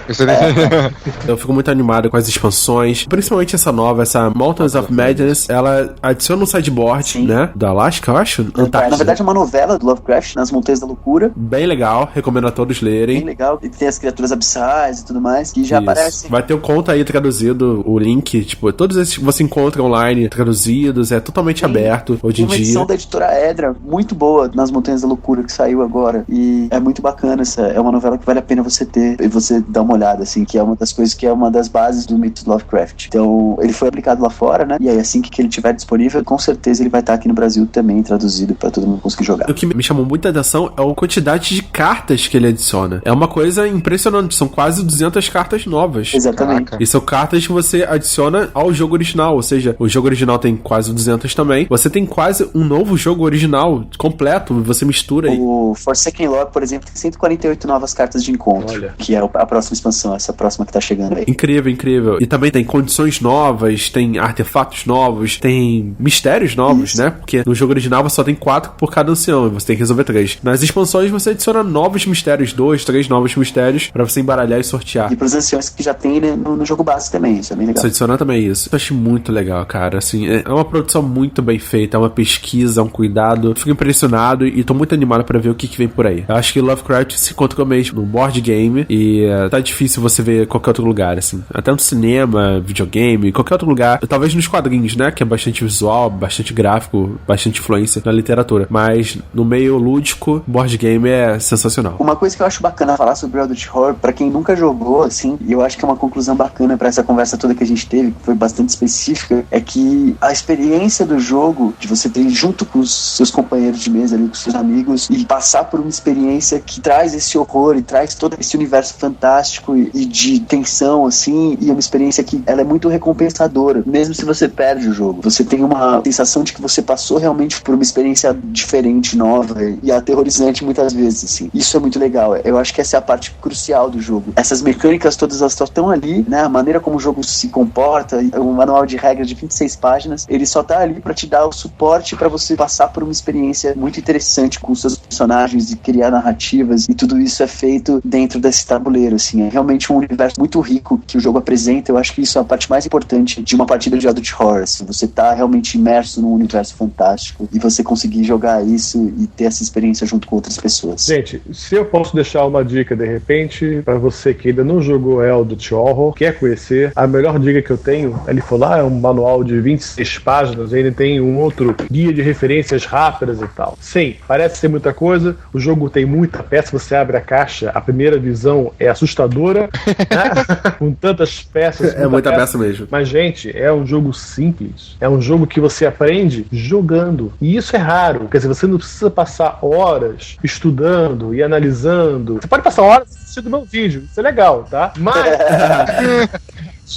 Eu fico muito animado com as expansões, principalmente essa nova, essa Mountains of Madness. Ela adiciona um sideboard, sim, né? Da Alaska, eu acho. Na verdade é uma novela do Lovecraft, nas Montanhas da Loucura. Bem legal, recomendo a todos lerem. Bem legal, e tem as criaturas abissais e tudo mais, que já aparecem. Vai ter o conto aí traduzido, o link, tipo, todos esses que você encontra online traduzidos, é totalmente aberto hoje em dia. Tem uma edição da editora Edra, muito boa, nas Montanhas da Loucura, que saiu agora, e é muito bacana, é uma novela que vale a pena você ter e você dar uma olhada, assim, que é uma das coisas que é uma das bases do mito do Lovecraft. Então, ele foi aplicado lá fora, né? E aí, assim que ele estiver disponível, com certeza ele vai estar aqui no Brasil também, traduzido pra todo mundo conseguir jogar. O que me chamou muita atenção é a quantidade de cartas que ele adiciona. É uma coisa impressionante, são quase 200 cartas novas. Exatamente. Caraca. E são cartas que você adiciona ao jogo original, ou seja, o jogo original tem quase 200 também. Você tem quase um novo jogo original completo, você mistura aí. O Forsaken Lore, por exemplo, tem 148 novas cartas de encontro. Olha. Que é a próxima expansão, essa próxima que tá chegando aí. Incrível, incrível. E também tem condições novas, tem artefatos novos, tem mistérios novos, né? Porque no jogo original você só tem 4 por cada ancião, e você tem que resolver 3. Nas expansões você adiciona novos mistérios, 2, 3 novos mistérios pra você embaralhar e sortear. E pros anciões que já tem, né, no jogo base também, isso é bem legal. Você adiciona também isso. Eu achei muito legal, cara. Assim, é uma produção muito bem feita, é uma pesquisa, um cuidado. Fico impressionado e tô muito animado pra ver o que vem por aí. Eu acho que Lovecraft se encontrou mesmo no board game e tá difícil você ver em qualquer outro lugar, assim. Até no cinema, videogame, qualquer outro lugar. Talvez nos quadrinhos, né? Que é bastante visual, bastante gráfico, bastante influência na literatura. Mas no meio lúdico, board game é sensacional. Uma coisa que eu acho bacana falar sobre o Eldritch Horror, pra quem nunca jogou, assim, e eu acho que é uma conclusão bacana pra essa conversa toda que a gente teve, que foi bastante específica, é que a experiência do jogo, de você ter junto com os seus companheiros de mesa ali, com os seus amigos, e passar por uma experiência que traz esse horror e traz todo esse universo fantástico e de tensão, assim, e é uma experiência que ela é muito recompensadora, mesmo se você perde o jogo. Você tem uma sensação de que você passou realmente por uma experiência diferente, nova e aterrorizante muitas vezes, assim. Isso é muito legal. Eu acho que essa é a parte crucial do jogo. Essas mecânicas todas, elas estão ali, né? A maneira como o jogo se comporta, o manual de regras de 26 páginas, ele só tá ali pra te dar o suporte pra você passar por uma experiência muito interessante com os seus personagens e criar narrativas, e tudo isso é feito dentro desse tabuleiro, assim. É realmente um universo muito rico que o jogo apresenta. Eu acho que isso é a parte mais importante de uma partida de Eldritch Horror, assim. Você tá realmente imerso num universo fantástico e você conseguir jogar isso e ter essa experiência junto com outras pessoas. Gente, se eu posso deixar uma dica de repente pra você que ainda não jogou Eldritch Horror, quer conhecer, a melhor dica que eu tenho, ele falou, é um manual de 26 páginas, ele tem um outro guia de referências rápidas e tal. Sim, parece ser muita coisa, o jogo tem muita peça, você abre a caixa, a primeira visão é assustadora, né? Com tantas peças. É muita peça mesmo. Mas, gente, é um jogo simples, é um jogo que você aprende jogando, e isso é raro, quer dizer, você não precisa passar horas estudando e analisando. Você pode passar horas assistindo meu vídeo, isso é legal, tá? Mas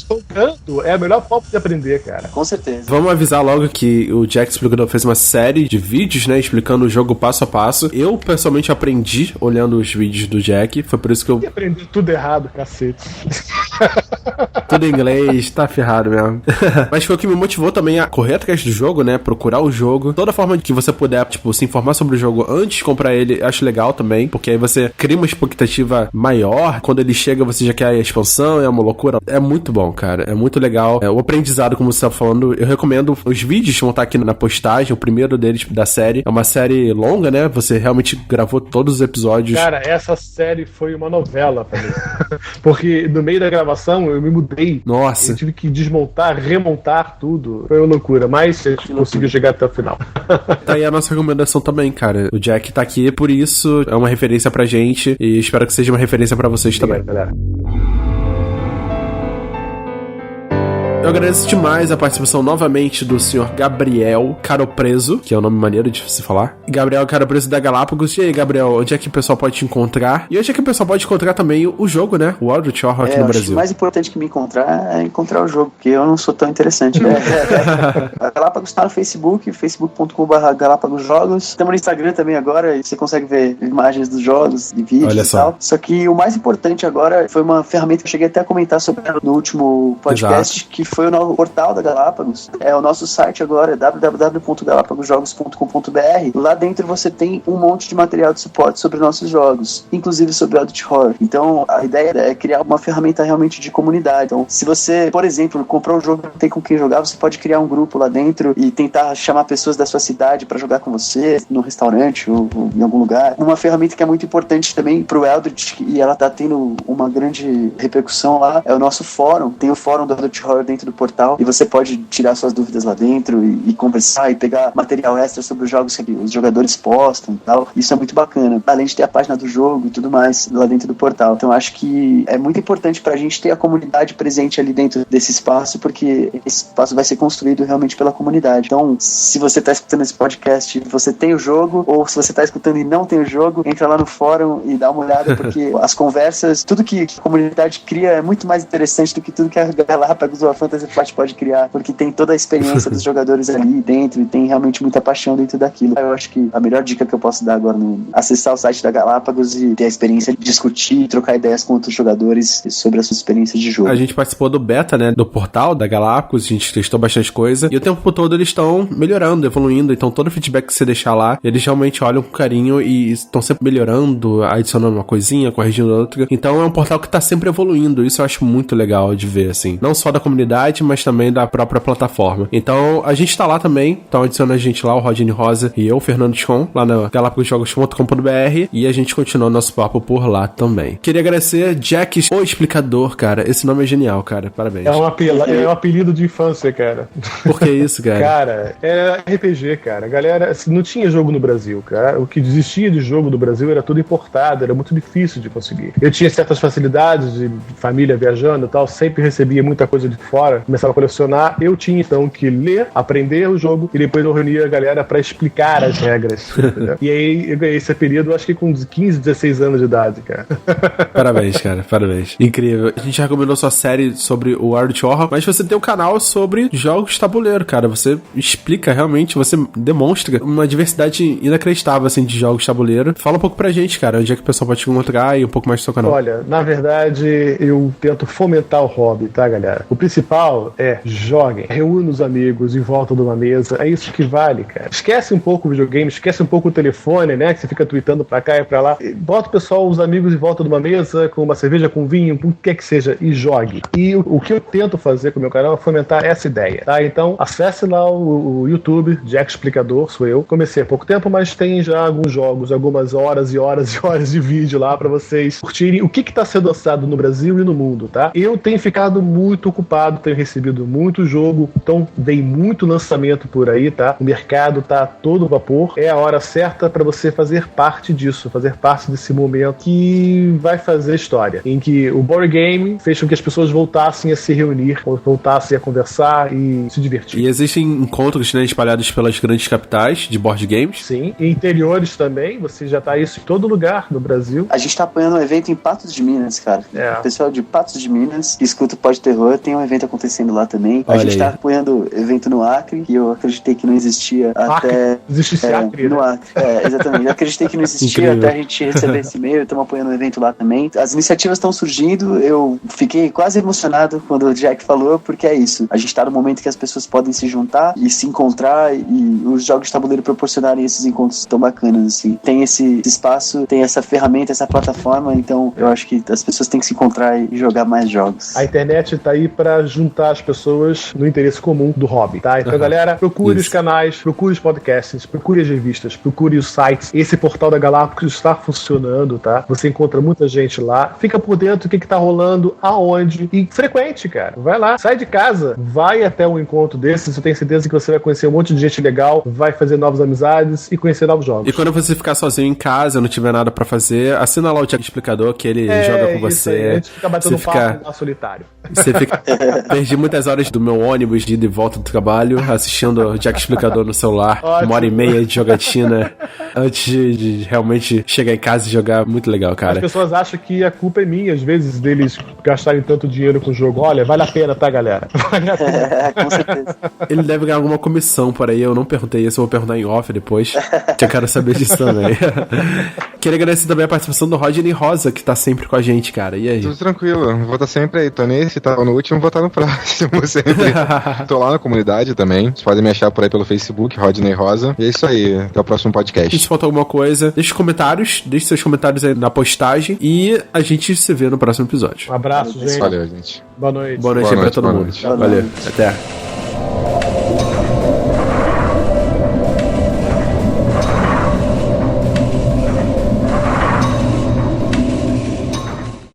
jogando é a melhor forma de aprender, cara. Com certeza. Vamos avisar logo que o Jack Explicador fez uma série de vídeos, né, explicando o jogo passo a passo. Eu, pessoalmente, aprendi olhando os vídeos do Jack. Foi por isso que eu... aprendi tudo errado, cacete. Tudo em inglês, tá ferrado mesmo. Mas foi o que me motivou também a correr atrás do jogo, né, procurar o jogo. Toda forma que você puder, tipo, se informar sobre o jogo antes de comprar ele, acho legal também, porque aí você cria uma expectativa maior. Quando ele chega, você já quer a expansão, é uma loucura. É muito bom. bom, cara. É muito legal. O aprendizado, como você tá falando, eu recomendo. Os vídeos vão estar aqui na postagem. O primeiro deles da série. É uma série longa, né? Você realmente gravou todos os episódios. Cara, essa série foi uma novela pra mim. Porque no meio da gravação eu me mudei. Nossa. Eu tive que desmontar, remontar tudo. Foi uma loucura, mas a gente conseguiu chegar até o final. Tá aí a nossa recomendação também, cara. O Jack tá aqui, por isso é uma referência pra gente e espero que seja uma referência pra vocês também. Galera. Eu agradeço demais a participação novamente do senhor Gabriel Caropreso, que é o nome maneiro de se falar. Gabriel Caropreso da Galápagos. E aí, Gabriel, onde é que o pessoal pode te encontrar? E onde é que o pessoal pode encontrar também o jogo, né? O Eldritch Horror aqui no Brasil. O mais importante que me encontrar é encontrar o jogo, porque eu não sou tão interessante. A Galápagos tá no Facebook, facebook.com/GalápagosJogos. Estamos no Instagram também agora, e você consegue ver imagens dos jogos e vídeos. Olha e só. tal. Só que o mais importante agora foi uma ferramenta que eu cheguei até a comentar sobre ela no último podcast, que foi o novo portal da Galápagos. É o nosso site agora, www.galapagosjogos.com.br. Lá dentro você tem um monte de material de suporte sobre nossos jogos, inclusive sobre o Eldritch Horror. Então, a ideia é criar uma ferramenta realmente de comunidade. Então, se você, por exemplo, comprou um jogo e não tem com quem jogar, você pode criar um grupo lá dentro e tentar chamar pessoas da sua cidade para jogar com você, no restaurante ou em algum lugar. Uma ferramenta que é muito importante também pro Eldritch, e ela tá tendo uma grande repercussão lá, é o nosso fórum. Tem o fórum do Eldritch Horror dentro do portal, e você pode tirar suas dúvidas lá dentro e conversar e pegar material extra sobre os jogos que os jogadores postam e tal. Isso é muito bacana, além de ter a página do jogo e tudo mais lá dentro do portal. Então acho que é muito importante pra gente ter a comunidade presente ali dentro desse espaço, porque esse espaço vai ser construído realmente pela comunidade. Então, se você tá escutando esse podcast e você tem o jogo, ou se você tá escutando e não tem o jogo, entra lá no fórum e dá uma olhada, porque as conversas, tudo que a comunidade cria é muito mais interessante do que tudo que a Galápagos ou a Fantasy Flight pode criar, porque tem toda a experiência dos jogadores ali dentro e tem realmente muita paixão dentro daquilo. Eu acho que a melhor dica que eu posso dar agora é acessar o site da Galápagos e ter a experiência de discutir e trocar ideias com outros jogadores sobre as suas experiências de jogo. A gente participou do beta, né, do portal da Galápagos, a gente testou bastante coisa, e o tempo todo eles estão melhorando, evoluindo, então todo o feedback que você deixar lá, eles realmente olham com carinho e estão sempre melhorando, adicionando uma coisinha, corrigindo outra. Então é um portal que tá sempre evoluindo, isso eu acho muito legal de ver, assim. Não só da comunidade, mas também da própria plataforma. Então a gente tá lá também, então adiciona a gente lá, o Rodney Rosa e eu, Fernando Chon, lá na galapagosjogos.com.br, e a gente continua nosso papo por lá também. Queria agradecer Jack, o Explicador, cara. Esse nome é genial, cara. Parabéns. É um apelido de infância, cara. Por que isso, cara? Cara, é RPG, cara. A galera, assim, não tinha jogo no Brasil, cara. O que existia de jogo no Brasil era tudo importado, era muito difícil de conseguir. Eu tinha certas facilidades de família viajando e tal, sempre recebia muita coisa de fora, começava a colecionar. Eu tinha, então, que ler, aprender o jogo, e depois eu reunia a galera pra explicar as regras. E aí eu ganhei esse apelido, acho que com 15, 16 anos de idade, cara. Parabéns, cara. Parabéns. Incrível. A gente recomendou sua série sobre o Eldritch Horror, mas você tem um canal sobre jogos de tabuleiro, cara. Você explica realmente, você demonstra uma diversidade inacreditável, assim, de jogos de tabuleiro. Fala um pouco pra gente, cara, onde é que o pessoal pode te encontrar e um pouco mais do seu canal. Olha, na verdade, eu tento fomentar o hobby, tá, galera? O principal é joguem, reúna os amigos em volta de uma mesa, é isso que vale, cara. Esquece um pouco o videogame, esquece um pouco o telefone, né, que você fica tweetando pra cá e pra lá. Bota o pessoal, os amigos em volta de uma mesa, com uma cerveja, com vinho, com o que é que seja, e jogue. E o que eu tento fazer com o meu canal é fomentar essa ideia, tá? Então, acesse lá o YouTube, Jack Explicador, sou eu. Comecei há pouco tempo, mas tem já alguns jogos, algumas horas e horas e horas de vídeo lá pra vocês curtirem o que tá sendo lançado no Brasil e no mundo, tá? Eu tenho ficado muito ocupado, tenho recebido muito jogo, então vem muito lançamento por aí, tá? O mercado tá todo vapor. É a hora certa pra você fazer parte disso, fazer parte desse momento que vai fazer história, em que o board game fez com que as pessoas voltassem a se reunir, voltassem a conversar e se divertir. E existem encontros, né, espalhados pelas grandes capitais de board games? Sim, e interiores também, você já tá isso em todo lugar no Brasil. A gente tá apoiando um evento em Patos de Minas, cara. É. O pessoal de Patos de Minas, que escuta o Pod Terror, tem um evento acontecendo acontecendo lá também. A Olha gente aí. tá apoiando evento no Acre, que eu acreditei que não existia até... Existe esse Acre, no né? Acre. Exatamente. Eu acreditei que não existia Incrível. até a gente receber esse e-mail. Estamos apoiando o evento lá também. As iniciativas estão surgindo. Eu fiquei quase emocionado quando o Jack falou, porque é isso. A gente tá no momento que as pessoas podem se juntar e se encontrar, e os jogos de tabuleiro proporcionarem esses encontros tão bacanas, assim. Tem esse espaço, tem essa ferramenta, essa plataforma, então eu acho que as pessoas têm que se encontrar e jogar mais jogos. A internet tá aí pra juntar as pessoas no interesse comum do hobby, tá? Então, galera, procure os canais, procure os podcasts, procure as revistas, procure os sites. Esse portal da Galápagos está funcionando, tá? Você encontra muita gente lá. Fica por dentro do que tá rolando, aonde. E frequente, cara. Vai lá, sai de casa, vai até um encontro desses. Eu tenho certeza que você vai conhecer um monte de gente legal, vai fazer novas amizades e conhecer novos jogos. E quando você ficar sozinho em casa, não tiver nada pra fazer, assina lá o Jack Explicador, que ele joga com isso aí. você. A gente fica batendo Você papo lá solitário. Você fica... Perdi muitas horas do meu ônibus de ida e volta do trabalho assistindo o Jack Explicador no celular. Ótimo. 1h30 de jogatina antes de realmente chegar em casa e jogar. Muito legal, As cara. pessoas acham que a culpa é minha, às vezes, deles gastarem tanto dinheiro com o jogo. Olha, vale a pena, tá, galera? Vale a pena. Com certeza. Ele deve ganhar alguma comissão por aí. Eu não perguntei isso, eu vou perguntar em off depois. Que eu quero saber disso também. Queria agradecer também a participação do Rodney Rosa, que tá sempre com a gente, cara. E aí? Tudo tranquilo, vou estar sempre aí. Tô nesse, tá no último, vou estar no próximo sempre. Tô lá na comunidade também. Vocês podem me achar por aí pelo Facebook, Rodney Rosa. E é isso aí, até o próximo E podcast. se faltou alguma coisa, deixe comentários, deixe seus comentários aí na postagem e a gente se vê no próximo episódio. Um abraço, gente. Valeu, gente. Boa noite. Boa noite Boa aí pra noite, todo boa mundo. noite. Boa Valeu, noite. até.